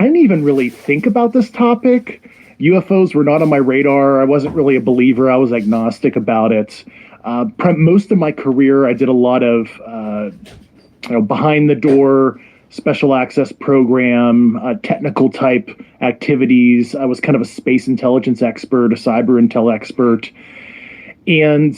Z: I didn't even really think about this topic. UFOs were not on my radar. I wasn't really a believer. I was agnostic about it. Most of my career, I did a lot of behind the door special access program, technical type activities. I was kind of a space intelligence expert, a cyber intel expert. And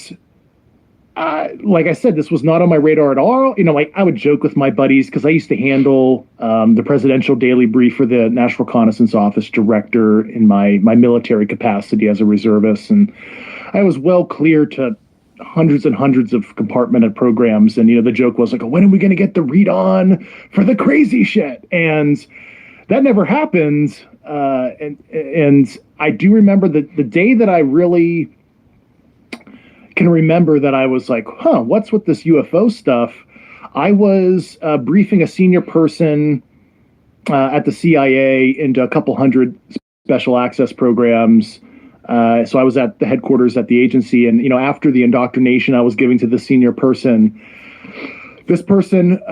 Z: like I said, this was not on my radar at all. I would joke with my buddies because I used to handle the presidential daily brief for the National Reconnaissance Office director in my military capacity as a reservist. And I was well clear to hundreds and hundreds of compartmented programs. And, the joke was like, oh, when are we going to get the read on for the crazy shit? And that never happened. And I do remember the day that I really can remember that I was like, what's with this UFO stuff? I was briefing a senior person at the CIA into a couple hundred special access programs. So I was at the headquarters at the agency, and after the indoctrination I was giving to the senior person, this person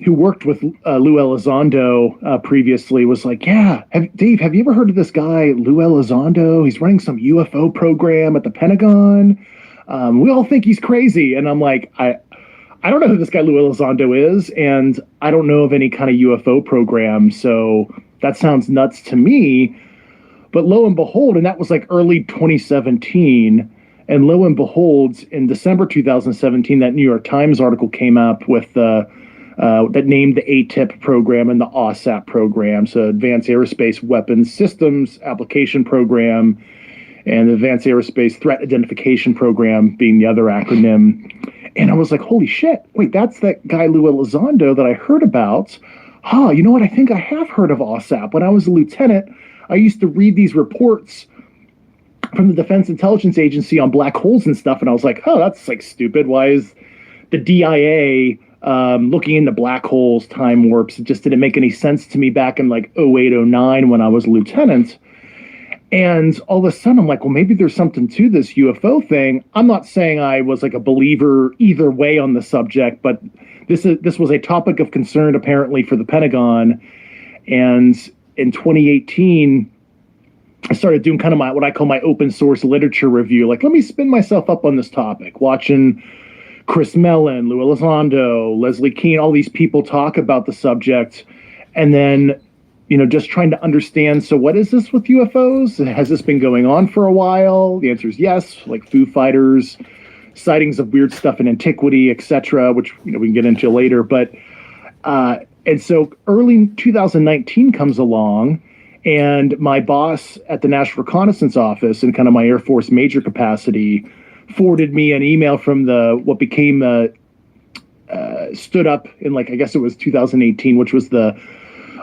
Z: who worked with Lou Elizondo previously was like, yeah, Dave, have you ever heard of this guy, Lou Elizondo? He's running some UFO program at the Pentagon. We all think he's crazy. And I'm like, I don't know who this guy Lou Elizondo is, and I don't know of any kind of UFO program. So that sounds nuts to me. But lo and behold, and that was like early 2017, and lo and behold, in December 2017, that New York Times article came up with that named the ATIP program and the OSAP program, so Advanced Aerospace Weapons Systems Application Program, and the Advanced Aerospace Threat Identification Program being the other acronym. And I was like, holy shit, wait, that's that guy Lou Elizondo that I heard about. You know what? I think I have heard of OSAP. When I was a lieutenant, I used to read these reports from the Defense Intelligence Agency on black holes and stuff, and I was like, that's like stupid. Why is the DIA looking into black holes, time warps? It just didn't make any sense to me back in like 08, 09 when I was a lieutenant. And all of a sudden, I'm like, well, maybe there's something to this UFO thing. I'm not saying I was like a believer either way on the subject, but this was a topic of concern apparently for the Pentagon. And in 2018, I started doing kind of what I call my open source literature review. Like, let me spin myself up on this topic, watching Chris Mellon, Lou Elizondo, Leslie Kean, all these people talk about the subject. And then, just trying to understand, so what is this with UFOs? Has this been going on for a while? The answer is yes, like Foo Fighters, sightings of weird stuff in antiquity, etc., which, we can get into later. But, and so early 2019 comes along, and my boss at the National Reconnaissance Office in kind of my Air Force major capacity forwarded me an email from what became stood up in I guess it was 2018, which was the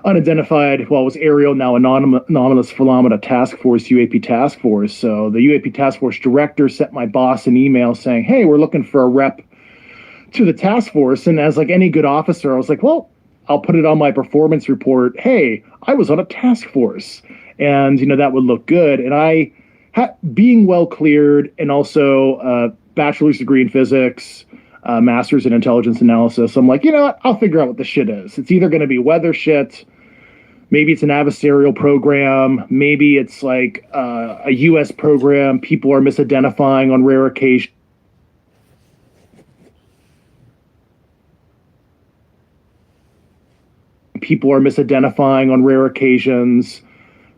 Z: unidentified, it was aerial, now anomalous phenomena task force, UAP task force. So the UAP task force director sent my boss an email saying, hey, we're looking for a rep to the task force. And as like any good officer, I was like, well, I'll put it on my performance report. Hey, I was on a task force, and that would look good. And I being well cleared, and also a bachelor's degree in physics, master's in intelligence analysis. I'm like, what? I'll figure out what the shit is. It's either going to be weather shit, maybe it's an adversarial program, maybe it's like a U.S. program. People are misidentifying on rare occasions.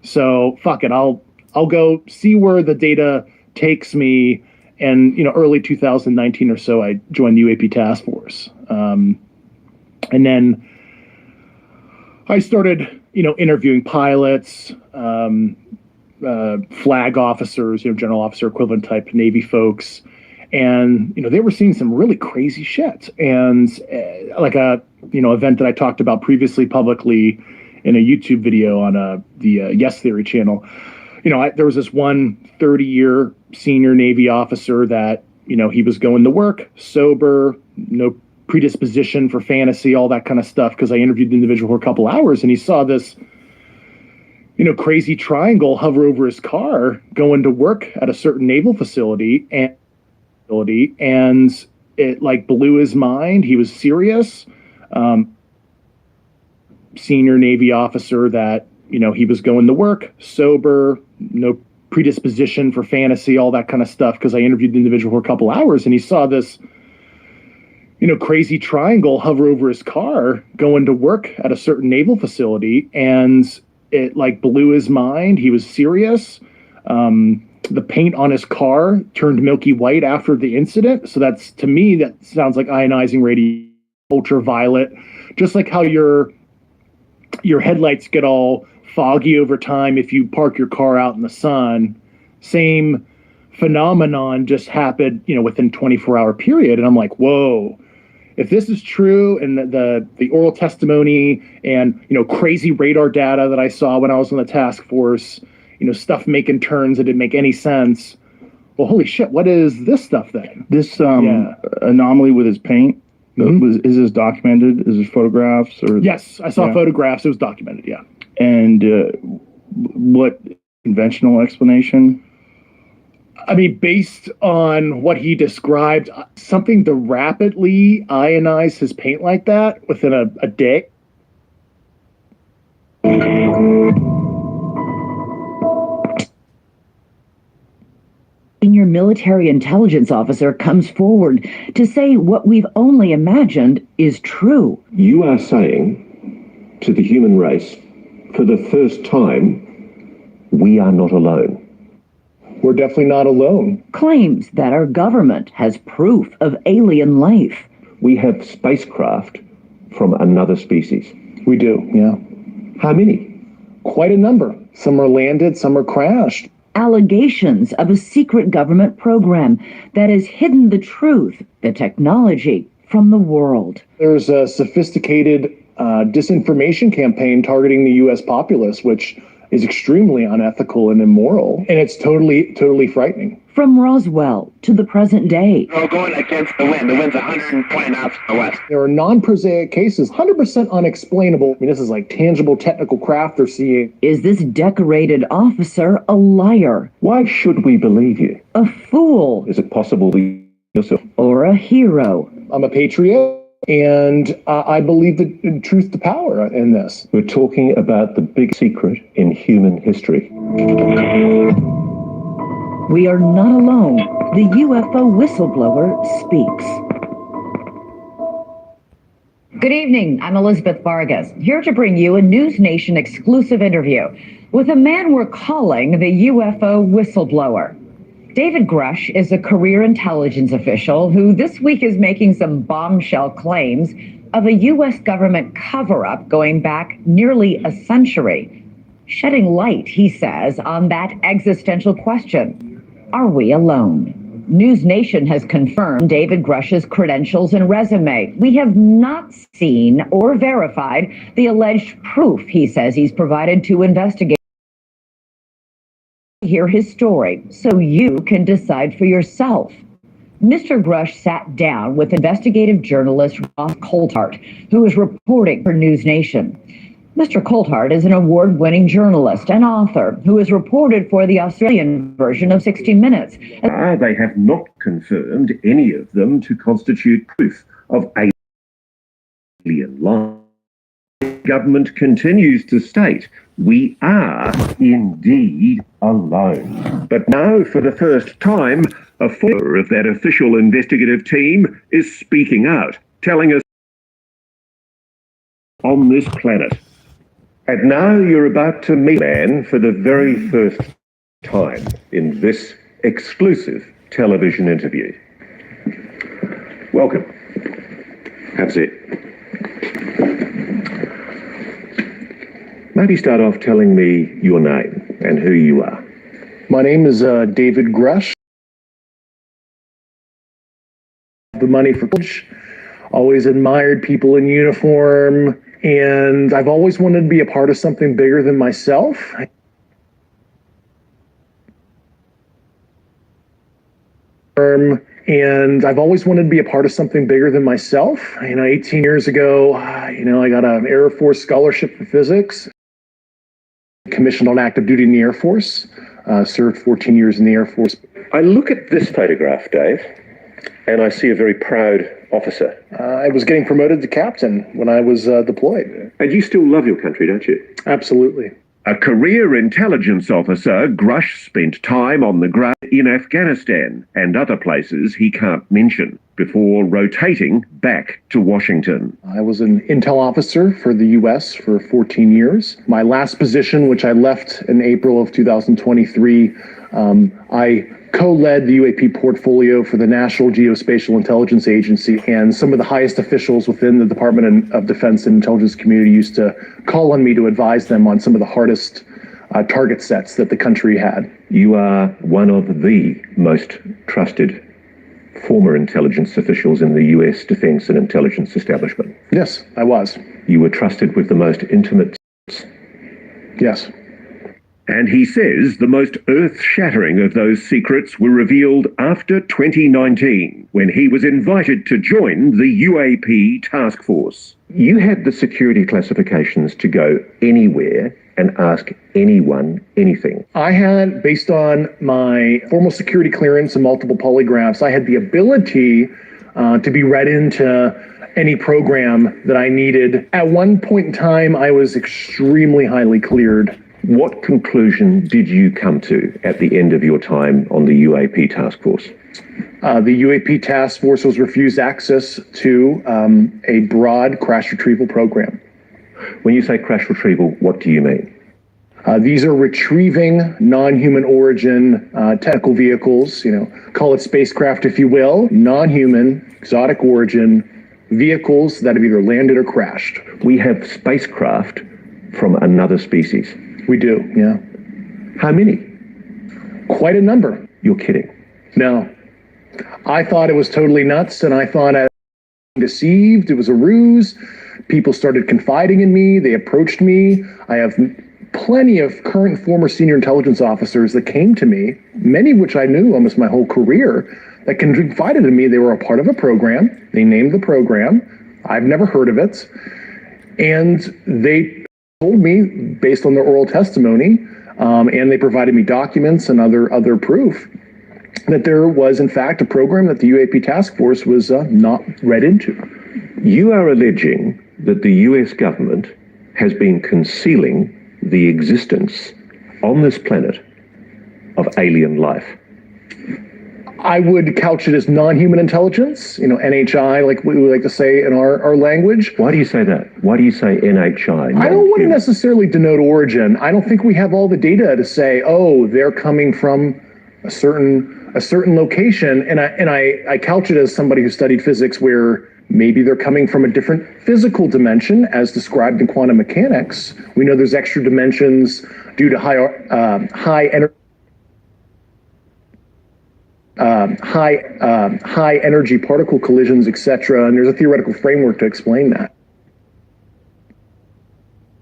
Z: So fuck it. I'll go see where the data takes me. And, early 2019 or so, I joined the UAP task force. And then I started, interviewing pilots, flag officers, general officer equivalent type Navy folks. And, they were seeing some really crazy shit. And like a, event that I talked about previously publicly in a YouTube video on the Yes Theory channel. There was this one 30-year senior Navy officer that, he was going to work sober, no predisposition for fantasy, all that kind of stuff, because I interviewed the individual for a couple hours, and he saw this, crazy triangle hover over his car going to work at a certain naval facility, and it blew his mind. He was serious. Senior Navy officer that, he was going to work sober, no predisposition for fantasy, all that kind of stuff, because I interviewed the individual for a couple hours, and he saw this, crazy triangle hover over his car going to work at a certain naval facility, and it blew his mind. He was serious. The paint on his car turned milky white after the incident. So to me, that sounds like ionizing radiation, ultraviolet, just like how your headlights get all foggy over time if you park your car out in the sun. Same phenomenon just happened, within 24-hour period. And I'm like, whoa, if this is true, and the oral testimony and, crazy radar data that I saw when I was on the task force, stuff making turns that didn't make any sense. well, holy shit, what is this stuff then?
K: This
Z: Yeah.
K: anomaly with his paint, is this documented? Is there photographs or?
Z: Yes, I saw
K: Yeah.
Z: photographs. It was documented, yeah.
K: And what conventional explanation?
Z: I mean, based on what he described, something to rapidly ionize his paint like that within a day.
I: Senior military intelligence officer comes forward to say what we've only imagined is true.
A: You are saying to the human race, for the first time, we are not alone.
Z: We're definitely not alone.
I: Claims that our government has proof of alien life.
A: We have spacecraft from another species.
Z: We do, yeah.
A: How many?
Z: Quite a number. Some are landed, some are crashed.
I: Allegations of a secret government program that has hidden the truth, the technology, from the world.
Z: There's a sophisticated disinformation campaign targeting the U.S. populace, which is extremely unethical and immoral, and it's totally frightening.
I: From Roswell to the present day.
W: We're going against the wind. The wind's 120 knots to the west.
Z: There are non-prosaic cases, 100% unexplainable. I mean, this is like tangible technical craft they're seeing.
I: Is this decorated officer a liar?
A: Why should we believe you?
I: A fool?
A: Is it possible that yourself?
I: Or a hero?
Z: I'm a patriot. And I believe the truth to power in this.
A: We're talking about the big secret in human history.
I: We are not alone. The UFO whistleblower speaks. Good evening. I'm Elizabeth Vargas, here to bring you a News Nation exclusive interview with a man we're calling the UFO whistleblower. David Grush is a career intelligence official who this week is making some bombshell claims of a U.S. government cover-up going back nearly a century, shedding light, he says, on that existential question: are we alone? News Nation has confirmed David Grush's credentials and resume. We have not seen or verified the alleged proof he says he's provided to investigators. Hear his story so you can decide for yourself. Mr. Grush sat down with investigative journalist Ross Coulthart, who is reporting for News Nation. Mr. Coulthart is an award-winning journalist and author who has reported for the Australian version of 60 Minutes.
A: They have not confirmed any of them to constitute proof of alien life. The government continues to state we are indeed alone. But now, for the first time, a member of that official investigative team is speaking out, telling us on this planet. And now you're about to meet a man for the very first time in this exclusive television interview. Welcome. That's it. Maybe start off telling me your name and who you are.
Z: My name is David Grush. The money for college. Always admired people in uniform, and I've always wanted to be a part of something bigger than myself. And I've always wanted to be a part of something bigger than myself. 18 years ago, I got an Air Force scholarship for physics. Commissioned on active duty in the Air Force. Served 14 years in the Air Force.
A: I look at this photograph, Dave, and I see a very proud officer.
Z: I was getting promoted to captain when I was deployed.
A: And you still love your country, don't you?
Z: Absolutely.
A: A career intelligence officer, Grush spent time on the ground in Afghanistan and other places he can't mention before rotating back to Washington.
Z: I was an intel officer for the U.S. for 14 years. My last position, which I left in April of 2023, I co-led the UAP portfolio for the National Geospatial Intelligence Agency, and some of the highest officials within the Department of Defense and Intelligence community used to call on me to advise them on some of the hardest target sets that the country had.
A: You are one of the most trusted former intelligence officials in the U.S. defense and intelligence establishment.
Z: Yes, I was.
A: You were trusted with the most intimate.
Z: Yes.
A: And he says the most earth-shattering of those secrets were revealed after 2019, when he was invited to join the UAP task force. You had the security classifications to go anywhere and ask anyone anything.
Z: I had, based on my formal security clearance and multiple polygraphs, I had the ability to be read into any program that I needed. At one point in time, I was extremely highly cleared.
A: What conclusion did you come to at the end of your time on the UAP task force?
Z: The UAP task force was refused access to a broad crash retrieval program.
A: When you say crash retrieval, what do you mean?
Z: These are retrieving non-human origin technical vehicles, call it spacecraft if you will, non-human, exotic origin vehicles that have either landed or crashed.
A: We have spacecraft from another species.
Z: We do, yeah.
A: How many?
Z: Quite a number.
A: You're kidding.
Z: No. I thought it was totally nuts, and I thought I was deceived. It was a ruse. People started confiding in me. They approached me. I have plenty of current and former senior intelligence officers that came to me, many of which I knew almost my whole career, that confided in me they were a part of a program. They named the program. I've never heard of it. And they told me, based on their oral testimony, and they provided me documents and other proof, that there was, in fact, a program that the UAP task force was not read into.
A: You are alleging that the US government has been concealing the existence on this planet of alien life.
Z: I would couch it as non-human intelligence, NHI, like we like to say in our language.
A: Why do you say that? Why do you say NHI?
Z: I don't want to necessarily denote origin. I don't think we have all the data to say, oh, they're coming from a certain location. And I couch it as somebody who studied physics, where maybe they're coming from a different physical dimension as described in quantum mechanics. We know there's extra dimensions due to high energy particle collisions, etc. And there's a theoretical framework to explain that.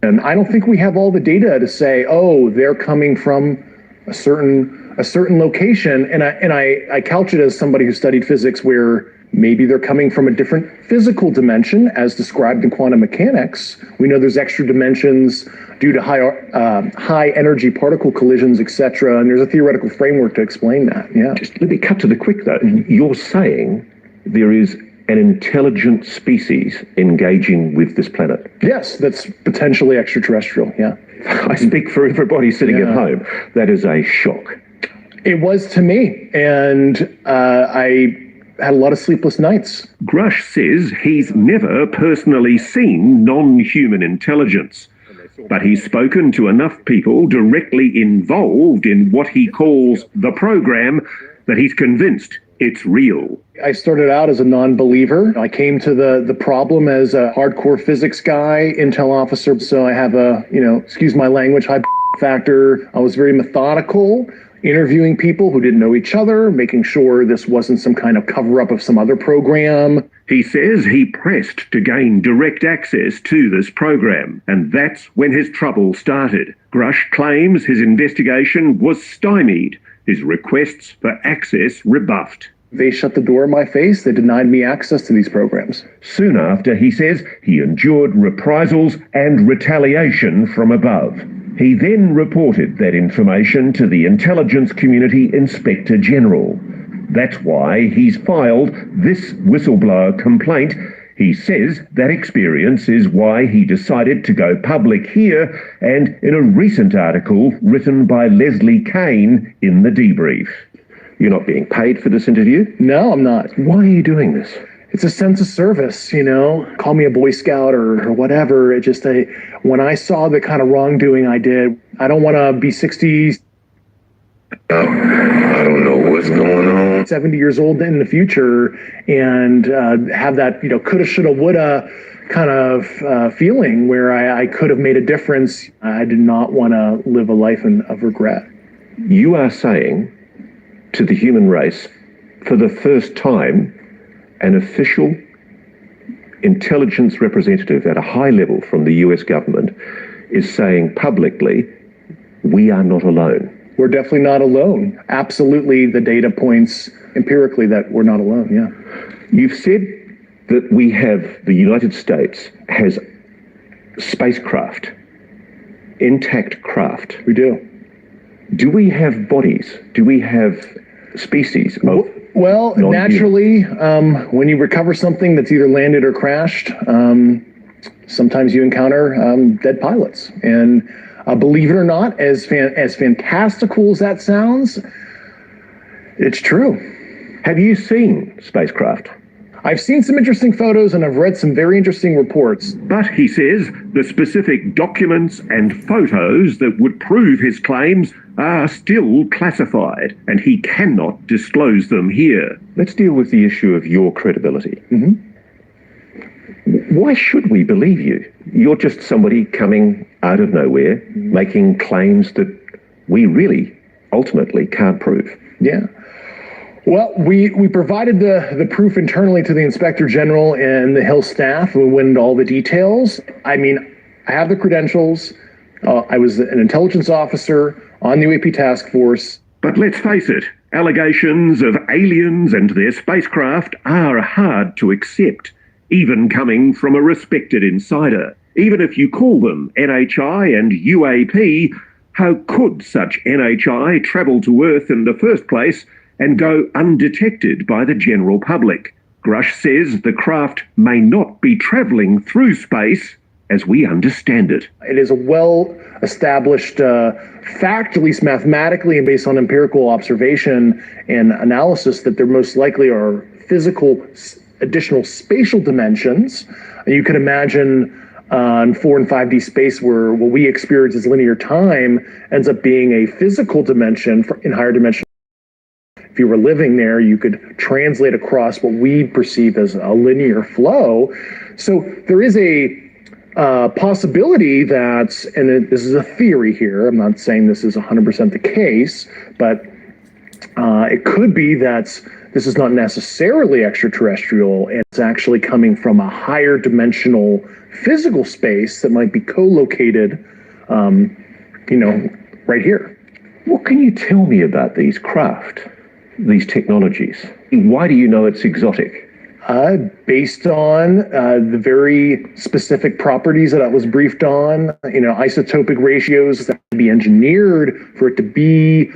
Z: And I don't think we have all the data to say, oh, they're coming from a certain location. And I couch it as somebody who studied physics, where maybe they're coming from a different physical dimension as described in quantum mechanics. We know there's extra dimensions due to high energy particle collisions, etc. And there's a theoretical framework to explain that. Yeah.
A: Just let me cut to the quick though. You're saying there is an intelligent species engaging with this planet?
Z: Yes, that's potentially extraterrestrial. Yeah.
A: I speak for everybody sitting at home. That is a shock.
Z: It was to me, and I had a lot of sleepless nights.
A: Grush says he's never personally seen non-human intelligence, but he's spoken to enough people directly involved in what he calls the program that he's convinced it's real.
Z: I started out as a non-believer. I came to the problem as a hardcore physics guy, intel officer, so I have a, excuse my language, high factor. I was very methodical, interviewing people who didn't know each other, making sure this wasn't some kind of cover-up of some other program.
A: He says he pressed to gain direct access to this program, and that's when his trouble started. Grush claims his investigation was stymied, his requests for access rebuffed.
Z: They shut the door in my face. They denied me access to these programs.
A: Soon after, he says he endured reprisals and retaliation from above. He then reported that information to the Intelligence Community Inspector General. That's why he's filed this whistleblower complaint. He says that experience is why he decided to go public here, and in a recent article written by Leslie Kane in The Debrief. You're not being paid for this interview?
Z: No, I'm not.
A: Why are you doing this?
Z: It's a sense of service, call me a Boy Scout or whatever. It just, when I saw the kind of wrongdoing I did, I don't want to be 60,
L: I don't know what's going on.
Z: 70 years old in the future and have that, coulda, shoulda, woulda kind of feeling where I could have made a difference. I did not want to live a life of regret.
A: You are saying to the human race, for the first time, an official intelligence representative at a high level from the US government is saying publicly we are not alone.
F: We're definitely not alone. Absolutely, the data points empirically that we're not alone, yeah.
A: You've said that the United States has spacecraft, intact craft.
F: We do.
A: Do we have bodies? Do we have species of
F: Well, naturally, when you recover something that's either landed or crashed, sometimes you encounter dead pilots. And believe it or not, as fantastical as that sounds, it's true.
A: Have you seen spacecraft?
F: I've seen some interesting photos and I've read some very interesting reports.
A: But he says the specific documents and photos that would prove his claims are still classified, and he cannot disclose them here. Let's deal with the issue of your credibility. Why should we believe you? You're just somebody coming out of nowhere, making claims that we really ultimately can't prove.
F: Yeah. Well, we provided the proof internally to the Inspector General and the Hill staff. We went into all the details. I mean, I have the credentials. I was an intelligence officer on the UAP task force.
A: But let's face it, allegations of aliens and their spacecraft are hard to accept, even coming from a respected insider. Even if you call them NHI and UAP, how could such NHI travel to Earth in the first place and go undetected by the general public? Grush says the craft may not be travelling through space as we understand it.
F: It is a well-established fact, at least mathematically and based on empirical observation and analysis, that there most likely are physical additional spatial dimensions. And you could imagine in 4 and 5D space where what we experience as linear time ends up being a physical dimension in higher dimension. If you were living there, you could translate across what we perceive as a linear flow. So there is a possibility that, and this is a theory here, I'm not saying this is 100% the case, but it could be that this is not necessarily extraterrestrial, and it's actually coming from a higher dimensional physical space that might be co-located, right here.
A: What can you tell me about these craft, these technologies? Why do you know it's exotic?
F: Based on the very specific properties that I was briefed on, isotopic ratios that can be engineered for it to be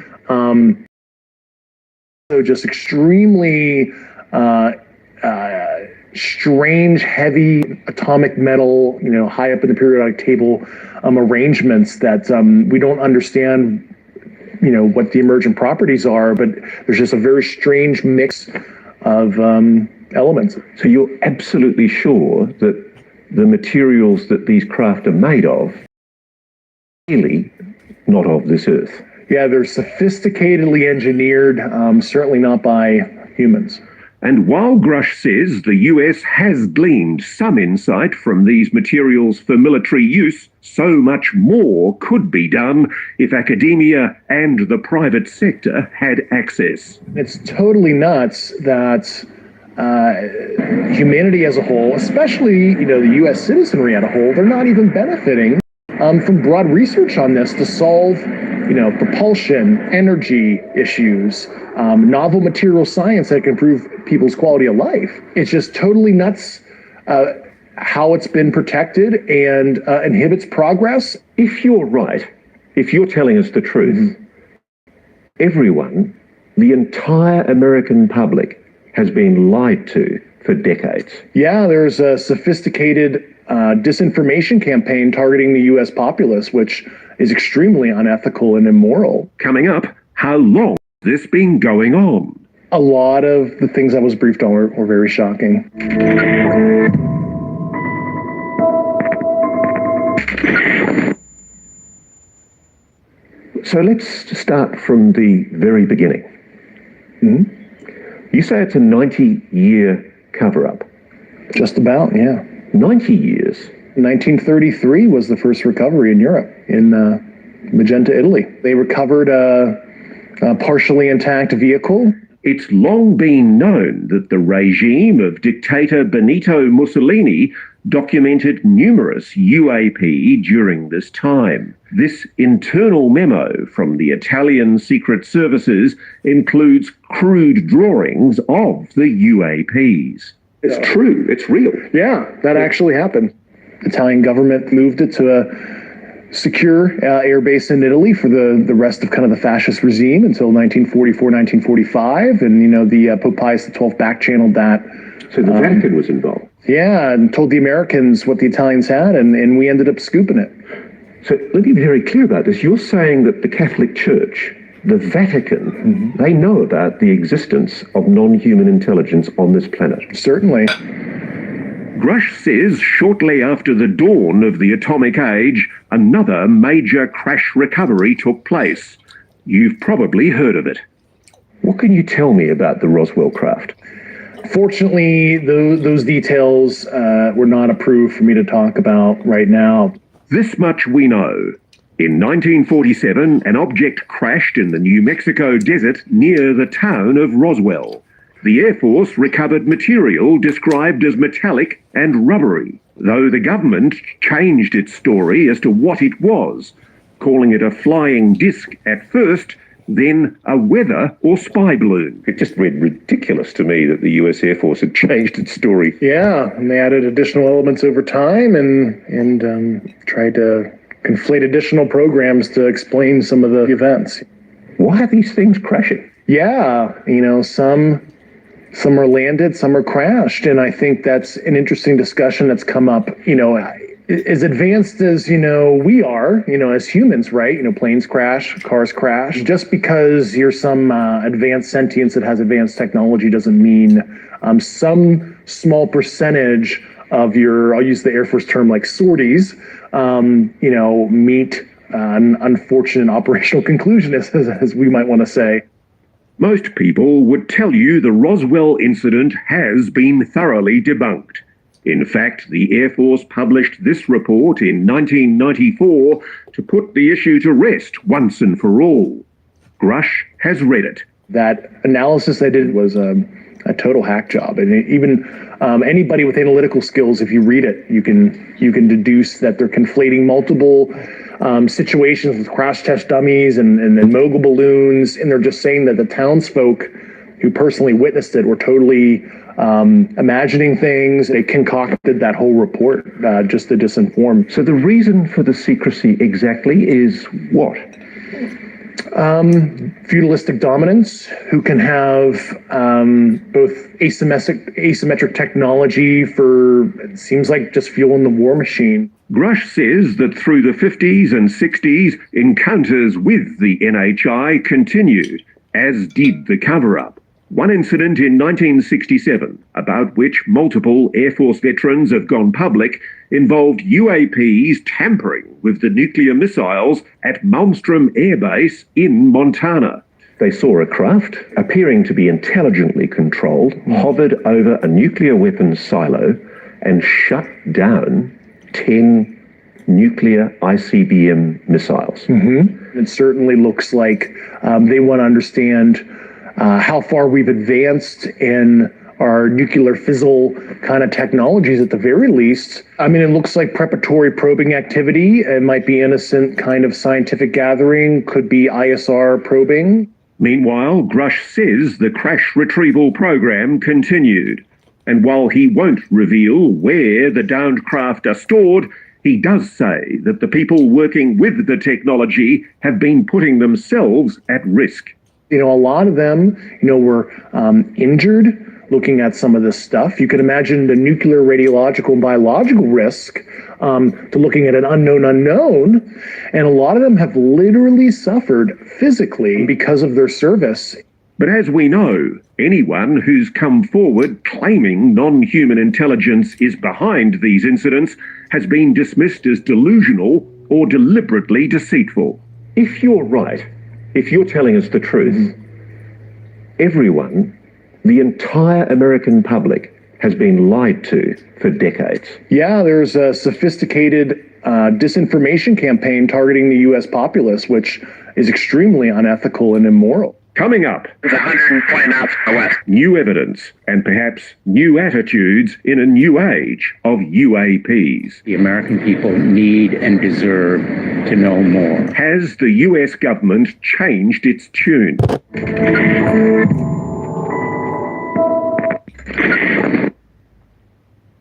F: so just extremely strange, heavy atomic metal, high up in the periodic table arrangements that we don't understand, what the emergent properties are, but there's just a very strange mix of elements.
A: So you're absolutely sure that the materials that these craft are made of really not of this earth?
F: Yeah, they're sophisticatedly engineered, certainly not by humans.
A: And while Grush says the US has gleaned some insight from these materials for military use, so much more could be done if academia and the private sector had access.
F: It's totally nuts that humanity as a whole, especially the US citizenry as a whole, they're not even benefiting from broad research on this to solve propulsion, energy issues, novel material science that can improve people's quality of life. It's just totally nuts how it's been protected and inhibits progress.
A: If you're right, if you're telling us the truth, everyone, the entire American public, has been lied to for decades.
F: Yeah, there's a sophisticated disinformation campaign targeting the U.S. populace, which is extremely unethical and immoral.
A: Coming up, how long has this been going on?
F: A lot of the things I was briefed on were very shocking.
A: So let's start from the very beginning. You say it's a 90-year cover-up.
F: Just about, yeah.
A: 90 years.
F: 1933 was the first recovery in Europe, in Magenta, Italy. They recovered a partially intact vehicle.
A: It's long been known that the regime of dictator Benito Mussolini documented numerous UAP during this time. This internal memo from the Italian Secret Services includes crude drawings of the UAPs.
Z: It's true. It's real. Yeah, that actually happened. The Italian government moved it to a secure air base in Italy for the rest of kind of the fascist regime until 1944, 1945. And, you know, the Pope Pius XII back-channeled that.
A: So the Vatican was involved?
Z: Yeah, and told the Americans what the Italians had, and we ended up scooping it.
A: So let me be very clear about this. You're saying that the Catholic Church, the Vatican, they know about the existence of non-human intelligence on this planet?
Z: Certainly.
A: Grush says shortly after the dawn of the atomic age, another major crash recovery took place. You've probably heard of it. What can you tell me about the Roswell craft?
Z: Fortunately, those details were not approved for me to talk about right now.
A: This much we know. In 1947, an object crashed in the New Mexico desert near the town of Roswell. The Air Force recovered material described as metallic and rubbery, though the government changed its story as to what it was, calling it a flying disc at first, then a weather or spy balloon. It just read ridiculous to me that the US Air Force had changed its story.
Z: Yeah, and they added additional elements over time and tried to conflate additional programs to explain some of the events.
A: Why are these things crashing?
Z: Yeah, you know, some are landed, some are crashed, and I think that's an interesting discussion that's come up, you know, as advanced as, you know, we are, you know, as humans, right? You know, planes crash, cars crash. Just because you're some advanced sentience that has advanced technology doesn't mean some small percentage of your, I'll use the Air Force term like sorties, you know, meet an unfortunate operational conclusion, as we might want to say.
A: Most people would tell you the Roswell incident has been thoroughly debunked. In fact, the Air Force published this report in 1994 to put the issue to rest once and for all. Grush has read it.
Z: That analysis I did was a total hack job, and even anybody with analytical skills, if you read it, you can deduce that they're conflating multiple situations with crash test dummies and mogul balloons, and they're just saying that the townsfolk who personally witnessed it were totally imagining things. They concocted that whole report just to disinform.
A: So the reason for the secrecy exactly is what?
Z: Feudalistic dominance, who can have both asymmetric technology for, it seems like, just fueling the war machine.
A: Grush says that through the 50s and 60s, encounters with the NHI continued, as did the cover-up. One incident in 1967, about which multiple Air Force veterans have gone public, involved UAPs tampering with the nuclear missiles at Malmstrom Air Base in Montana. They saw a craft, appearing to be intelligently controlled, hovered over a nuclear weapons silo and shut down 10 nuclear ICBM missiles.
Z: It certainly looks like they want to understand how far we've advanced in our nuclear fizzle kind of technologies at the very least. I mean, it looks like preparatory probing activity. It might be innocent kind of scientific gathering, could be ISR probing.
A: Meanwhile, Grush says the crash retrieval program continued. And while he won't reveal where the downed craft are stored, he does say that the people working with the technology have been putting themselves at risk.
Z: You know, a lot of them, you know, were injured looking at some of this stuff. You could imagine the nuclear, radiological, and biological risk to looking at an unknown. And a lot of them have literally suffered physically because of their service.
A: But as we know, anyone who's come forward claiming non-human intelligence is behind these incidents has been dismissed as delusional or deliberately deceitful. If you're right, if you're telling us the truth, everyone, the entire American public, has been lied to for decades.
Z: Yeah, there's a sophisticated disinformation campaign targeting the U.S. populace, which is extremely unethical and immoral.
A: Coming up,
L: 120 miles to the west.
A: new evidence and perhaps new attitudes in a new age of UAPs.
R: The American people need and deserve to know more.
A: Has the US government changed its tune?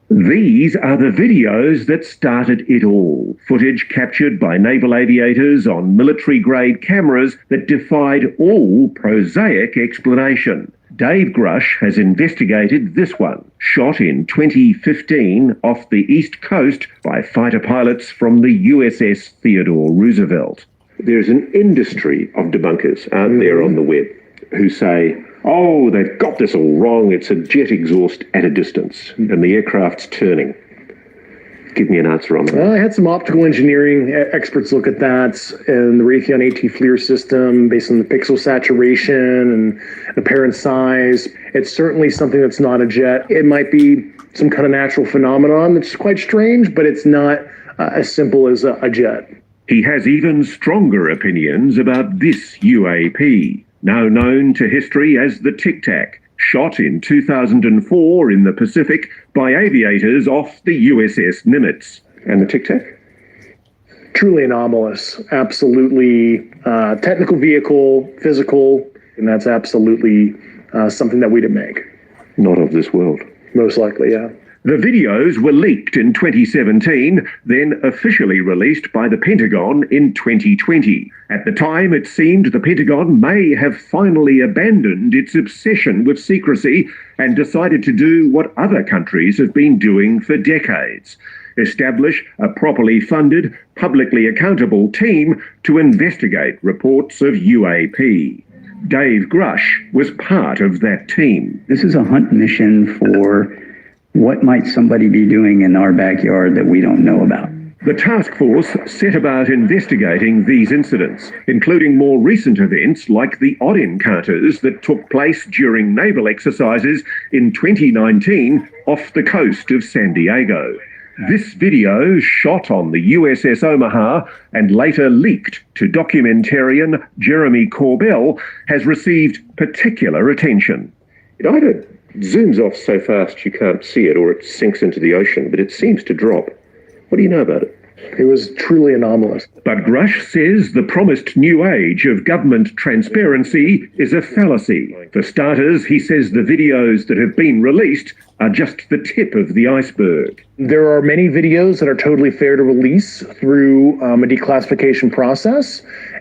A: These are the videos that started it all. Footage captured by naval aviators on military-grade cameras that defied all prosaic explanation. Dave Grush has investigated this one, shot in 2015 off the East Coast by fighter pilots from the USS Theodore Roosevelt. There's an industry of debunkers out there on the web who say, oh, they've got this all wrong, it's a jet exhaust at a distance, and the aircraft's turning. Give me an answer on that.
T: Well, I had some optical engineering experts look at that, and the Raytheon AT FLIR system, based on the pixel saturation and apparent size. It's certainly something that's not a jet. It might be some kind of natural phenomenon that's quite strange, but it's not as simple as a jet.
A: He has even stronger opinions about this UAP, now known to history as the Tic Tac, shot in 2004 in the Pacific by aviators off the USS Nimitz. And the Tic Tac?
T: Truly anomalous, absolutely technical vehicle, physical, and that's absolutely something that we didn't make.
A: Not of this world.
T: Most likely, yeah.
A: The videos were leaked in 2017, then officially released by the Pentagon in 2020. At the time, it seemed the Pentagon may have finally abandoned its obsession with secrecy and decided to do what other countries have been doing for decades: establish a properly funded, publicly accountable team to investigate reports of UAP. Dave Grush was part of that team.
U: This is a hunt mission for what might somebody be doing in our backyard that we don't know about.
A: The task force set about investigating these incidents, including more recent events like the odd encounters that took place during naval exercises in 2019 off the coast of San Diego. This video, shot on the USS Omaha and later leaked to documentarian Jeremy Corbell, has received particular attention. It either zooms off so fast you can't see it, or it sinks into the ocean, but it seems to drop. What do you know about it?
T: It was truly anomalous.
A: But Grush says the promised new age of government transparency is a fallacy. For starters, he says the videos that have been released are just the tip of the iceberg.
T: There are many videos that are totally fair to release through a declassification process.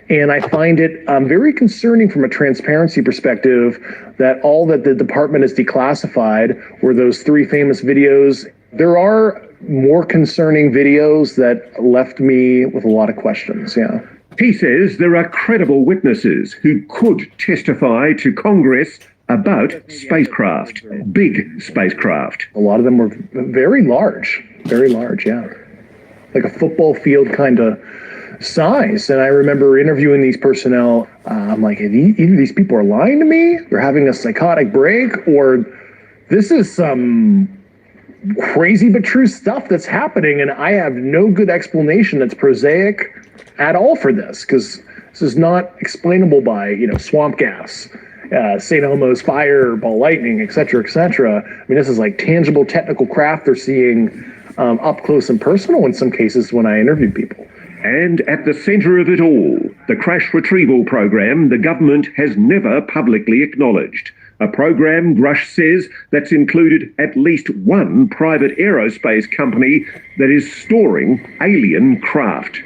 T: And I find it very concerning from a transparency perspective that all that the department has declassified were those 3 famous videos. There are more concerning videos that left me with a lot of questions, yeah.
A: He says there are credible witnesses who could testify to Congress about spacecraft, big spacecraft.
T: A lot of them were very large, yeah. Like a football field kind of size. And I remember interviewing these personnel. I'm like, either these people are lying to me, they're having a psychotic break, or this is some crazy but true stuff that's happening, and I have no good explanation that's prosaic at all for this, because this is not explainable by, swamp gas, St. Elmo's fire, ball lightning, et cetera, et cetera. I mean, this is like tangible technical craft they're seeing up close and personal in some cases when I interview people.
A: And at the center of it all, the crash retrieval program the government has never publicly acknowledged. A program, Grush says, that's included at least one private aerospace company that is storing alien craft.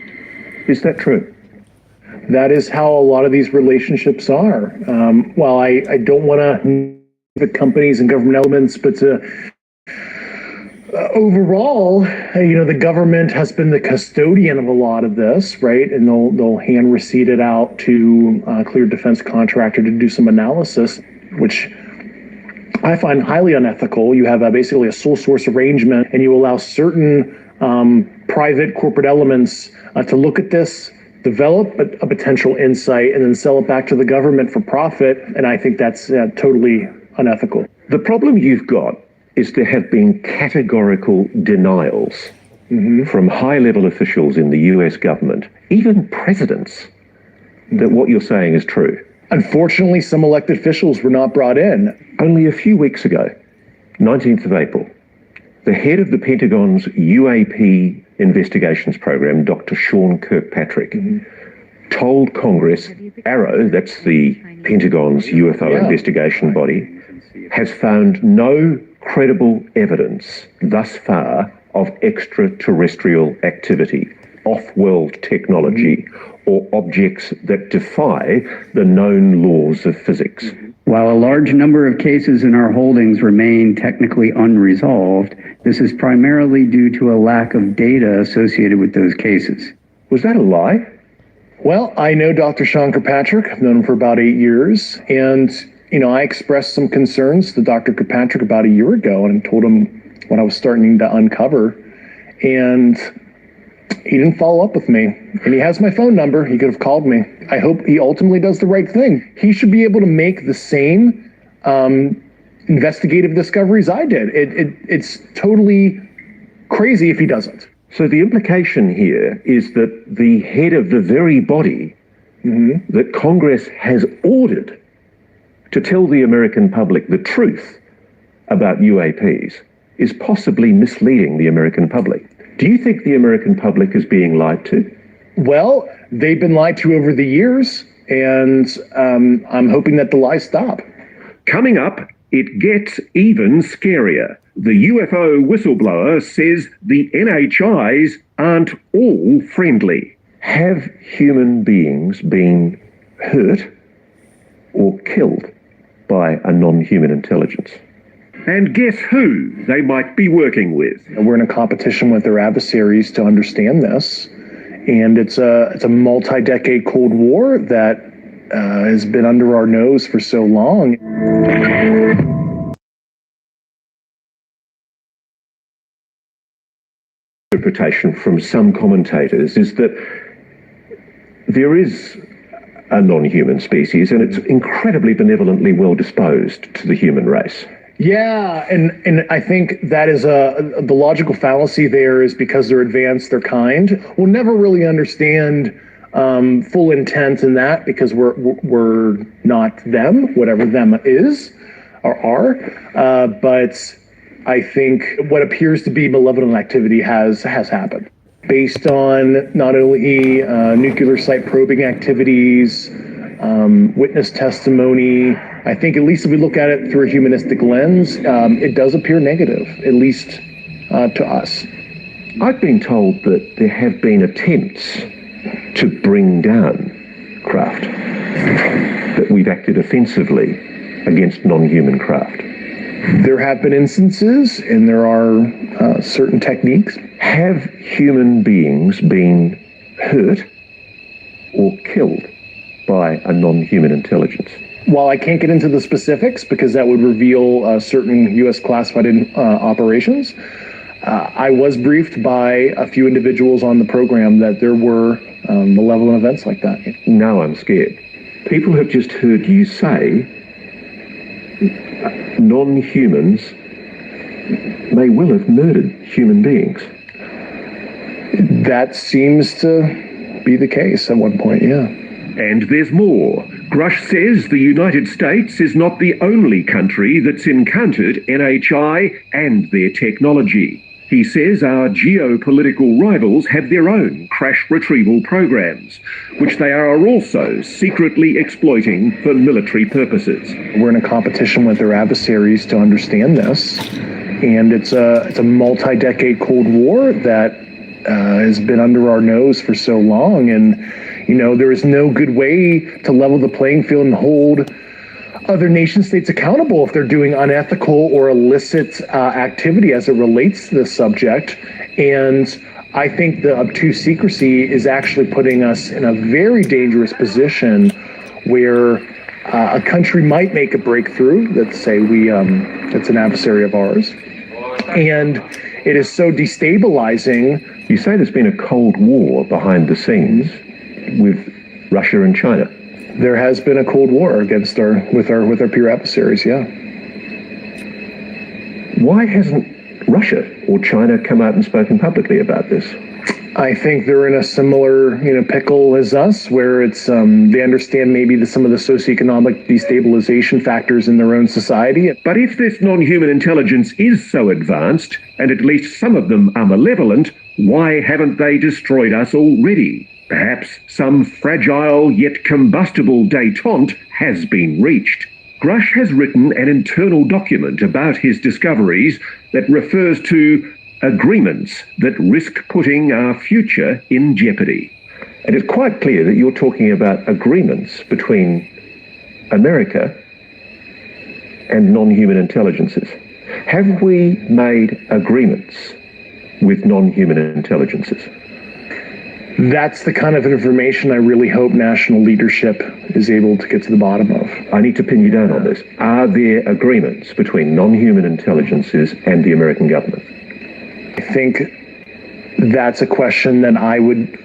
A: Is that true?
T: That is how a lot of these relationships are. While I don't want to the companies and government elements, but overall, the government has been the custodian of a lot of this, right? And they'll hand receipt it out to a cleared defense contractor to do some analysis, which I find highly unethical. You have basically a sole source arrangement, and you allow certain private corporate elements to look at this, develop a potential insight, and then sell it back to the government for profit. And I think that's totally unethical.
A: The problem you've got is there have been categorical denials from high-level officials in the US government, even presidents, that what you're saying is true.
T: Unfortunately, some elected officials were not brought in.
A: Only a few weeks ago, 19th of April, the head of the Pentagon's UAP investigations program, Dr. Sean Kirkpatrick, told Congress AARO, that's the Pentagon's UFO investigation body, has found no credible evidence thus far of extraterrestrial activity, off-world technology, or objects that defy the known laws of physics.
U: While a large number of cases in our holdings remain technically unresolved, this is primarily due to a lack of data associated with those cases.
A: Was that a lie?
T: Well, I know Dr. Sean Kirkpatrick. I've known him for about 8 years. And, I expressed some concerns to Dr. Kirkpatrick about a year ago and told him what I was starting to uncover. And he didn't follow up with me. And he has my phone number. He could have called me. I hope he ultimately does the right thing. He should be able to make the same investigative discoveries I did. It's totally crazy if he doesn't.
A: So the implication here is that the head of the very body that Congress has ordered to tell the American public the truth about UAPs is possibly misleading the American public. Do you think the American public is being lied to?
T: Well, they've been lied to over the years, and I'm hoping that the lies stop.
A: Coming up, it gets even scarier. The UFO whistleblower says the NHIs aren't all friendly. Have human beings been hurt or killed by a non-human intelligence? And guess who they might be working with?
T: We're in a competition with their adversaries to understand this, and it's a multi-decade Cold War that has been under our nose for so long.
A: Interpretation from some commentators is that there is a non-human species and it's incredibly benevolently well disposed to the human race.
T: Yeah, and I think that is the logical fallacy there is because they're advanced, they're kind. We'll never really understand full intent in that because we're not them, whatever them is or are. But I think what appears to be malevolent activity has happened based on not only nuclear site probing activities, witness testimony. I think at least if we look at it through a humanistic lens, it does appear negative, at least to us.
A: I've been told that there have been attempts to bring down craft, that we've acted offensively against non-human craft.
T: There have been instances, and there are certain techniques.
A: Have human beings been hurt or killed by a non-human intelligence?
T: While I can't get into the specifics because that would reveal certain U.S. classified operations, I was briefed by a few individuals on the program that there were malevolent events like that.
A: Now I'm scared. People have just heard you say non-humans may well have murdered human beings.
T: That seems to be the case at one point, yeah.
A: And there's more. Grush says the United States is not the only country that's encountered NHI and their technology. He says our geopolitical rivals have their own crash retrieval programs, which they are also secretly exploiting for military purposes.
T: We're in a competition with their adversaries to understand this, and it's a multi-decade Cold War that has been under our nose for so long, and there is no good way to level the playing field and hold other nation states accountable if they're doing unethical or illicit activity as it relates to this subject. And I think the obtuse secrecy is actually putting us in a very dangerous position where a country might make a breakthrough. Let's say it's an adversary of ours. And it is so destabilizing.
A: You say there's been a Cold War behind the scenes with Russia and China.
T: There has been a Cold War against with our peer adversaries, yeah.
A: Why hasn't Russia or China come out and spoken publicly about this?
T: I think they're in a similar, pickle as us, where it's they understand maybe some of the socioeconomic destabilization factors in their own society.
A: But if this non-human intelligence is so advanced, and at least some of them are malevolent, why haven't they destroyed us already? Perhaps some fragile yet combustible détente has been reached. Grush has written an internal document about his discoveries that refers to agreements that risk putting our future in jeopardy.
S: And it's quite clear that you're talking about agreements between America and non-human intelligences. Have we made agreements with non-human intelligences?
T: That's the kind of information I really hope national leadership is able to get to the bottom of.
S: I need to pin you down on this. Are there agreements between non-human intelligences and the American government?
T: I think that's a question that I would...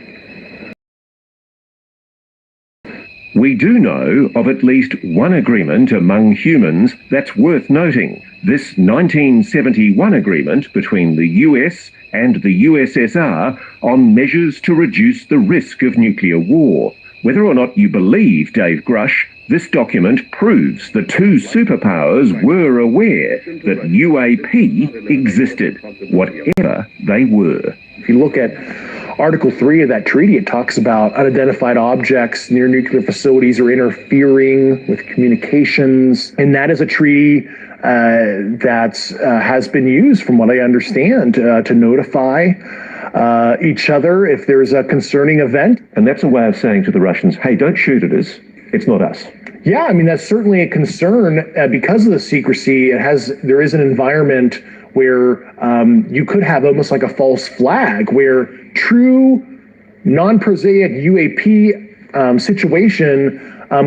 A: We do know of at least one agreement among humans that's worth noting. This 1971 agreement between the US and the USSR on measures to reduce the risk of nuclear war. Whether or not you believe Dave Grush, this document proves the two superpowers were aware that UAP existed, whatever they were.
T: If you look at Article 3 of that treaty, it talks about unidentified objects near nuclear facilities or interfering with communications. And that is a treaty that has been used, from what I understand, to notify each other if there's a concerning event.
S: And that's a way of saying to the Russians, hey, don't shoot at us. It's not us.
T: Yeah, I mean, that's certainly a concern because of the secrecy. There is an environment where you could have almost like a false flag, where true non-prosaic UAP situation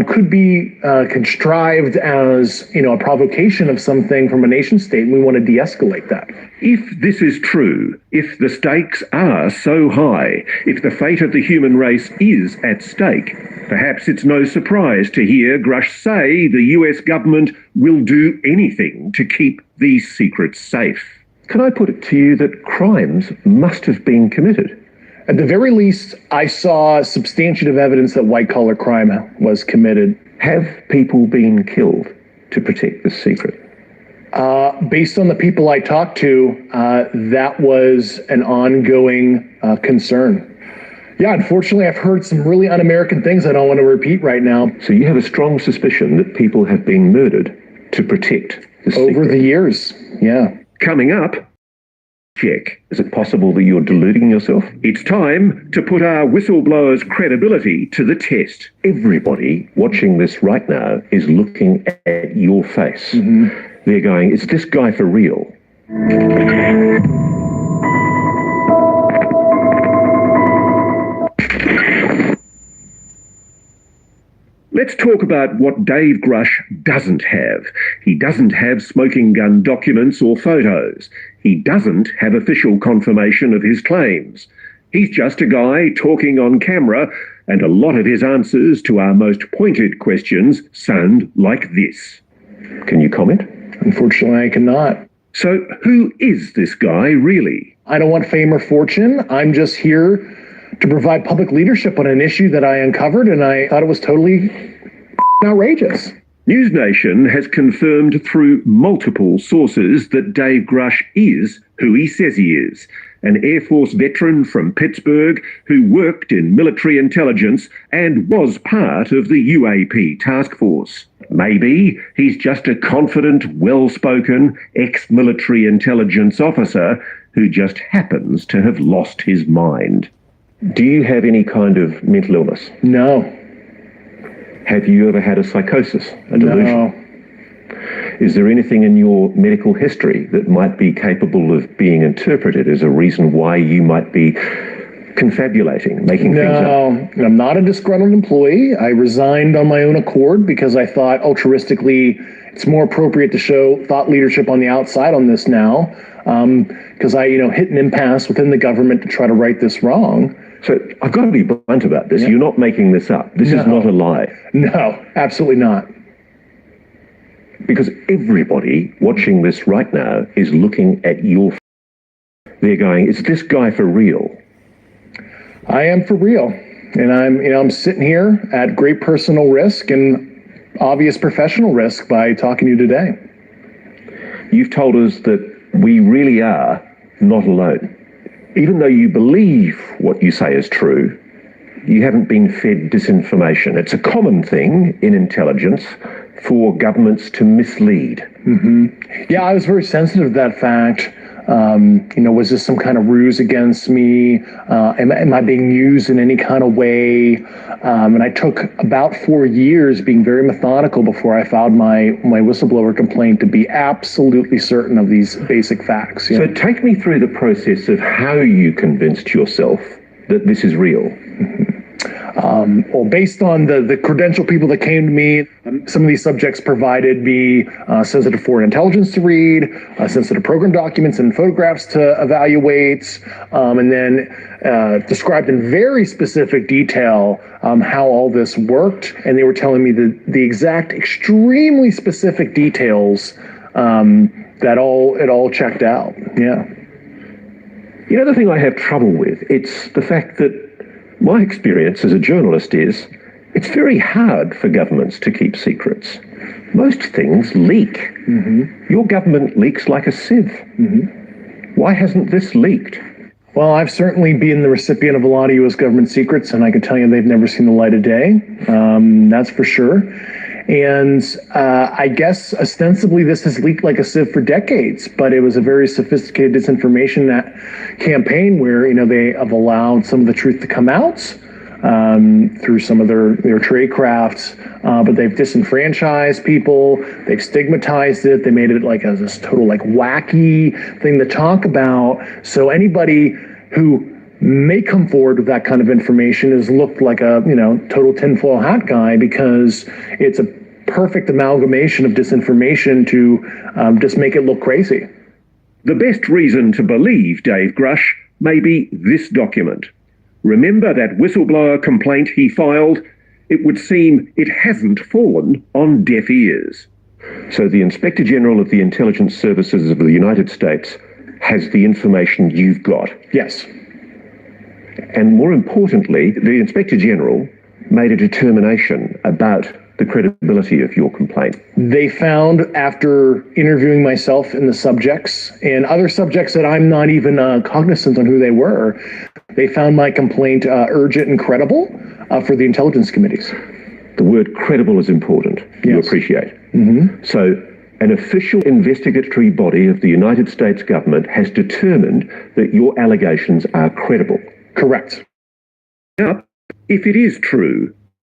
T: could be contrived as, a provocation of something from a nation state, and we want to de-escalate that.
A: If this is true, if the stakes are so high, if the fate of the human race is at stake, perhaps it's no surprise to hear Grush say the US government will do anything to keep these secrets safe.
S: Can I put it to you that crimes must have been committed?
T: At the very least, I saw substantive evidence that white-collar crime was committed.
S: Have people been killed to protect this secret?
T: Based on the people I talked to, that was an ongoing concern. Yeah, unfortunately, I've heard some really un-American things I don't want to repeat right now.
S: So you have a strong suspicion that people have been murdered to protect the secret?
T: Over the years, yeah.
A: Coming up, check.
S: Is it possible that you're deluding yourself?
A: It's time to put our whistleblower's credibility to the test.
S: Everybody watching this right now is looking at your face.
T: Mm-hmm.
S: They're going, is this guy for real?
A: Let's talk about what Dave Grush doesn't have. He doesn't have smoking gun documents or photos. He doesn't have official confirmation of his claims. He's just a guy talking on camera, and a lot of his answers to our most pointed questions sound like this.
S: Can you comment?
T: Unfortunately, I cannot.
A: So who is this guy really?
T: I don't want fame or fortune. I'm just here to provide public leadership on an issue that I uncovered, and I thought it was totally outrageous.
A: News Nation has confirmed through multiple sources that Dave Grush is who he says he is, an Air Force veteran from Pittsburgh who worked in military intelligence and was part of the UAP task force. Maybe he's just a confident, well-spoken, ex-military intelligence officer who just happens to have lost his mind.
S: Do you have any kind of mental illness?
T: No.
S: Have you ever had a psychosis, a delusion?
T: No.
S: Is there anything in your medical history that might be capable of being interpreted as a reason why you might be confabulating, making things up?
T: No, I'm not a disgruntled employee. I resigned on my own accord because I thought altruistically it's more appropriate to show thought leadership on the outside on this now, because I hit an impasse within the government to try to right this wrong.
S: So I've got to be blunt about this.
T: Yeah.
S: You're not making this up. This is not a lie.
T: No, absolutely not.
S: Because everybody watching this right now is looking at your... They're going, is this guy for real?
T: I am for real. And I'm sitting here at great personal risk and obvious professional risk by talking to you today.
A: You've told us that we really are not alone. Even though you believe what you say is true, you haven't been fed disinformation. It's a common thing in intelligence for governments to mislead.
T: Yeah, I was very sensitive to that fact. Was this some kind of ruse against me? Am I being used in any kind of way? And I took about 4 years being very methodical before I filed my whistleblower complaint to be absolutely certain of these basic facts.
A: So take me through the process of how you convinced yourself that this is real.
T: Well, based on the credential people that came to me, some of these subjects provided me sensitive foreign intelligence to read, sensitive program documents and photographs to evaluate, and then described in very specific detail how all this worked. And they were telling me the exact, extremely specific details that it all checked out. Yeah.
A: You know, the thing I have trouble with, it's the fact that my experience as a journalist is it's very hard for governments to keep secrets. Most things leak. Your government leaks like a sieve. Why hasn't this leaked?
T: Well, I've certainly been the recipient of a lot of U.S. government secrets, and I can tell you they've never seen the light of day. That's for sure. And I guess ostensibly this has leaked like a sieve for decades, but it was a very sophisticated disinformation campaign where, they have allowed some of the truth to come out through some of their trade crafts, but they've disenfranchised people, they've stigmatized it, they made it like this total like wacky thing to talk about. So anybody who may come forward with that kind of information is looked like a, total tinfoil hat guy, because it's a perfect amalgamation of disinformation to just make it look crazy.
A: The best reason to believe Dave Grush may be this document. Remember that whistleblower complaint he filed? It would seem it hasn't fallen on deaf ears. So the Inspector General of the Intelligence Services of the United States has the information you've got.
T: Yes.
A: And more importantly, the Inspector General made a determination about the credibility of your complaint.
T: They found, after interviewing myself and the subjects and other subjects that I'm not even cognizant on who they were, they found my complaint urgent and credible for the intelligence committees.
A: The word credible is important. Yes. You appreciate. So an official investigatory body of the United States government has determined that your allegations are credible.
T: Correct.
A: Now, if it is true